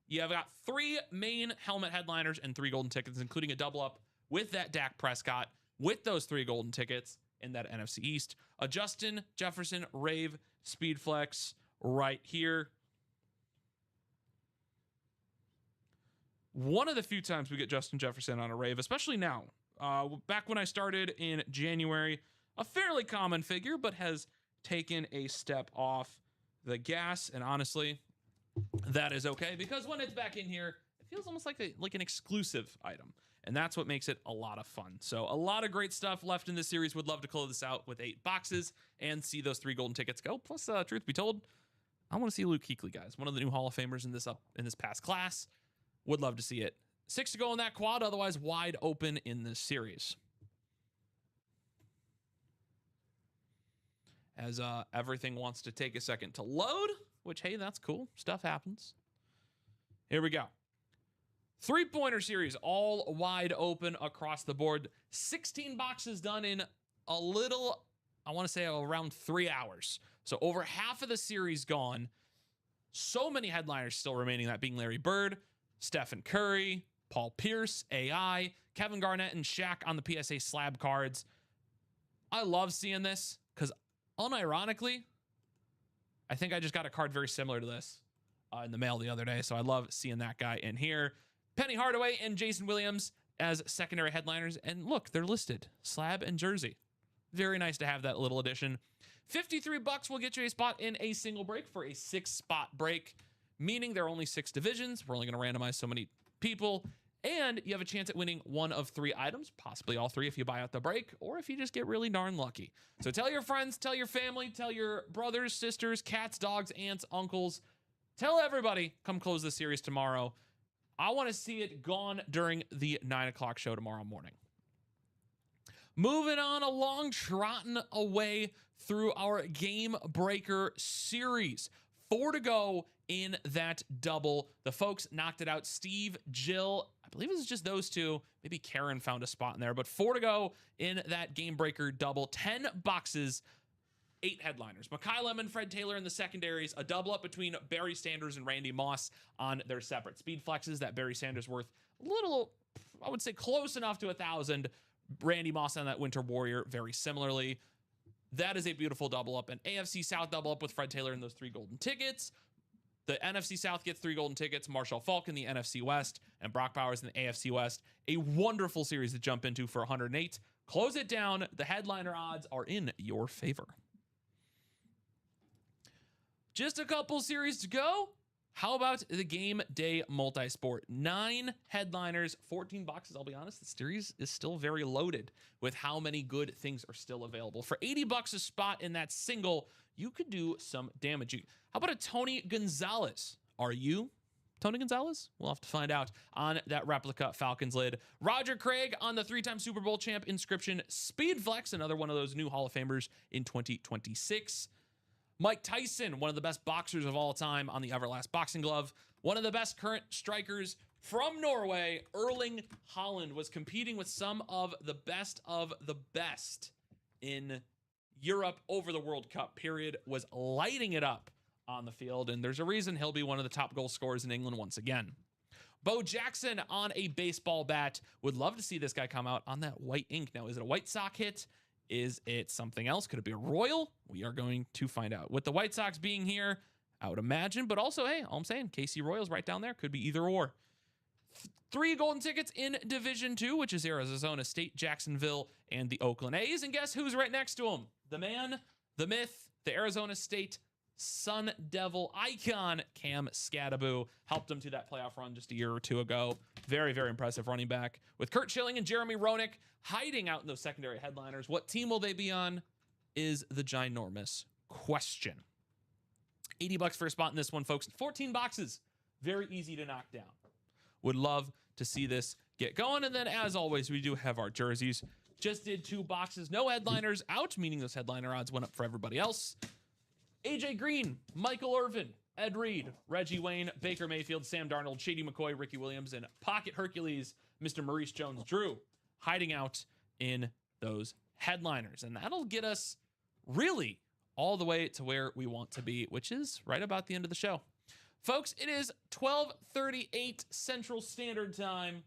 [SPEAKER 3] you have got 3 main helmet headliners and 3 golden tickets, including a double up with that Dak Prescott, with those 3 golden tickets in that NFC East. A Justin Jefferson Rave Speed Flex right here. One of the few times we get Justin Jefferson on a Rave, especially now. Back when I started in January, a fairly common figure, but has taken a step off the gas. And honestly, that is okay, because when it's back in here, it feels almost like an exclusive item. And that's what makes it a lot of fun. So a lot of great stuff left in this series. Would love to close this out with 8 boxes and see those 3 golden tickets go. Plus, truth be told, I want to see Luke Kuechly, guys. One of the new Hall of Famers in this past class. Would love to see it. 6 to go in that quad, otherwise wide open in this series. As everything wants to take a second to load, which, hey, that's cool. Stuff happens. Here we go. 3-pointer series, all wide open across the board. 16 boxes done in a little, I want to say around 3 hours. So over half of the series gone. So many headliners still remaining, that being Larry Bird, Stephen Curry, Paul Pierce, AI, Kevin Garnett, and Shaq on the PSA slab cards. I love seeing this because unironically, I think I just got a card very similar to this in the mail the other day. So I love seeing that guy in here. Penny Hardaway and Jason Williams as secondary headliners. And look, they're listed. Slab and jersey. Very nice to have that little addition. $53 will get you a spot in a single break for a 6-spot break, meaning there are only 6 divisions. We're only going to randomize so many people. And you have a chance at winning 1 of 3 items, possibly all 3 if you buy out the break, or if you just get really darn lucky. So tell your friends, tell your family, tell your brothers, sisters, cats, dogs, aunts, uncles. Tell everybody, come close the series tomorrow. I want to see it gone during the 9 o'clock show tomorrow morning. Moving on along, trotting away through our Game Breaker series. 4 to go in that double. The folks knocked it out. Steve, Jill, I believe it was just those 2. Maybe Karen found a spot in there, but 4 to go in that Game Breaker double. 10 boxes, 8 headliners. Mekhi Lemon, Fred Taylor in the secondaries. A double up between Barry Sanders and Randy Moss on their separate speed flexes. That Barry Sanders worth a little, I would say close enough to 1,000. Randy Moss on that Winter Warrior very similarly. That is a beautiful double up. An AFC South double up with Fred Taylor and those 3 golden tickets. The NFC South gets 3 golden tickets. Marshall Falk in the NFC West and Brock Bowers in the AFC West. A wonderful series to jump into for 108. Close it down. The headliner odds are in your favor. Just a couple series to go. How about the game day multi-sport? 9 headliners, 14 boxes. I'll be honest, the series is still very loaded with how many good things are still available. For $80 a spot in that single, you could do some damage. How about a Tony Gonzalez? Are you Tony Gonzalez? We'll have to find out on that replica Falcons lid. Roger Craig on the 3-time Super Bowl champ inscription Speed Flex, another one of those new Hall of Famers in 2026. Mike Tyson, one of the best boxers of all time on the Everlast boxing glove. One of the best current strikers from Norway, Erling Haaland, was competing with some of the best in Europe over the World Cup period, was lighting it up on the field, and there's a reason he'll be one of the top goal scorers in England once again. Bo Jackson on a baseball bat. Would love to see this guy come out on that white ink. Now, is it a White Sox hit? Is it something else? Could it be a Royal? We are going to find out. With the White Sox being here, I would imagine, but also, hey, all I'm saying, KC Royals right down there. Could be either or. 3 golden tickets in Division 2, which is Arizona State, Jacksonville, and the Oakland A's. And guess who's right next to him? The man, the myth, the Arizona State Sun Devil icon, Cam Scattaboo. Helped him to that playoff run just a year or 2 ago. Very, very impressive running back. With Kurt Schilling and Jeremy Roenick hiding out in those secondary headliners, what team will they be on is the ginormous question. $80 for a spot in this one, folks. 14 boxes. Very easy to knock down. Would love to see this get going. And then, as always, we do have our jerseys. Just did 2 boxes. No headliners out, meaning those headliner odds went up for everybody else. AJ Green, Michael Irvin, Ed Reed, Reggie Wayne, Baker Mayfield, Sam Darnold, Shady McCoy, Ricky Williams, and Pocket Hercules, Mr. Maurice Jones-Drew, hiding out in those headliners. And that'll get us really all the way to where we want to be, which is right about the end of the show. Folks, it is 12:38 Central Standard Time.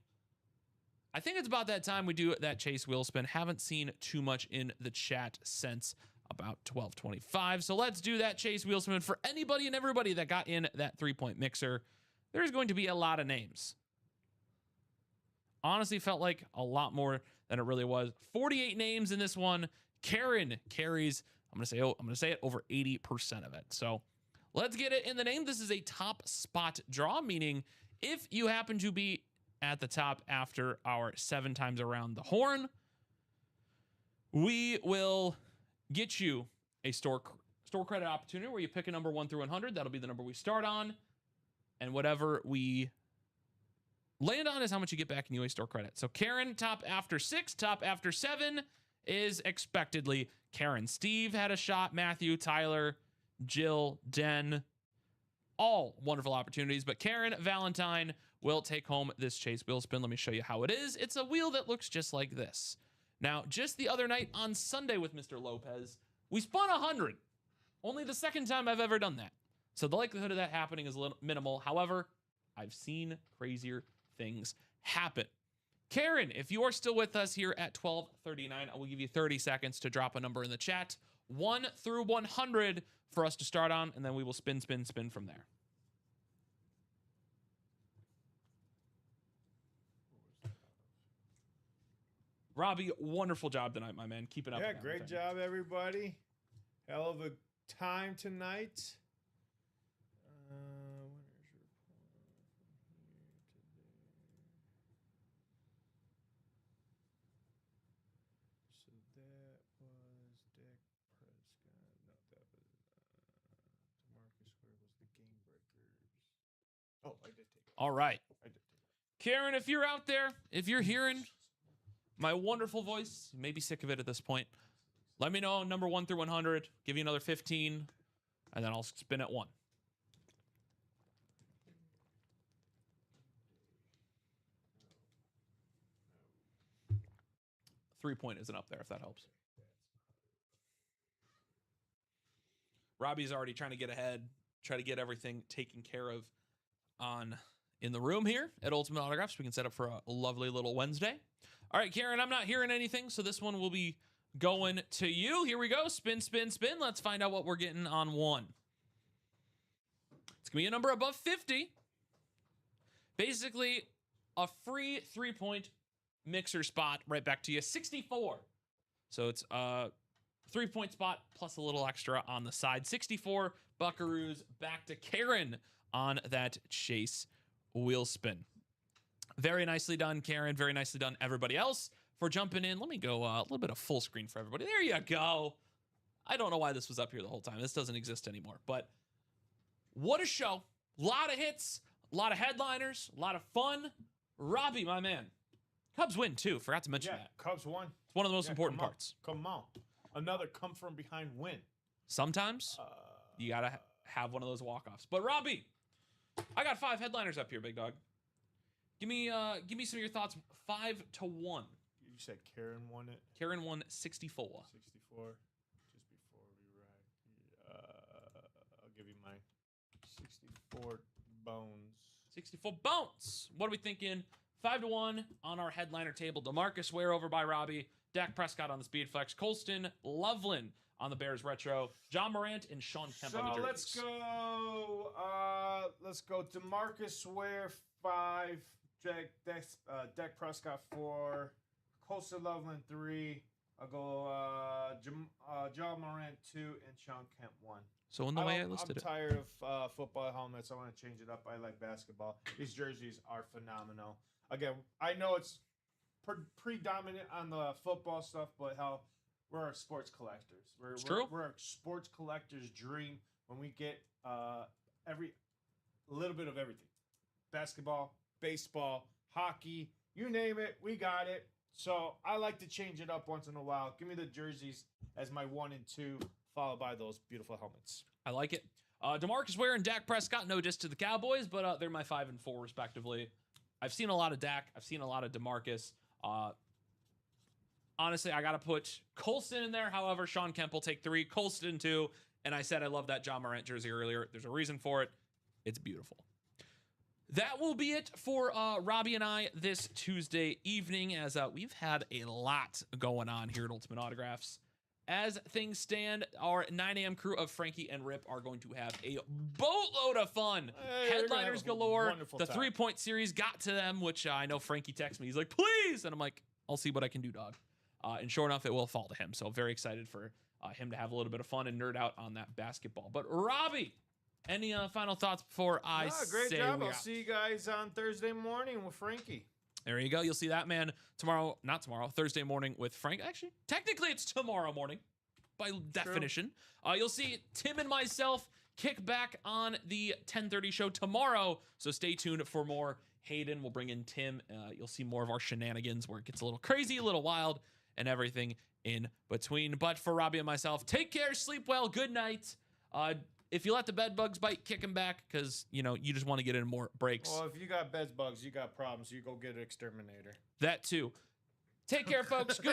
[SPEAKER 3] I think it's about that time we do that Chase wheel spin. Haven't seen too much in the chat since about 12:25. So let's do that Chase wheel spin for anybody and everybody that got in that 3-point mixer. There's going to be a lot of names. Honestly, felt like a lot more than it really was. 48 names in this one. Karen carries, I'm going to say it, over 80% of it. So let's get it in the name. This is a top spot draw, meaning if you happen to be at the top after our 7 times around the horn, we will get you a store credit opportunity where you pick a number 1 through 100. That'll be the number we start on. And whatever we land on is how much you get back in UA store credit. So Karen, top after 6, top after 7 is expectedly Karen. Steve had a shot, Matthew, Tyler, Jill, Den, all wonderful opportunities. But Karen Valentine will take home this Chase wheel spin. Let me show you how it is. It's a wheel that looks just like this. Now, just the other night on Sunday with Mr. Lopez, we spun 100. Only the second time I've ever done that. So the likelihood of that happening is a little minimal. However, I've seen crazier things happen. Karen, if you are still with us here at 12:39, I will give you 30 seconds to drop a number in the chat. 1 through 100 for us to start on, and then we will spin from there. Robbie, wonderful job tonight, my man. Keeping up.
[SPEAKER 6] Yeah, great job, everybody. Hell of a time tonight. Oh, I did take it.
[SPEAKER 3] All right.
[SPEAKER 6] I did take it.
[SPEAKER 3] Karen, if you're out there, if you're hearing my wonderful voice, you may be sick of it at this point. Let me know number 1 through 100. Give you another 15, and then I'll spin at 1. Three-point isn't up there, if that helps. Robbie's already trying to get ahead, try to get everything taken care of in the room here at Ultimate Autographs. We can set up for a lovely little Wednesday. All right, Karen, I'm not hearing anything, so this one will be going to you. Here we go. Spin, spin, spin. Let's find out what we're getting on 1. It's going to be a number above 50. Basically, a free 3-point mixer spot right back to you. 64. So it's a 3-point spot plus a little extra on the side. 64 Buckaroos back to Karen on that Chase wheel spin. Very nicely done, Karen. Very nicely done, everybody else, for jumping in. Let me go a little bit of full screen for everybody. There you go. I don't know why this was up here the whole time. This doesn't exist anymore. But what a show. A lot of hits, a lot of headliners, a lot of fun. Robbie, my man. Cubs win, too. Forgot to mention that.
[SPEAKER 6] Cubs won.
[SPEAKER 3] It's one of the most important parts.
[SPEAKER 6] Come on. Another come from behind win.
[SPEAKER 3] Sometimes you got to have one of those walk-offs. But Robbie, I got 5 headliners up here, big dog. Give me some of your thoughts. 5-1.
[SPEAKER 6] You said Karen won it.
[SPEAKER 3] Karen won 64.
[SPEAKER 6] 64. Just before we ride. I'll give you mine. 64 bones.
[SPEAKER 3] 64 bones. What are we thinking? 5-1 on our headliner table. DeMarcus Ware over by Robbie. Dak Prescott on the Speed Flex. Colston Loveland on the Bears Retro. John Morant and Sean Kemp on the jerseys.
[SPEAKER 6] Let's go DeMarcus Ware 5. Dak Prescott 4. Colston Loveland 3. I'll go John Morant 2 and Sean Kemp 1.
[SPEAKER 3] So in the way I listed it.
[SPEAKER 6] I'm tired of football helmets. I want to change it up. I like basketball. These jerseys are phenomenal. Again, I know it's predominant on the football stuff, but hell, we're sports collectors. We're a sports collector's dream when we get a little bit of everything. Basketball, baseball, hockey, you name it, we got it. So I like to change it up once in a while. Give me the jerseys as my 1 and 2, followed by those beautiful helmets.
[SPEAKER 3] I like it. DeMarcus Ware and Dak Prescott, no diss to the Cowboys, but they're my 5 and 4 respectively. I've seen a lot of Dak. I've seen a lot of DeMarcus. Honestly, I got to put Colston in there. However, Sean Kemp will take 3, Colston 2, and I said I love that John Morant jersey earlier. There's a reason for it. It's beautiful. that will be it for Robbie and I this Tuesday evening, as we've had a lot going on here at Ultimate Autographs. As things stand, our 9 a.m. crew of Frankie and Rip are going to have a boatload of fun. Headliners galore. The 3-point series got to them, which I know Frankie texted me. He's like, please. And I'm like, I'll see what I can do, dog. And sure enough, it will fall to him. So very excited for him to have a little bit of fun and nerd out on that basketball. But Robbie, any final thoughts before I
[SPEAKER 6] great
[SPEAKER 3] say
[SPEAKER 6] job.
[SPEAKER 3] we
[SPEAKER 6] I'll
[SPEAKER 3] out?
[SPEAKER 6] see you guys on Thursday morning with Frankie.
[SPEAKER 3] There you go. You'll see that man tomorrow, not tomorrow, Thursday morning with Frank. Actually, technically it's tomorrow morning by definition. You'll see Tim and myself kick back on the 10:30 show tomorrow. So stay tuned for more. Hayden will bring in Tim. You'll see more of our shenanigans where it gets a little crazy, a little wild, and everything in between. But for Robbie and myself, take care, sleep well, good night. If you let the bed bugs bite, kick them back because, you just want to get in more breaks.
[SPEAKER 6] Well, if you got bed bugs, you got problems. You go get an exterminator.
[SPEAKER 3] That too. Take care, folks. Good